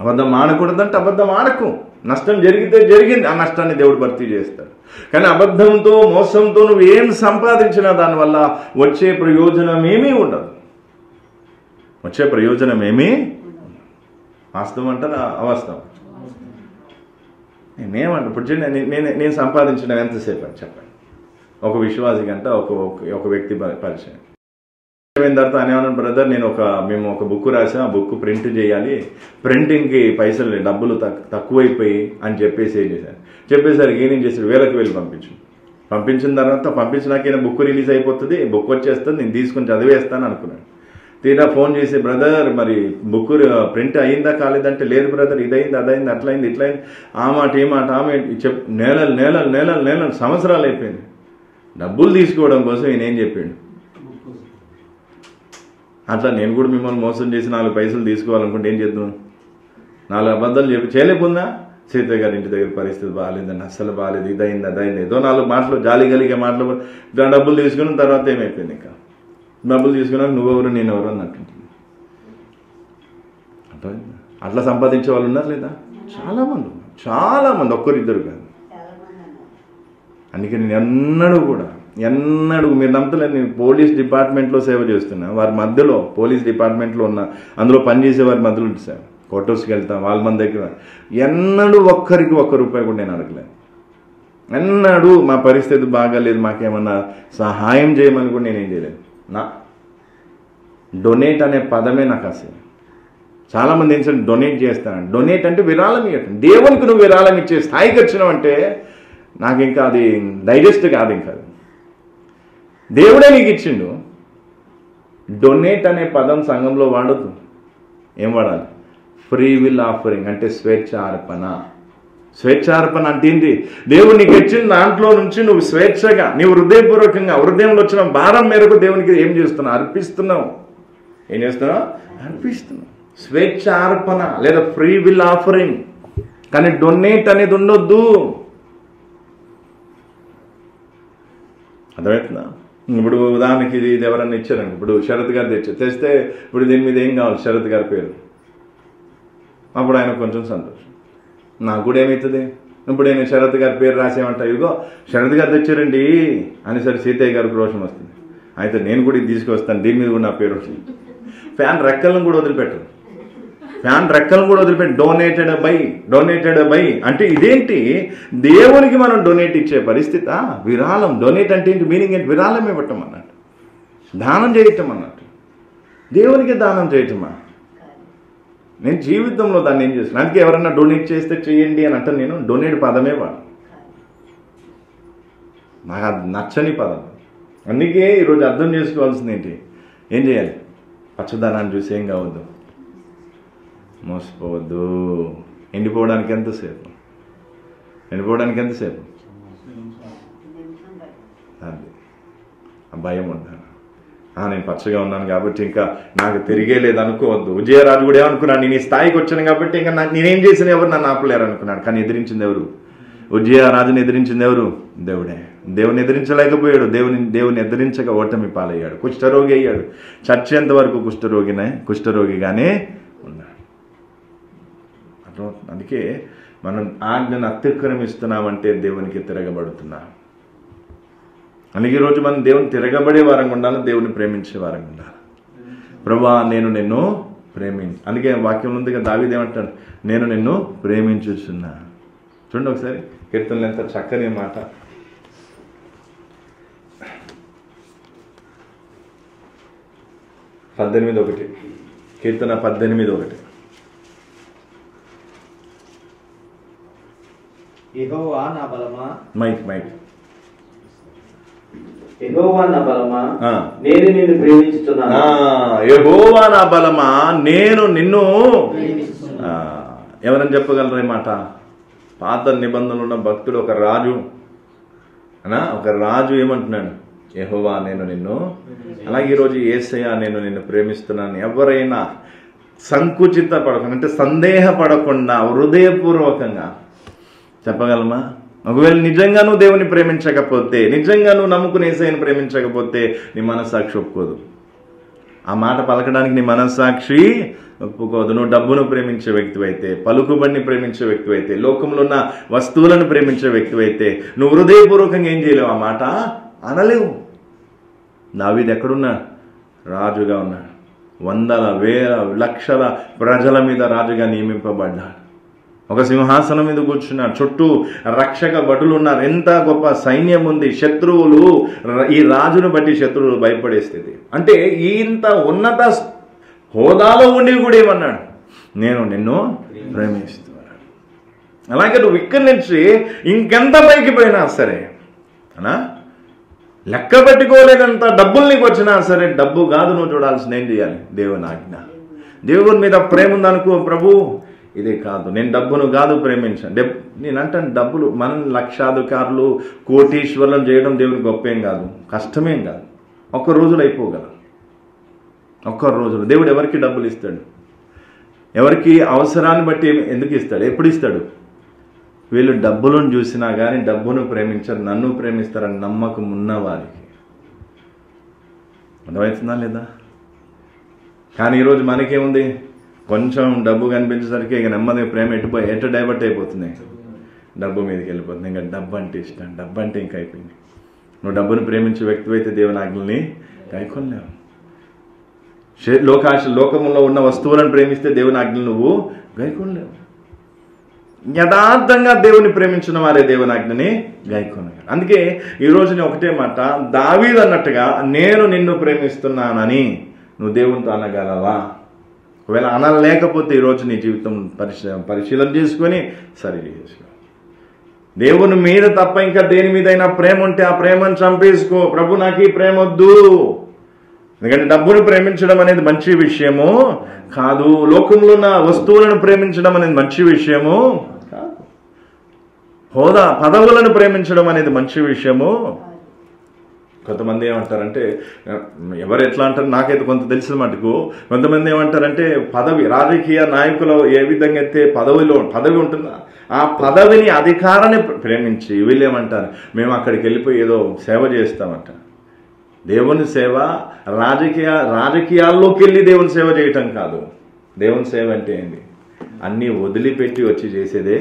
అబద్ధం ఆడకూడదంటే అబద్ధం ఆడకు. నష్టం జరిగితే జరిగింది, ఆ నష్టాన్ని దేవుడు భర్తీ చేస్తాడు. కానీ అబద్ధంతో మోసంతో నువ్వు ఏం సంపాదించినా దానివల్ల వచ్చే ప్రయోజనం ఏమీ ఉండదు. వచ్చే ప్రయోజనం ఏమీ వాస్తవం అంటారా అవాస్తవం? నేనేమంట ఇప్పుడు నేను సంపాదించిన ఎంతసేపు అని చెప్పండి. ఒక విశ్వాసి కంట ఒక వ్యక్తి పరిచయం అయిన తర్వాత అనేమన్నా, బ్రదర్ మేము ఒక బుక్ రాసాం, ఆ బుక్ ప్రింట్ చేయాలి, ప్రింటింగ్కి పైసలు డబ్బులు తక్కువైపోయి అని చెప్పేసి ఏం చేశాను. చెప్పేసరికి ఏం చేశాడు, 1000 పంపించిన తర్వాత పంపించినాకైనా బుక్ రిలీజ్ అయిపోతుంది, బుక్ వచ్చేస్తుంది, నేను తీసుకుని చదివేస్తాను అనుకున్నాను. తీరా ఫోన్ చేసి, బ్రదర్ మరి బుక్ ప్రింట్ అయిందా కాలేదంటే, లేదు బ్రదర్ ఇదైంది అదైంది అట్లయింది ఇట్లయింది, ఆ మాట ఈ మాట ఆమె నెలలు సంవత్సరాలు అయిపోయింది. డబ్బులు తీసుకోవడం కోసం ఈయనేం చెప్పాడు, అట్లా నేను కూడా మిమ్మల్ని మోసం చేసి 4 పైసలు తీసుకోవాలనుకుంటే ఏం చేద్దాం, 4 అబద్ధాలు చెప్పి చేయలేకున్నా, సీతయ్య గారి ఇంటి దగ్గర పరిస్థితి బాగాలేదండి, అస్సలు బాగాలేదు, ఇదైంది అదైంది, ఏదో 4 మాటలు జాలి కలిగే మాటలు డబ్బులు తీసుకున్న తర్వాత ఏమైపోయింది, ఇంకా డబ్బులు తీసుకున్నాక నువ్వెవరు నేనెవరు అని అంటుంది. అట్లా సంపాదించే వాళ్ళు ఉన్నారు లేదా? చాలామంది, ఒక్కరిద్దరు కాదు. అందుకే నేను ఎన్నడూ మీరు నమ్మతలేదు, నేను పోలీస్ డిపార్ట్మెంట్లో సేవ చేస్తున్నా, వారి మధ్యలో పోలీస్ డిపార్ట్మెంట్లో ఉన్న అందులో పనిచేసే వారి మధ్యలో సేవ, క్వార్టర్స్కి వెళ్తాం, వాళ్ళ మంది దగ్గర ఎన్నడూ ఒక్కరికి ₹1 కూడా నేను అడగలేదు. ఎన్నడూ మా పరిస్థితి బాగాలేదు, మాకేమన్నా సహాయం చేయమని కూడా నేనేం చేయలేదు. డొనేట్ అనే పదమే నాకు అసలు. చాలామంది ఏంటంటే డొనేట్ చేస్తాను, డొనేట్ అంటే విరాళం ఇవ్వటం. దేవునికి నువ్వు విరాళం ఇచ్చే స్థాయికి వచ్చినావు అంటే నాకు ఇంకా అది డైజెస్ట్ కాదు. ఇంకా దేవుడే నీకు ఇచ్చిండు. డొనేట్ అనే పదం సంఘంలో వాడద్దు. ఏం వాడాలి? ఫ్రీ విల్ ఆఫరింగ్ అంటే స్వేచ్ఛార్పణ. స్వేచ్ఛార్పణ అంటే ఏంటి? దేవుడు నీకు ఇచ్చిన దాంట్లో నుంచి నువ్వు స్వేచ్ఛగా, నీవు హృదయపూర్వకంగా, హృదయంలో వచ్చిన భారం మేరకు దేవునికి ఏం చేస్తున్నావు? అర్పిస్తున్నావు. ఏం చేస్తున్నావు? అర్పిస్తున్నావు. స్వేచ్ఛార్పణ లేదా ఫ్రీ విల్ ఆఫరింగ్. కానీ డొనేట్ అనేది ఉండొద్దు. అర్థమవుతుందా? ఇప్పుడు ఉదాహరణకి ఇది ఎవరన్నా ఇచ్చారండి, ఇప్పుడు శరత్ గారు తెస్తే ఇప్పుడు దీని మీద ఏం కావాలి? శరత్ గారి పేరు. అప్పుడు ఆయన కొంచెం సంతోషం, నాకు కూడా ఏమవుతుంది? ఇప్పుడు నేను శరత్ గారి పేరు రాసేమంటా, ఇదిగో శరత్ గారు తెచ్చారండి అనేసరి సీతయ్య గారికి రోషం వస్తుంది. అయితే నేను కూడా ఇది తీసుకొస్తాను, దీని మీద కూడా నా పేరు వస్తుంది. ఫ్యాన్ రెక్కలను కూడా వదిలిపెట్టరు. డొనేటెడ్ బై అంటే ఇదేంటి? దేవునికి మనం డొనేట్ ఇచ్చే పరిస్థితి. విరాళం. డొనేట్ అంటే ఏంటి? మీనింగ్ ఏంటి? విరాళం ఇవ్వటం అన్నట్టు, దానం చేయటం అన్నట్టు. దేవునికి దానం చేయటమా? నేను జీవితంలో దాన్ని ఏం చేస్తాను. అందుకే ఎవరన్నా డొనేట్ చేస్తే చేయండి అని అంటే నేను డొనేట్ పదమే వాడు, నాకు అది నచ్చని పదం. అందుకే ఈరోజు అర్థం చేసుకోవాల్సింది ఏంటి? ఏం చేయాలి? పచ్చదనాన్ని చూసి ఏం కావద్దు, మోసపోవద్దు. ఎండిపోవడానికి ఎంతసేపు? అది ఆ భయం ఉండాలి. నేను పచ్చగా ఉన్నాను కాబట్టి ఇంకా నాకు తిరిగే లేదు అనుకోవద్దు. విజయరాజు కూడా ఏమనుకున్నాను, నేను ఈ స్థాయికి వచ్చాను కాబట్టి ఇంకా నేనేం చేసిన ఎవరు నన్ను ఆపలేరు అనుకున్నాడు. కానీ ఎదిరించింది ఎవరు? విజయరాజుని ఎదిరించింది ఎవరు? దేవుడే. దేవుని ఎదిరించలేకపోయాడు. దేవుని ఎదిరించక ఓటమి పాలయ్యాడు. కుష్ఠరోగి అయ్యాడు. చచ్చేంత వరకు కుష్ఠరోగిగానే ఉన్నాడు. అందుకే మనం ఆజ్ఞను అతిక్రమిస్తున్నామంటే దేవునికి తిరగబడుతున్నాం. అందుకే ఈరోజు మనం దేవుని తిరగబడే వారంగా ఉండాలి, దేవుని ప్రేమించే వారంగా ఉండాలి. ప్రభువా నేను నిన్ను అందుకే వాక్యం ఉందిగా, దావీదు ఏమంటాడు? నేను నిన్ను ప్రేమించుచున్నా. చూడండి ఒకసారి కీర్తనలు ఎంత చక్కని మాట. కీర్తన 18:1. యెహోవా నా బలమా, యెహోవా నా బలమా, నేను నిన్ను ప్రేమించుచున్నాను. యెహోవా నా బలమా, నేను నిన్ను. ఎవరని చెప్పగలరు ఈ మాట? పాత నిబంధనలు ఉన్న భక్తుడు, ఒక రాజు ఏమంటున్నాడు? యెహోవా నేను నిన్ను. అలాగే ఈరోజు యేసయ్యా నేను నిన్ను ప్రేమిస్తున్నాను. ఎవరైనా సంకుచిత పడకుండా, అంటే సందేహపడకుండా హృదయపూర్వకంగా చెప్పగలమా? ఒకవేళ నిజంగా నువ్వు దేవుని ప్రేమించకపోతే, నిజంగా నువ్వు నమ్ముకునే యేసయ్యను ప్రేమించకపోతే నీ మనస్సాక్షి ఒప్పుకోదు. ఆ మాట పలకడానికి నీ మనస్సాక్షి ఒప్పుకోదు. నువ్వు డబ్బును ప్రేమించే వ్యక్తివైతే, పలుకుబడిని ప్రేమించే వ్యక్తివైతే, లోకంలో ఉన్న వస్తువులను ప్రేమించే వ్యక్తివైతే నువ్వు హృదయపూర్వకంగా ఏం చేయలేవు, ఆ మాట అనలేవు. దావీదు ఎక్కడున్నా? రాజుగా ఉన్నాడు. వందల వేల లక్షల ప్రజల మీద రాజుగా నియమింపబడ్డాడు. ఒక సింహాసనం మీద కూర్చున్నాడు. చుట్టూ రక్షక భటులు ఉన్నారు. ఎంత గొప్ప సైన్యం ఉంది. శత్రువులు, ఈ రాజును బట్టి శత్రువులు భయపడే స్థితి. అంటే ఇంత ఉన్నత హోదాలో ఉండి కూడా ఏమన్నాడు? నేను నిన్ను ప్రేమిస్తున్నాను. అలాగే నువ్వు ఇక్కడి నుంచి ఇంకెంత పైకి పోయినా సరే, అనా లెక్క పెట్టుకోలేనంత డబ్బులు నీకు వచ్చినా సరే, డబ్బు కాదు నువ్వు చూడాల్సింది, ఏం చేయాలి? దేవుని ఆజ్ఞ. దేవుని మీద ప్రేమ ఉందనుకో, ప్రభు ఇదే కాదు, నేను డబ్బును కాదు ప్రేమించాను. నేను అంటాను, డబ్బులు మనం లక్షాధికారులు కోటీశ్వరులను చేయడం దేవుని గొప్పేం కాదు, కష్టమేం కాదు. ఒక్క రోజులో అయిపోగలరు. ఒక్క రోజులో దేవుడు ఎవరికి డబ్బులు ఇస్తాడు? ఎవరికి అవసరాన్ని బట్టి ఎందుకు ఇస్తాడు? ఎప్పుడు ఇస్తాడు? వీళ్ళు డబ్బులను చూసినా కానీ డబ్బును ప్రేమించరు, నన్ను ప్రేమిస్తారని నమ్మకం ఉన్నవారికి. అర్థమవుతుందా లేదా? కానీ ఈరోజు మనకేముంది? కొంచెం డబ్బు కనిపించేసరికి ఇక నెమ్మది ప్రేమ ఎటు డైవర్ట్ అయిపోతుంది, డబ్బు మీదకి వెళ్ళిపోతుంది. ఇంకా డబ్బు అంటే ఇష్టం, డబ్బు అంటే ఇంకా అయిపోయింది. నువ్వు డబ్బును ప్రేమించే వ్యక్తివైతే దేవుని ఆజ్ఞల్ని గైకొనలేవు. లోకంలో ఉన్న వస్తువులను ప్రేమిస్తే దేవుని ఆజ్ఞలు నువ్వు గైకొనలేవు. యథార్థంగా దేవుని ప్రేమించిన వారే దేవుని ఆజ్ఞని గైకొనగలరు. అందుకే ఈరోజు నేను ఒకటే మాట, దావీదు అన్నట్టుగా నేను నిన్ను ప్రేమిస్తున్నానని నువ్వు దేవునితో అనగలవా? ఒకవేళ అనలేకపోతే ఈరోజు నీ జీవితం పరిశీలన చేసుకొని సరి చేసుకో. దేవుని మీద తప్ప ఇంకా దేని మీదైనా ప్రేమ ఉంటే ఆ ప్రేమను చంపేసుకో. ప్రభు నాకు ఈ ప్రేమ వద్దు. ఎందుకంటే డబ్బును ప్రేమించడం అనేది మంచి విషయము కాదు. లోకంలో ఉన్న వస్తువులను ప్రేమించడం అనేది మంచి విషయము కాదు. హోదా పదవులను ప్రేమించడం అనేది మంచి విషయము. కొంతమంది ఏమంటారంటే, ఎవరు ఎట్లా అంటారు నాకైతే కొంత తెలిసిన మటుకు, కొంతమంది ఏమంటారంటే పదవి, రాజకీయ నాయకులు ఏ విధంగా అయితే పదవి ఉంటుందా, ఆ పదవిని అధికారాన్ని ప్రేమించి వీళ్ళు ఏమంటారు, మేము అక్కడికి వెళ్ళిపోయి ఏదో సేవ చేస్తామంట. దేవుని సేవ రాజకీయాల్లోకి వెళ్ళి దేవుని సేవ చేయటం కాదు. దేవుని సేవ అంటే ఏంటి? అన్నీ వదిలిపెట్టి వచ్చి చేసేదే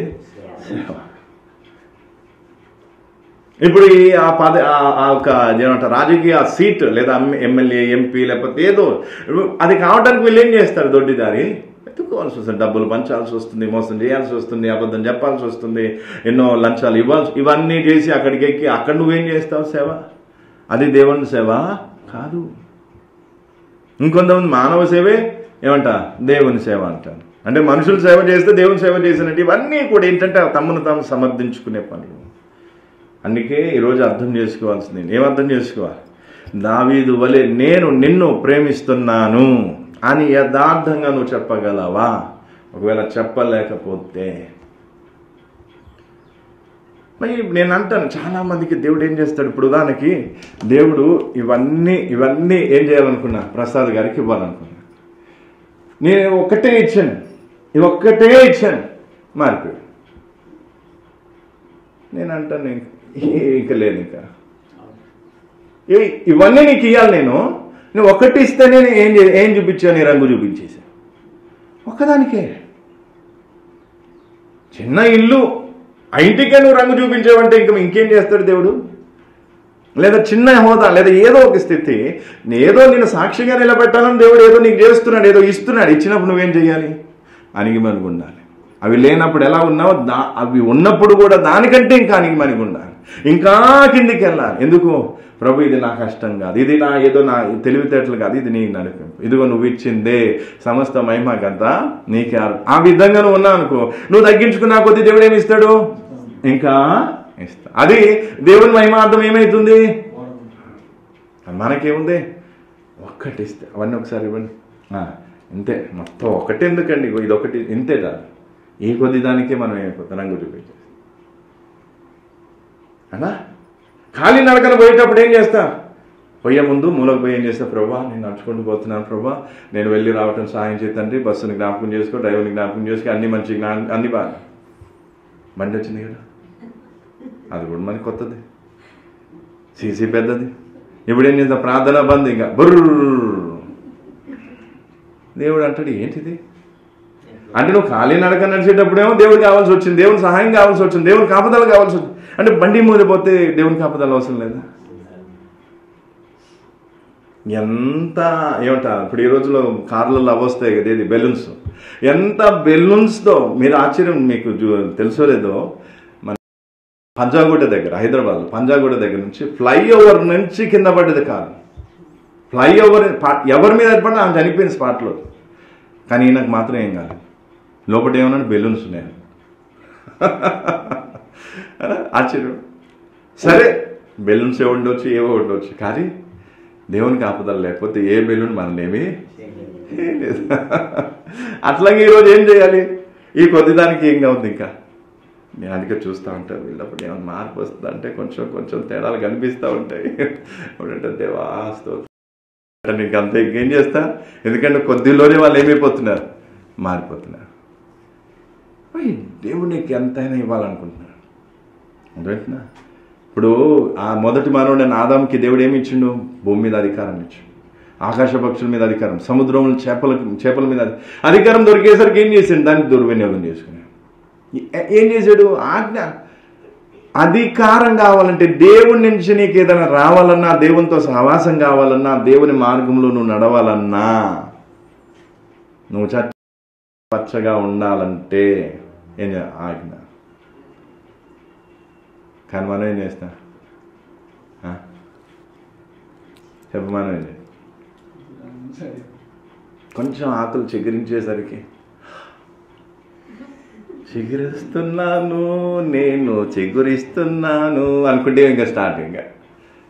సేవ. ఇప్పుడు ఏమంటారు, రాజకీయ సీట్ లేదా ఎమ్మెల్యే, ఎంపీ, లేకపోతే ఏదో అది కావడానికి వీళ్ళు ఏం చేస్తారు? దొడ్డిదారి ఎత్తుకోవాల్సి వస్తుంది, డబ్బులు పంచాల్సి వస్తుంది, మోసం చేయాల్సి వస్తుంది, అబద్ధం చెప్పాల్సి వస్తుంది, ఎన్నో లంచాలు ఇవన్నీ చేసి అక్కడికి ఎక్కి అక్కడ నువ్వేం చేస్తావు? సేవ. అది దేవుని సేవ కాదు. ఇంకొంతమంది మానవ సేవే ఏమంట దేవుని సేవ అంటారు. అంటే మనుషులు సేవ చేస్తే దేవుని సేవ చేసినట్టు ఇవన్నీ కూడా ఏంటంటే తమను తాము సమర్థించుకునే పనులు. అందుకే ఈరోజు అర్థం చేసుకోవాల్సింది, ఏమర్థం చేసుకోవాలి? దావీదు వలె నేను నిన్ను ప్రేమిస్తున్నాను అని యథార్థంగా నువ్వు చెప్పగలవా? ఒకవేళ చెప్పలేకపోతే మరి నేను అంటాను, చాలామందికి దేవుడు ఏం చేస్తాడు? ఇప్పుడు ఉదాహరణకి దేవుడు ఇవన్నీ ఏం చేయాలనుకున్నా? ప్రసాద్ గారికి ఇవ్వాలనుకున్నా. నేను ఒక్కటే ఇచ్చాను, మారిపోయాడు. నేను అంటాను ఇంకా లేదు, ఇంకా ఇవన్నీ నీకు ఇవ్వాలి, నేను ఒకటి ఇస్తేనే ఏం చూపించాను? నీ రంగు చూపించేశాను. ఒక్కదానికే చిన్న ఇల్లు, ఆ ఇంటికే నువ్వు రంగు చూపించావంటే ఇంకేం చేస్తాడు దేవుడు? లేదా చిన్న హోదా, లేదా ఏదో ఒక స్థితి, ఏదో నేను సాక్షిగా నిలబెట్టాలని దేవుడు ఏదో నీకు చేస్తున్నాడు, ఏదో ఇస్తున్నాడు. ఇచ్చినప్పుడు నువ్వేం చేయాలి? అణిగిమణిగి ఉండాలి. అవి లేనప్పుడు ఎలా ఉన్నావో అవి ఉన్నప్పుడు కూడా దానికంటే ఇంకా అణిగిమణిగి ఉండాలి, ఇంకా కిందికి వెళ్ళాలి. ఎందుకు? ప్రభు ఇది నా కష్టం కాదు, ఇది ఏదో నా తెలివితేటలు కాదు, ఇది నీ నడిపింపు, ఇదిగో నువ్వు ఇచ్చిందే సమస్త మహిమకంతా నీకే. ఆ విధంగా నువ్వు ఉన్నావు అనుకో, నువ్వు తగ్గించుకున్నా కొద్దీ దేవుడు ఏమి ఇస్తాడు? ఇంకా ఇస్తా. అది దేవుని మహిమార్థం ఏమవుతుంది? మనకేముంది? ఒక్కటి ఇస్తే అవన్నీ ఒకసారి ఇవ్వండి, ఇంతే, మొత్తం ఒకటి ఎందుకండి, ఇది ఒకటి ఇంతే చాలు. ఈ కొద్ది దానికే మనం ఏమైపోతాం, రంగు చూపించేస్తాం. అలా ఖాళీ నడకన పోయేటప్పుడు ఏం చేస్తా? పోయే ముందు మూలకు పోయి ఏం చేస్తా? ప్రభా నేను నడుచుకుంటూ పోతున్నాను, ప్రభా నేను వెళ్ళి రావటం సాయం చేతండి, బస్సుని జ్ఞాపకం చేసుకో, డ్రైవర్ని జ్ఞాపకం చేసుకో, అన్ని మంచి అన్ని బాగా. బండి వచ్చింది కదా, అది కూడా మనకి కొత్తది. సీసీ పెద్దది. ఇప్పుడు ఏం చేద్దాం, ప్రార్థన బంద్, ఇంకా బుర్రు. దేవుడు అంటాడు ఏంటిది అంటే, నువ్వు ఖాళీ నడక నడిచేటప్పుడేమో దేవుడు కావాల్సి వచ్చింది, దేవుని సహాయం కావాల్సి వచ్చింది, దేవుని కాపుదల కావాల్సి వచ్చింది. అంటే బండి మూదిపోతే దేవుని కాపుదల అవసరం లేదా? ఎంత ఏమంటారు ఇప్పుడు ఈ రోజులో కార్లలో వస్తాయి కదా, ఇది బెలూన్స్. ఎంత బెలూన్స్తో మీరు ఆశ్చర్యం, మీకు తెలుసో లేదో, మన పంజాగుట్ట దగ్గర, హైదరాబాద్ పంజాగుట్ట దగ్గర నుంచి ఫ్లైఓవర్ నుంచి కింద పడ్డది కారు. ఫ్లైఓవర్ ఎవరి మీద పడినా ఆమె చనిపోయింది స్పాట్లో. కానీ ఈయనకు మాత్రం ఏం కాలేదు. లోపల ఏమన్నా బెలూన్స్ ఉన్నాయి. ఆశ్చర్యం. సరే, బెలూన్స్ ఉండొచ్చు, ఏవో ఉండొచ్చు, కానీ దేవునికి ఆపదలు లేకపోతే ఏ బెలూన్ మనలేమి లేదు. అట్లాగే ఈరోజు ఏం చేయాలి? ఈ కొద్ది దానికి ఏం కావద్దు. ఇంకా నేను అందుకే చూస్తూ ఉంటాను, వీళ్ళప్పుడు ఏమైనా మార్పు వస్తుంది అంటే కొంచెం కొంచెం తేడాలు కనిపిస్తూ ఉంటాయి. అంటే దేవా స్తోత్రం, నీకు అంత ఇంకేం చేస్తా, ఎందుకంటే కొద్దిలోనే వాళ్ళు ఏమైపోతున్నారు, మారిపోతున్నారు. దేవుడు నీకు ఎంతైనా ఇవ్వాలనుకుంటున్నాడు. అర్థమవుతుందా? ఇప్పుడు ఆ మొదటి మానవుడైన ఆదాముకి దేవుడు ఏమి ఇచ్చిండు? భూమి మీద అధికారం ఇచ్చిండు, ఆకాశ పక్షుల మీద అధికారం, సముద్రంలో చేపల మీద అధికారం దొరికేసరికి ఏం చేసిండు? దాన్ని దుర్వినియోగం చేసుకున్నాడు. ఏం చేశాడు? ఆజ్ఞ. అధికారం కావాలంటే, దేవుడి నుంచి నీకు ఏదైనా రావాలన్నా, దేవునితో సహవాసం కావాలన్నా, దేవుని మార్గంలో నువ్వు నడవాలన్నా, నువ్వు పచ్చగా ఉండాలంటే ఏం ఆజ్ఞ. కానీ మనం ఏం చేస్తా చెప్ప, మనం ఏం చేస్తాం? కొంచెం ఆకులు చిగురించేసరికి చిగురిస్తున్నాను నేను, చిగురిస్తున్నాను అనుకుంటే ఇంకా స్టార్ట్, ఇంకా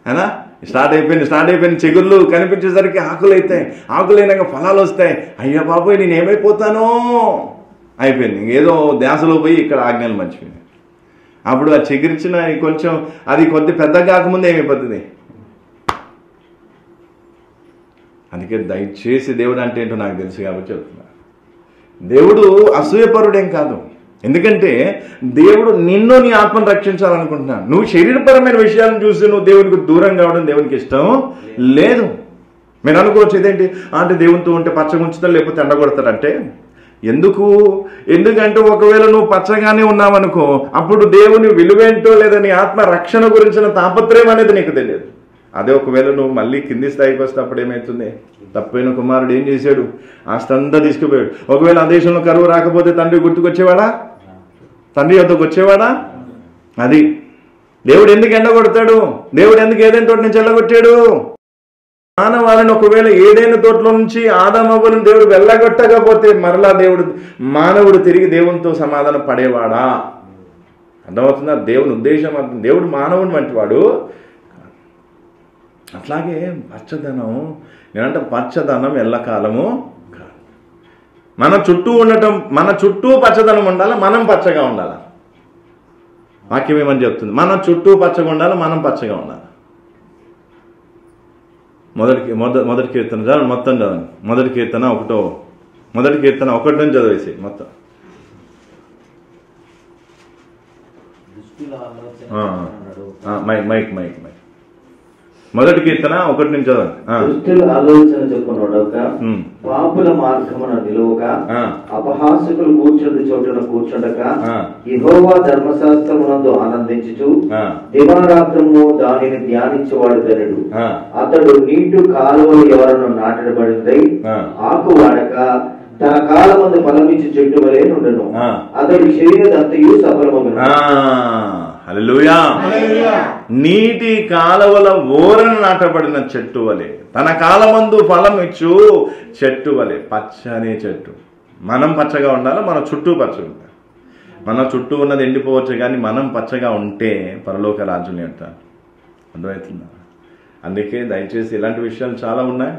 అయినా స్టార్ట్ అయిపోయింది. చిగుర్లు కనిపించేసరికి ఆకులు అవుతాయి, ఆకులు అయినాక ఫలాలు వస్తాయి. అయ్యా బాబోయ్ నేను ఏమైపోతానో అయిపోయింది. ఇంకేదో ధ్యాసలో పోయి ఇక్కడ ఆజ్ఞలు మర్చిపోయింది. అప్పుడు ఆ చిగురించిన కొంచెం అది కొద్ది పెద్ద కాకముందే ఏమైపోతుంది. అందుకే దయచేసి దేవుడు అంటే ఏంటో నాకు తెలుసు కాబట్టి చెప్తున్నా. దేవుడు అసూయపరుడేం కాదు. ఎందుకంటే దేవుడు నిన్ను, నీ ఆత్మను రక్షించాలనుకుంటున్నాను. నువ్వు శరీరపరమైన విషయాలను చూసి నువ్వు దేవునికి దూరం కావడం దేవునికి ఇష్టం లేదు. మీరు అనుకోవచ్చు ఇదేంటి అంటే దేవునితో ఉంటే పచ్చగా ఉంచుతాడు లేకపోతే ఎండగొడతాడంటే, ఎందుకంటే ఒకవేళ నువ్వు పచ్చగానే ఉన్నావనుకో, అప్పుడు దేవుని విలువేంటో లేదా నీ ఆత్మ రక్షణ గురించిన తాపత్రయం అనేది నీకు తెలియదు. అదే ఒకవేళ నువ్వు మళ్ళీ కింది స్థాయికి వస్తే అప్పుడు ఏమవుతుంది? తప్పైన కుమారుడు ఏం చేశాడు? ఆస్తంతా తీసుకుపోయాడు. ఒకవేళ ఆ దేశంలో కరువు రాకపోతే తండ్రి గుర్తుకొచ్చేవాడా? తండ్రి వద్దకు వచ్చేవాడా? అది దేవుడు ఎందుకు ఎండగొడతాడు? దేవుడు ఎందుకు ఏదైనా తోట నుంచి వెళ్ళగొట్టాడు? మానవాళిని ఒకవేళ ఏదైనా తోటలో నుంచి ఆదామవ్వలను దేవుడు వెళ్ళగొట్టకపోతే మరలా మానవుడు తిరిగి దేవునితో సమాధానం పడేవాడా? అర్థమవుతుందా? దేవుని ఉద్దేశం అర్థం. దేవుడు మానవుని వంటి వాడు. అట్లాగే పచ్చదనం, నేనంటే పచ్చదనం ఎల్లకాలము కాదు. మన చుట్టూ పచ్చదనం ఉండాలి, మనం పచ్చగా ఉండాలి. వాక్యం ఏమని చెప్తుంది? మన చుట్టూ పచ్చగా ఉండాలి, మనం పచ్చగా ఉండాలి. మొదటి కీర్తన చదవండి, మొత్తం చదవండి. మొదటి కీర్తన 1 నుంచి చదివేసి మొత్తం. మైక్ మొదటి కీర్తన 1 నుంచి చదవండి. దుష్టుల ఆలోచన చెప్పుకున్నాడక, పాపుల మార్గమున నిలువక, అపహాసకులు కూర్చుండి చోటున కూర్చుండక, యెహోవా ధర్మశాస్త్రమునందు ఆనందించుచు దివారాత్రము దానిని ధ్యానించేవాడు ధనుడు. అతడు నీటి కాలువలు ఎవరను నాటబడిందై ఆకు వాడక తన కాలమందు ఫలమిచ్చి చెట్టు వలె నుండును. అతడి శరీరదంతయు సఫలమగును. హల్లెలూయా. నీటి కాలవల ఓరన నాటబడిన చెట్టు వలె, తన కాలమందు ఫలం ఇచ్చు చెట్టు వలె, పచ్చని చెట్టు. మనం పచ్చగా ఉండాలి, మన చుట్టూ పచ్చగా ఉండాలి. మన చుట్టూ ఉన్నది ఎండిపోవచ్చు, కానీ మనం పచ్చగా ఉంటే పరలోక రాజ్యం అంటారు. అర్థమవుతుందా? అందుకే దయచేసి ఇలాంటి విషయాలు చాలా ఉన్నాయి.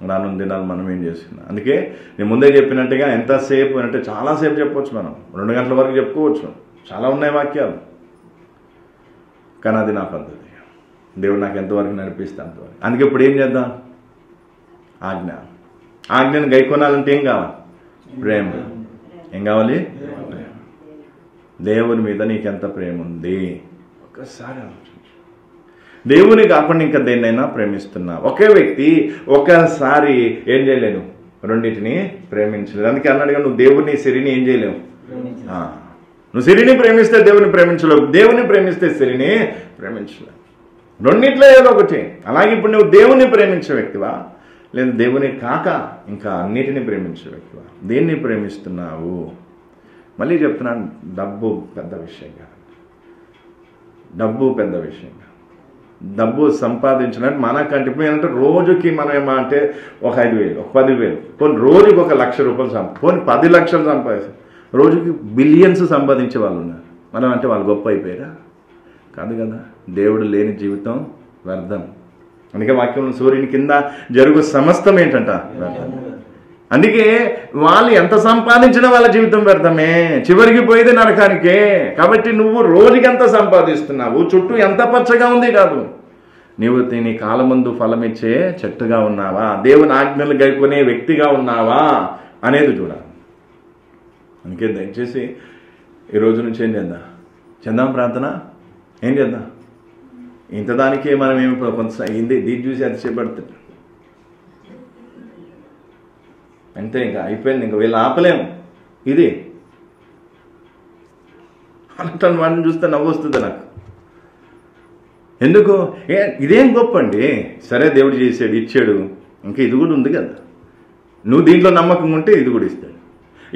రానున్న దినాలు మనం ఏం చేస్తున్నాం. అందుకే నేను ముందే చెప్పినట్టుగా ఎంతసేపు అంటే చాలాసేపు చెప్పవచ్చు, మనం 2 గంటల వరకు చెప్పుకోవచ్చు. చాలా ఉన్నాయి వాక్యాలు, కానీ అది నా పద్ధతి. దేవుడు నాకు ఎంతవరకు నడిపిస్తే అంతవరకు. అందుకే ఇప్పుడు ఏం చేద్దాం? ఆజ్ఞను గైకొనాలంటే ఏం కావాలి? ప్రేమ. ఏం కావాలి? ప్రేమ. దేవుని మీద నీకెంత ప్రేమ ఉంది ఒక్కసారి ఆలోచించు. దేవుని కాకుండా ఇంకా దేన్నైనా ప్రేమిస్తున్నా. ఒకే వ్యక్తి ఒకసారి ఏం చేయలేను, రెండింటిని ప్రేమించలేదు. అందుకే అన్నాడుగా, నువ్వు దేవుని సిరిని ఏం చేయలేవు. నువ్వు సిరిని ప్రేమిస్తే దేవుని ప్రేమించలేవు, దేవుని ప్రేమిస్తే సిరిని ప్రేమించలేవు. రెండింటిలో ఏదో ఒకటి. అలాగే ఇప్పుడు నువ్వు దేవుని ప్రేమించే వ్యక్తివా, లేదా దేవుని కాక ఇంకా అన్నిటిని ప్రేమించే వ్యక్తివా? దేన్ని ప్రేమిస్తున్నావు? మళ్ళీ చెప్తున్నాను, డబ్బు పెద్ద విషయం కాదు. డబ్బు పెద్ద విషయం కాదు. డబ్బు సంపాదించినట్టు మనకంటే ఇప్పుడు ఏంటంటే రోజుకి మనం ఏమంటే ఒక 5,000, ఒక 10,000, పోనీ రోజుకి ఒక ₹1,00,000 పోనీ 10 లక్షలు సంపాదిస్తాం. రోజుకి బిలియన్స్ సంపాదించే వాళ్ళు ఉన్నారు. మనం అంటే వాళ్ళు గొప్ప అయిపోయారా? కాదు కదా. దేవుడు లేని జీవితం వ్యర్థం. అందుకే వాక్యంలో సూర్యుని కింద జరుగు సమస్తం ఏంటంట వ్యర్థం. అందుకే వాళ్ళు ఎంత సంపాదించినా వాళ్ళ జీవితం వ్యర్థమే, చివరికి పోయేది నరకానికే. కాబట్టి నువ్వు రోజుకి ఎంత సంపాదిస్తున్నావు, చుట్టూ ఎంత పచ్చగా ఉంది కాదు, నీవు నీ కాలమందు ఫలమిచ్చే చెట్టుగా ఉన్నావా, దేవుని ఆజ్ఞలు గైకొనే వ్యక్తిగా ఉన్నావా అనేది చూడాలి. అందుకే దయచేసి ఈ రోజు నుంచి ఏం చేద్దాం ప్రార్థన. ఏం చేద్దాం? ఇంత దానికే మనం ఏమి కొంత దీన్ని చూసి అది చేపడుతుంది అంతే, ఇంకా అయిపోయింది, ఇంకా వీళ్ళు ఆపలేము. ఇది అంటాను. వాడిని చూస్తే నవ్వు వస్తుంది నాకు. ఎందుకు? ఇదేం గొప్ప అండి. సరే దేవుడు చేసాడు, ఇచ్చాడు, ఇంకా ఇది కూడా ఉంది కదా. నువ్వు దీంట్లో నమ్మకం ఉంటే ఇది కూడా ఇస్తాడు.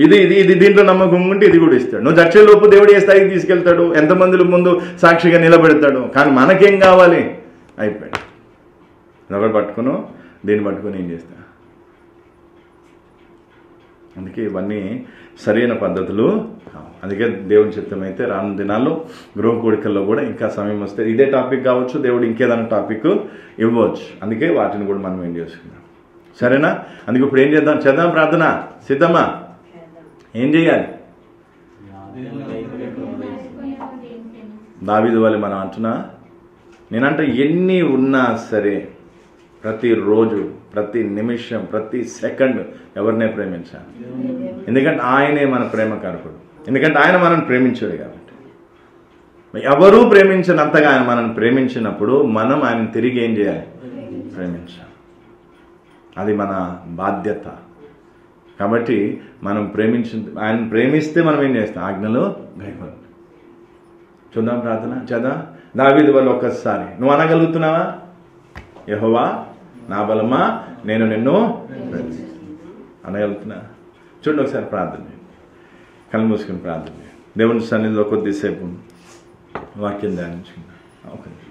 ఇది దీంట్లో నమ్మకం ఉంటే ఇది కూడా ఇస్తాడు. నువ్వు చచ్చేలోపు దేవుడు ఏ స్థాయికి తీసుకెళ్తాడు, ఎంతమందిలో ముందు సాక్షిగా నిలబెడతాడు. కానీ మనకేం కావాలి? అయిపోయాడు. ఒకటి పట్టుకును, దీన్ని పట్టుకుని ఏం చేస్తా. అందుకే ఇవన్నీ సరైన పద్ధతులు. అందుకే దేవుని చిత్తం అయితే రాను దినాల్లో గృహ కూడికల్లో కూడా ఇంకా సమయం వస్తే ఇదే టాపిక్ కావచ్చు, దేవుడు ఇంకేదైనా టాపిక్ ఇవ్వచ్చు. అందుకే వాటిని కూడా మనం ఏం చేసుకుందాం. సరేనా? అందుకే ఇప్పుడు ఏం చేద్దాం ప్రార్థన. సిద్ధమా? ఏం చేయాలి? దావీదు వలె మనం అంటున్నా, నేనంటే ఎన్ని ఉన్నా సరే ప్రతిరోజు, ప్రతి నిమిషం, ప్రతి సెకండ్ ఎవరినే ప్రేమించాలి. ఎందుకంటే ఆయనే మన ప్రేమ కారకుడు. ఎందుకంటే ఆయన మనల్ని ప్రేమించాడు కాబట్టి. ఎవరూ ప్రేమించినంతగా ఆయన మనల్ని ప్రేమించినప్పుడు మనం ఆయన తిరిగి ఏం చేయాలి? ప్రేమించాలి. అది మన బాధ్యత. కాబట్టి మనం ఆయన ప్రేమిస్తే మనం ఏం చేస్తాం? ఆజ్ఞలు గైకొంటాం. చూద్దాం ప్రార్థన చేద్దాం. దావీదు వల్ల ఒక్కసారి నువ్వు అనగలుగుతున్నావా? యెహోవా నా బలమా, నేను నిన్ను అనగలుగుతున్నా? చూడండి ఒకసారి ప్రార్థన. కళ్ళు మూసుకుని ప్రార్థన. దేవుని సన్నిధిలో కొద్దిసేపు వాక్యం ధ్యానించుకుందాం.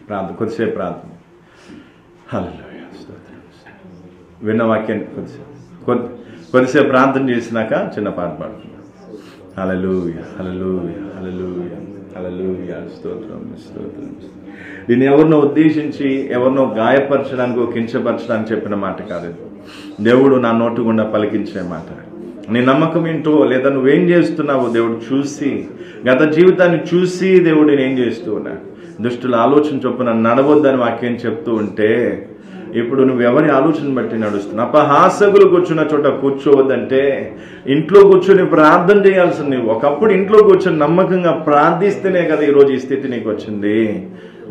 ప్రార్థన, కొద్దిసేపు ప్రార్థన. హల్లెలూయా, స్తోత్రం. విన్న వాక్యాన్ని కొద్దిసేపు ప్రార్థన చేసినాక చిన్న పాట పాడుతున్నాం. హల్లెలూయా, హల్లెలూయా, హల్లెలూయా, హల్లెలూయా, స్తోత్రం, స్తోత్రం. దీన్ని ఎవరినో ఉద్దేశించి ఎవరినో గాయపరచడానికి, కించపరచడానికి చెప్పిన మాట కాదు. దేవుడు నా నోటి గుండా పలికించే మాట. నీ నమ్మకం ఏంటో, లేదా నువ్వేం చేస్తున్నావో దేవుడు చూసి, గత జీవితాన్ని చూసి దేవుడు నేను ఏం చేస్తూ ఉన్నా, దుష్టుల ఆలోచన చొప్పున నడవద్దని వాక్యం చెప్తూ ఉంటే, ఇప్పుడు నువ్వు ఎవరి ఆలోచన బట్టి నడుస్తున్నావు? అపహాసకులు కూర్చున్న చోట కూర్చోవద్దంటే ఇంట్లో కూర్చొని ప్రార్థన చేయాల్సింది. ఒకప్పుడు ఇంట్లో కూర్చొని నమ్మకంగా ప్రార్థిస్తేనే కదా ఈరోజు ఈ స్థితి నీకు వచ్చింది.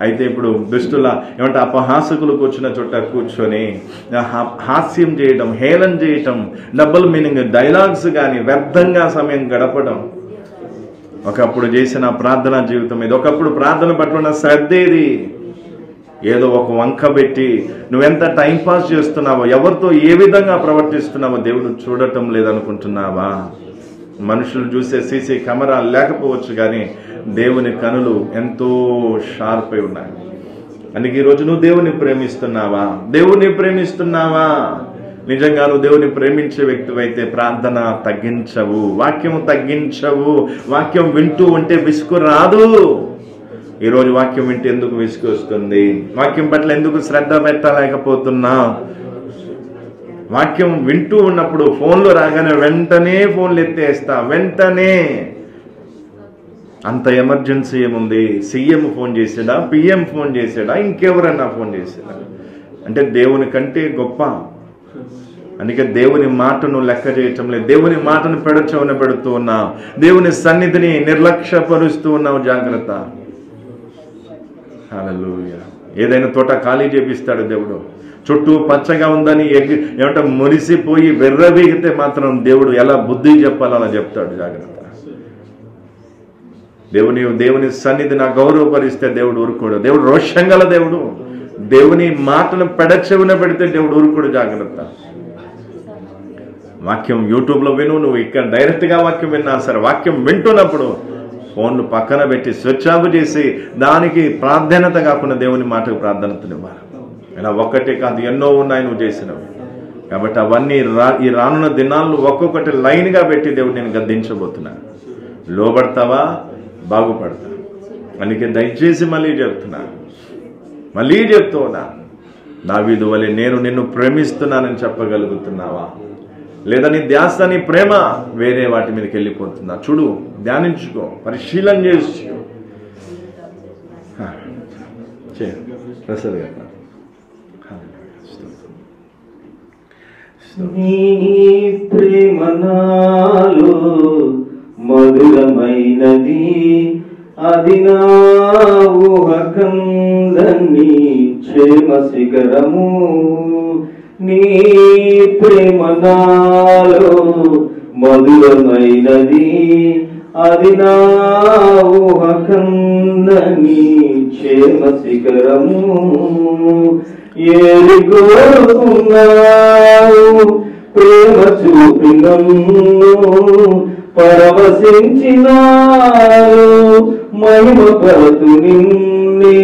అయితే ఇప్పుడు దుష్టుల ఏమంటే అపహాసకులు కూర్చున్న చోట కూర్చొని హాస్యం చేయడం, హేళన చేయటం, డబుల్ మీనింగ్ డైలాగ్స్ కానీ వ్యర్థంగా సమయం గడపడం. ఒకప్పుడు చేసిన ప్రార్థనా జీవితం ఇది. ఒకప్పుడు ప్రార్థన పట్ల ఉన్న శ్రద్ధ ఏది? ఏదో ఒక వంక పెట్టి నువ్వెంత టైంపాస్ చేస్తున్నావో, ఎవరితో ఏ విధంగా ప్రవర్తిస్తున్నావో దేవుడు చూడటం లేదనుకుంటున్నావా? మనుషులు చూసే సీసీ కెమెరా లేకపోవచ్చు, కానీ దేవుని కనులు ఎంతో షార్ప్ అయి ఉన్నాయి. అందుకే ఈరోజు నువ్వు దేవుని ప్రేమిస్తున్నావా? దేవుని ప్రేమిస్తున్నావా? నిజంగా నువ్వు దేవుని ప్రేమించే వ్యక్తివైతే ప్రార్థన తగ్గించవు, వాక్యం తగ్గించవు. వాక్యం వింటూ ఉంటే విసుగు రాదు. ఈరోజు వాక్యం వింటే ఎందుకు విసుగు వస్తుంది? వాక్యం పట్ల ఎందుకు శ్రద్ధ పెట్టలేకపోతున్నావు? వాక్యం వింటూ ఉన్నప్పుడు ఫోన్లో రాగానే వెంటనే ఫోన్లు ఎత్తేస్తా. వెంటనే అంత ఎమర్జెన్సీ ఏముంది? సీఎం ఫోన్ చేసాడా, పిఎం ఫోన్ చేసాడా, ఇంకెవరన్నా ఫోన్ చేసాడా? అంటే దేవుని కంటే గొప్ప. అందుకే దేవుని మాటను లెక్క చేయటం లేదు. దేవుని మాటను పెడచవన పెడుతూ ఉన్నావు. దేవుని సన్నిధిని నిర్లక్ష్యపరుస్తూ ఉన్నావు. జాగ్రత్త. హల్లెలూయా. ఏదైనా తోట ఖాళీ చేపిస్తాడు దేవుడు. చుట్టూ పచ్చగా ఉందని ఏమంటే మురిసిపోయి వెర్రవీగితే మాత్రం దేవుడు ఎలా బుద్ధి చెప్పాలో అలా చెప్తాడు. జాగ్రత్త. దేవుని సన్నిధిని గౌరవపరిస్తే దేవుడు ఊరుకోడు. దేవుడు రోషం గల దేవుడు. దేవుని మాటను పెడచెవిన పెడితే దేవుడు ఊరుకోడు. జాగ్రత్త. వాక్యం యూట్యూబ్లో విను, నువ్వు ఇక్కడ డైరెక్ట్గా వాక్యం విన్నా సరే, వాక్యం వింటున్నప్పుడు ఫోన్ను పక్కన పెట్టి స్విచ్ ఆఫ్ చేసి దానికి ప్రాధాన్యత కాకుండా దేవుని మాటకు ప్రాధాన్యతనివ్వాలి. ఇలా ఒక్కటే కాదు, ఎన్నో ఉన్నాయి నువ్వు చేసినవి. కాబట్టి అవన్నీ ఈ రానున్న దినాల్లో ఒక్కొక్కటి లైన్గా పెట్టి దేవుడు నేను గద్దించబోతున్నాను. లోబడతావా, బాగుపడతా. అందుకే దయచేసి మళ్ళీ చెప్తూ ఉన్నా, దావీదు వలె నేను నిన్ను ప్రేమిస్తున్నానని చెప్పగలుగుతున్నావా? లేదా నీ ధ్యాస, నీ ప్రేమ వేరే వాటి మీదకి వెళ్ళిపోతుందా? చూడు, ధ్యానించుకో, పరిశీలన చేసుకో. నీ ప్రేమ నాలో మధురమైనది, అది నా ఊహకందని క్షేమ శిఖరము. నీ ప్రేమ నాలో మధురమైనది, అది నా ఊహకందని క్షేమ శిఖరము. ఏరి కోరుకున్నావు ప్రేమ చూపి నన్ను, పరవశించినాను మహిమ పరతు నిన్నే.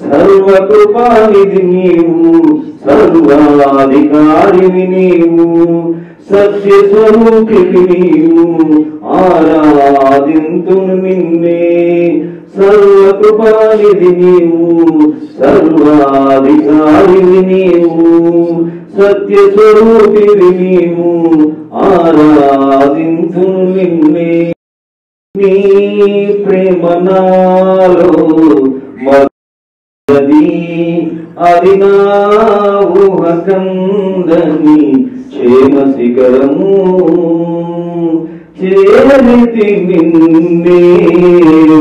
సర్వకృపానిధి నీవు, సర్వాధికారివి నీవు, సత్య స్వరూపివి నీవు, ఆరాధింతును నిన్నే. సర్వకృపానిధి నీవు, సర్వాధికారివి నీవు, సత్య స్వరూపివి నీవు, ఆరాధింతును నిన్నే. నీ ప్రేమ నాలో మధురది, అది నా ఊహకందని క్షేమ శిఖరము. చేరితి నిన్నే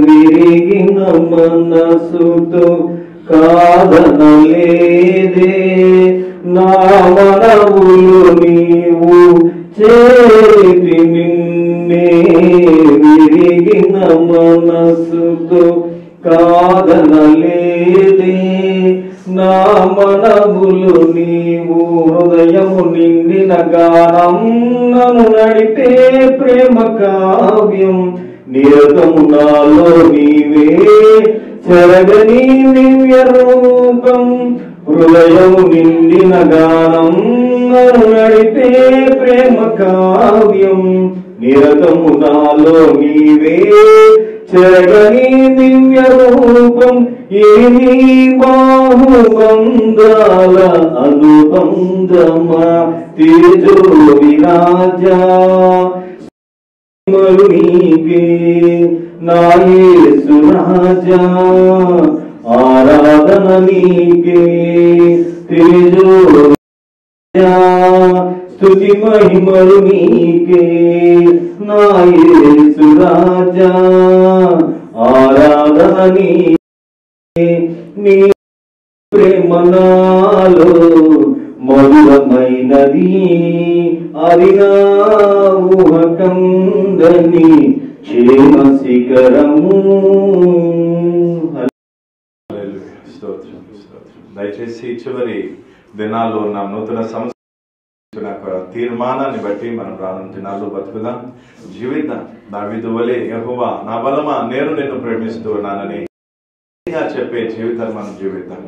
విరిగిన మనసుతో, కాదనలేదే నా మనవులు నీవు. చేరితి నిన్నే విరిగిన మనసుతో, కాదనలేదే నా మనవులు నీవు. హృదయము నిండిన గానం నన్ను నడిపే ప్రేమ కావ్యం, నిరతము నాలో నీవే చెరగని దివ్య రూపం. హృదయము నిండిన గానం నన్ను నడిపే ప్రేమ కావ్యం, నిరతము నాలో నీవే చెరగని దివ్య రూపం. ఏమి బాహుబంధాల అనుబంధమా, తేజో విరాజా నీకే నా యేసు రాజా. ఆరాధన నీకే, తేజో స్తుతి మహిమలు నీకే నా యేసు రాజా. ఆరాధన నీకే. నీ ప్రేమ నాలో మధురమైనది, అది నా ఊహకందని క్షేమ శిఖరము. దయచేసి చివరి దినాల్లో ఉన్న నూతన సంవత్సరం తీర్మానాన్ని బట్టి మనం రానున్న దినాల్లో బతుకుదాం, జీవిద్దాం. దావీదు వలె యెహోవా నా బలమా నేను నిన్ను ప్రేమిస్తూ ఉన్నానని చెప్పే జీవితాన్ని మనం జీవిద్దాం.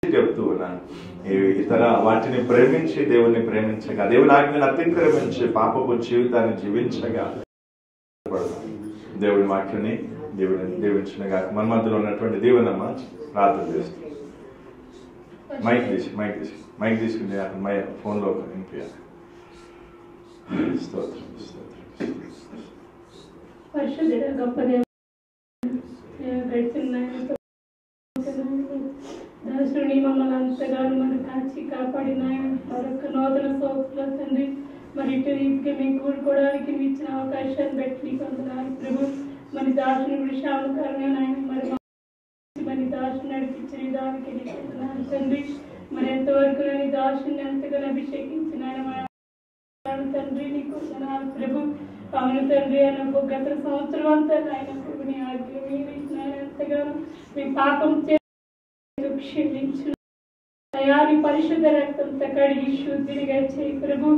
చెప్తూ ఉన్నాను, ఇతర వాటిని ప్రేమించి దేవుణ్ణి ప్రేమించగా, దేవుని ఆజ్ఞను అతిక్రమించి పాపపు జీవితాన్ని జీవించగా దేవుని వాక్యాన్ని దీవించినగా. మన మధ్యలో ఉన్నటువంటి దీవెనమ్మ ప్రార్థన చేస్తుంది. మైక్ తీసుకుని మై ఫోన్లో వినిపించాలి. దాసుని మమ్మల్ని అంతగానో మనం కాచి కాపాడిన మరొక నూతన సోపుల తండ్రి, మరి ఇటు రీతికి మేము కూడుకోవడానికి ఇచ్చిన అవకాశాన్ని బట్టి వందనాలు ప్రభు. మరి దాసుని విషయాలు కారణం మరి నీకు తండ్రి. మరి ఎంతవరకు నేను దాసుని ఎంతగానో అభిషేకించిన తండ్రి నీకు ప్రభు. అవును తండ్రి ఆయన గత సంవత్సరం అంతా ఆయన ప్రభు నీ ఆజ్ఞ మీరు ఇచ్చినారు ఎంతగానో మీ పాపం క్షమించు అయా. నీ పరిశుద్ధ రక్తంతో కడిగి శుద్ధిగా చేయి ప్రభు.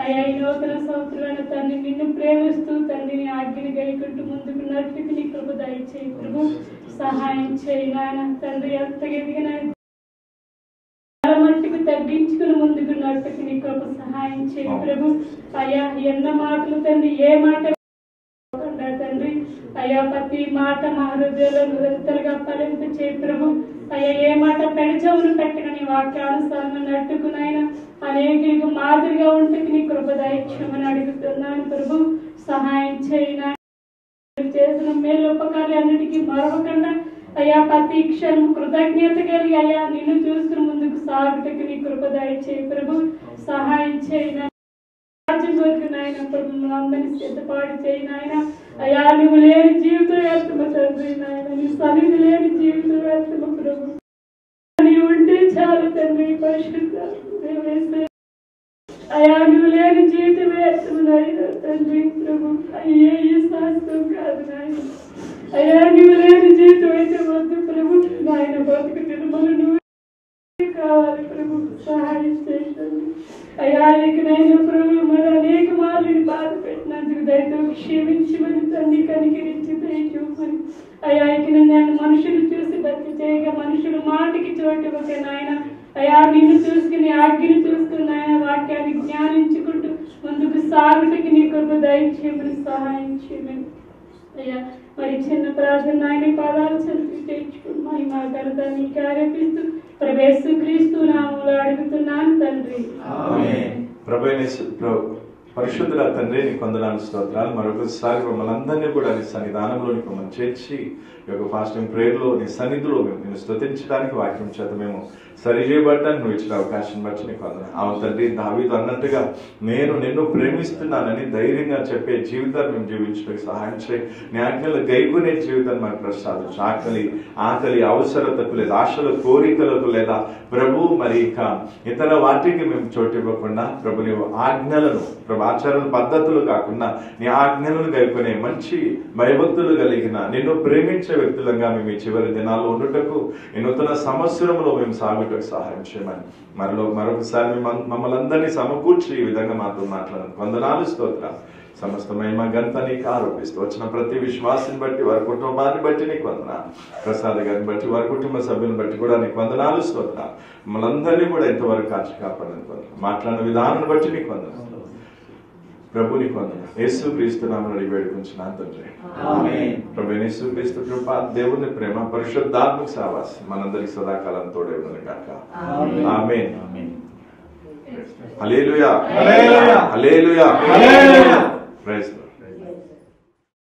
అయా ఈ నూతన సంవత్సరాల తండ్రి నిన్ను ప్రేమిస్తూ తండ్రి నీ ఆజ్ఞని గైకుంటూ ముందుకు నడిపి నీ ప్రభు దయచేయి ప్రభు. సహాయం చేయి నాయన తండ్రి. ఎంతగా ఎదిగిన మట్టికి తగ్గించుకుని ముందుకు నడిపి నీ ప్రభు సహాయం చేయి ప్రభు. అయ్యా ఎన్న మాటలు తండ్రి ఏ మాట తండ్రి అయ్యా ప్రతి మాట మా హృదయంలో నిరంతరంగా ఫలింప చేయి ప్రభు. అయ్యా ఏ మాట పెడచవును పెట్టక నీ వాక్యానుసారంగా నట్టుకునైనా అనేకులకు మాదిరిగా ఉంటే నీ కృప దయచేయమని అడుగుతున్నాను ప్రభు. సహాయం చేయినా చేసిన మేలు ఉపకారాలు అన్నిటికీ మరవకుండా అయ్యా ప్రతి క్షణం కృతజ్ఞత కలిగి అయ్యా నిన్ను చూసుకుని ముందుకు సాగుటకు నీ కృప దయచేయి ప్రభు. సహాయం చేయినా నాయన ప్రభు అందరినీ సిద్ధపాటు చేయి నాయన. అయ్యా నువ్వు లేని జీవితం వ్యర్థమ తండ్రి నాయన. నీ సన్నిధి లేని జీవితం వ్యర్థమ ప్రభు. నీవు ఉంటే చాలు తండ్రి పరిశుద్ధ. అయ్యా నువ్వు లేని జీవితం వ్యర్థము నాయన తండ్రి ప్రభు. అయ్యే ఈ శాస్త్రం కాదు నాయన. అయ్యా నువ్వు లేని జీవితం అయితే వద్దు ప్రభు నాయన. బతుకు తిరుమల నువ్వు కావాలి ప్రభు. సహాయం చేయండి అయ్యా. ఇకనైనా ప్రభు మరి అనేక మార్లు బాధ పెట్టినందుకు దయతో క్షమించమని తండ్రి కనికరించి దయచూపని అయ్యా. ఇక నేను మనుషులు చూసి భక్తి చేయగా మనుషులు మాటకి చోటు ఒక నాయన. అయ్యా నిన్ను చూసుకుని ఆజ్ఞని చూసుకుని నాయన వాక్యాన్ని జ్ఞానించుకుంటూ ముందుకు సాగుటకి నీ కృప దయచేయమని సహాయం చేయమని అయ్యా. మరి చిన్న ప్రార్థన ఆయన పాదాలు చదివి చేర్చుకుని మహిమా ఘనత నీకు ఆరోపిస్తూ ప్రభు క్రీస్తు నామములో అడుగుతున్నాను తండ్రి. పరిశుద్ధుల తండ్రి నీ కొందనాలు స్తోత్రాలు. మరొకసారి మమ్మల్ని అందరినీ కూడా నీ సన్నిధానంలోని మమ్మల్ని చేర్చి ఈ యొక్క ఫాస్టింగ్ ప్రేయర్లో నీ సన్నిధిలో మేము నేను స్తుతించడానికి వాక్యం చేత మేము సరిచేయబడ్డానికి నువ్వు ఇచ్చిన అవకాశం బట్టి నీకు వందనాలు. అవును తండ్రి దావీదు అన్నట్టుగా నేను నిన్ను ప్రేమిస్తున్నానని ధైర్యంగా చెప్పే జీవితాన్ని మేము జీవించడానికి సహాయం చేయి. నీ ఆజ్ఞలు గైకునే జీవితాన్ని మాకు ప్రసాదించు. ఆకలి అవసరతకు లేదా ఆశల కోరికలకు లేదా ప్రభు మరి ఇక ఇతర వాటికి మేము చోటు ఇవ్వకుండా ప్రభు నీవు ఆజ్ఞలను ప్రభు ఆచారాల పద్ధతులు కాకుండా నీ ఆజ్ఞలను గైకునే మంచి భయభక్తులు కలిగిన నిన్ను ప్రేమించే వ్యక్తులంగా మేము ఈ చివరి దినాల్లో ఉండుటకు ఈ నూతన సంవత్సరంలో మేము సాగుటకు సహాయం చేయమని మరొకసారి మమ్మల్ని అందరినీ సమకూర్చి ఈ విధంగా మాతో మాట్లాడాలి. వందనాలు స్తోత్రాలు. సమస్త మహిమ ఘనత నీకు ఆరోపిస్తూ వచ్చిన ప్రతి విశ్వాసాన్ని బట్టి వారి కుటుంబాన్ని బట్టి నీకు వందనాలు. ప్రసాద్ గారిని బట్టి వారి కుటుంబ సభ్యులను బట్టి కూడా నీకు వందనాలు స్తోత్రాలు. మమ్మల్ని అందరినీ కూడా ఎంతవరకు కాచి కాపాడని వందనాలు. మాట్లాడిన విధానాన్ని బట్టి నీకు వందనాలు ప్రభు. నీకు వందనాలు. యేసు క్రీస్తు నామమున అడిగి వేడుకుంటున్నాను తండ్రి. ఆమేన్. ప్రభు యేసు క్రీస్తు కృప దేవుని ప్రేమ పరిశుద్ధాత్మ సహవాసం మనందరికి సదాకాలం తోడే ఉండును గాక. ఆమేన్. Hallelujah. Hallelujah. Hallelujah. Praise the lord.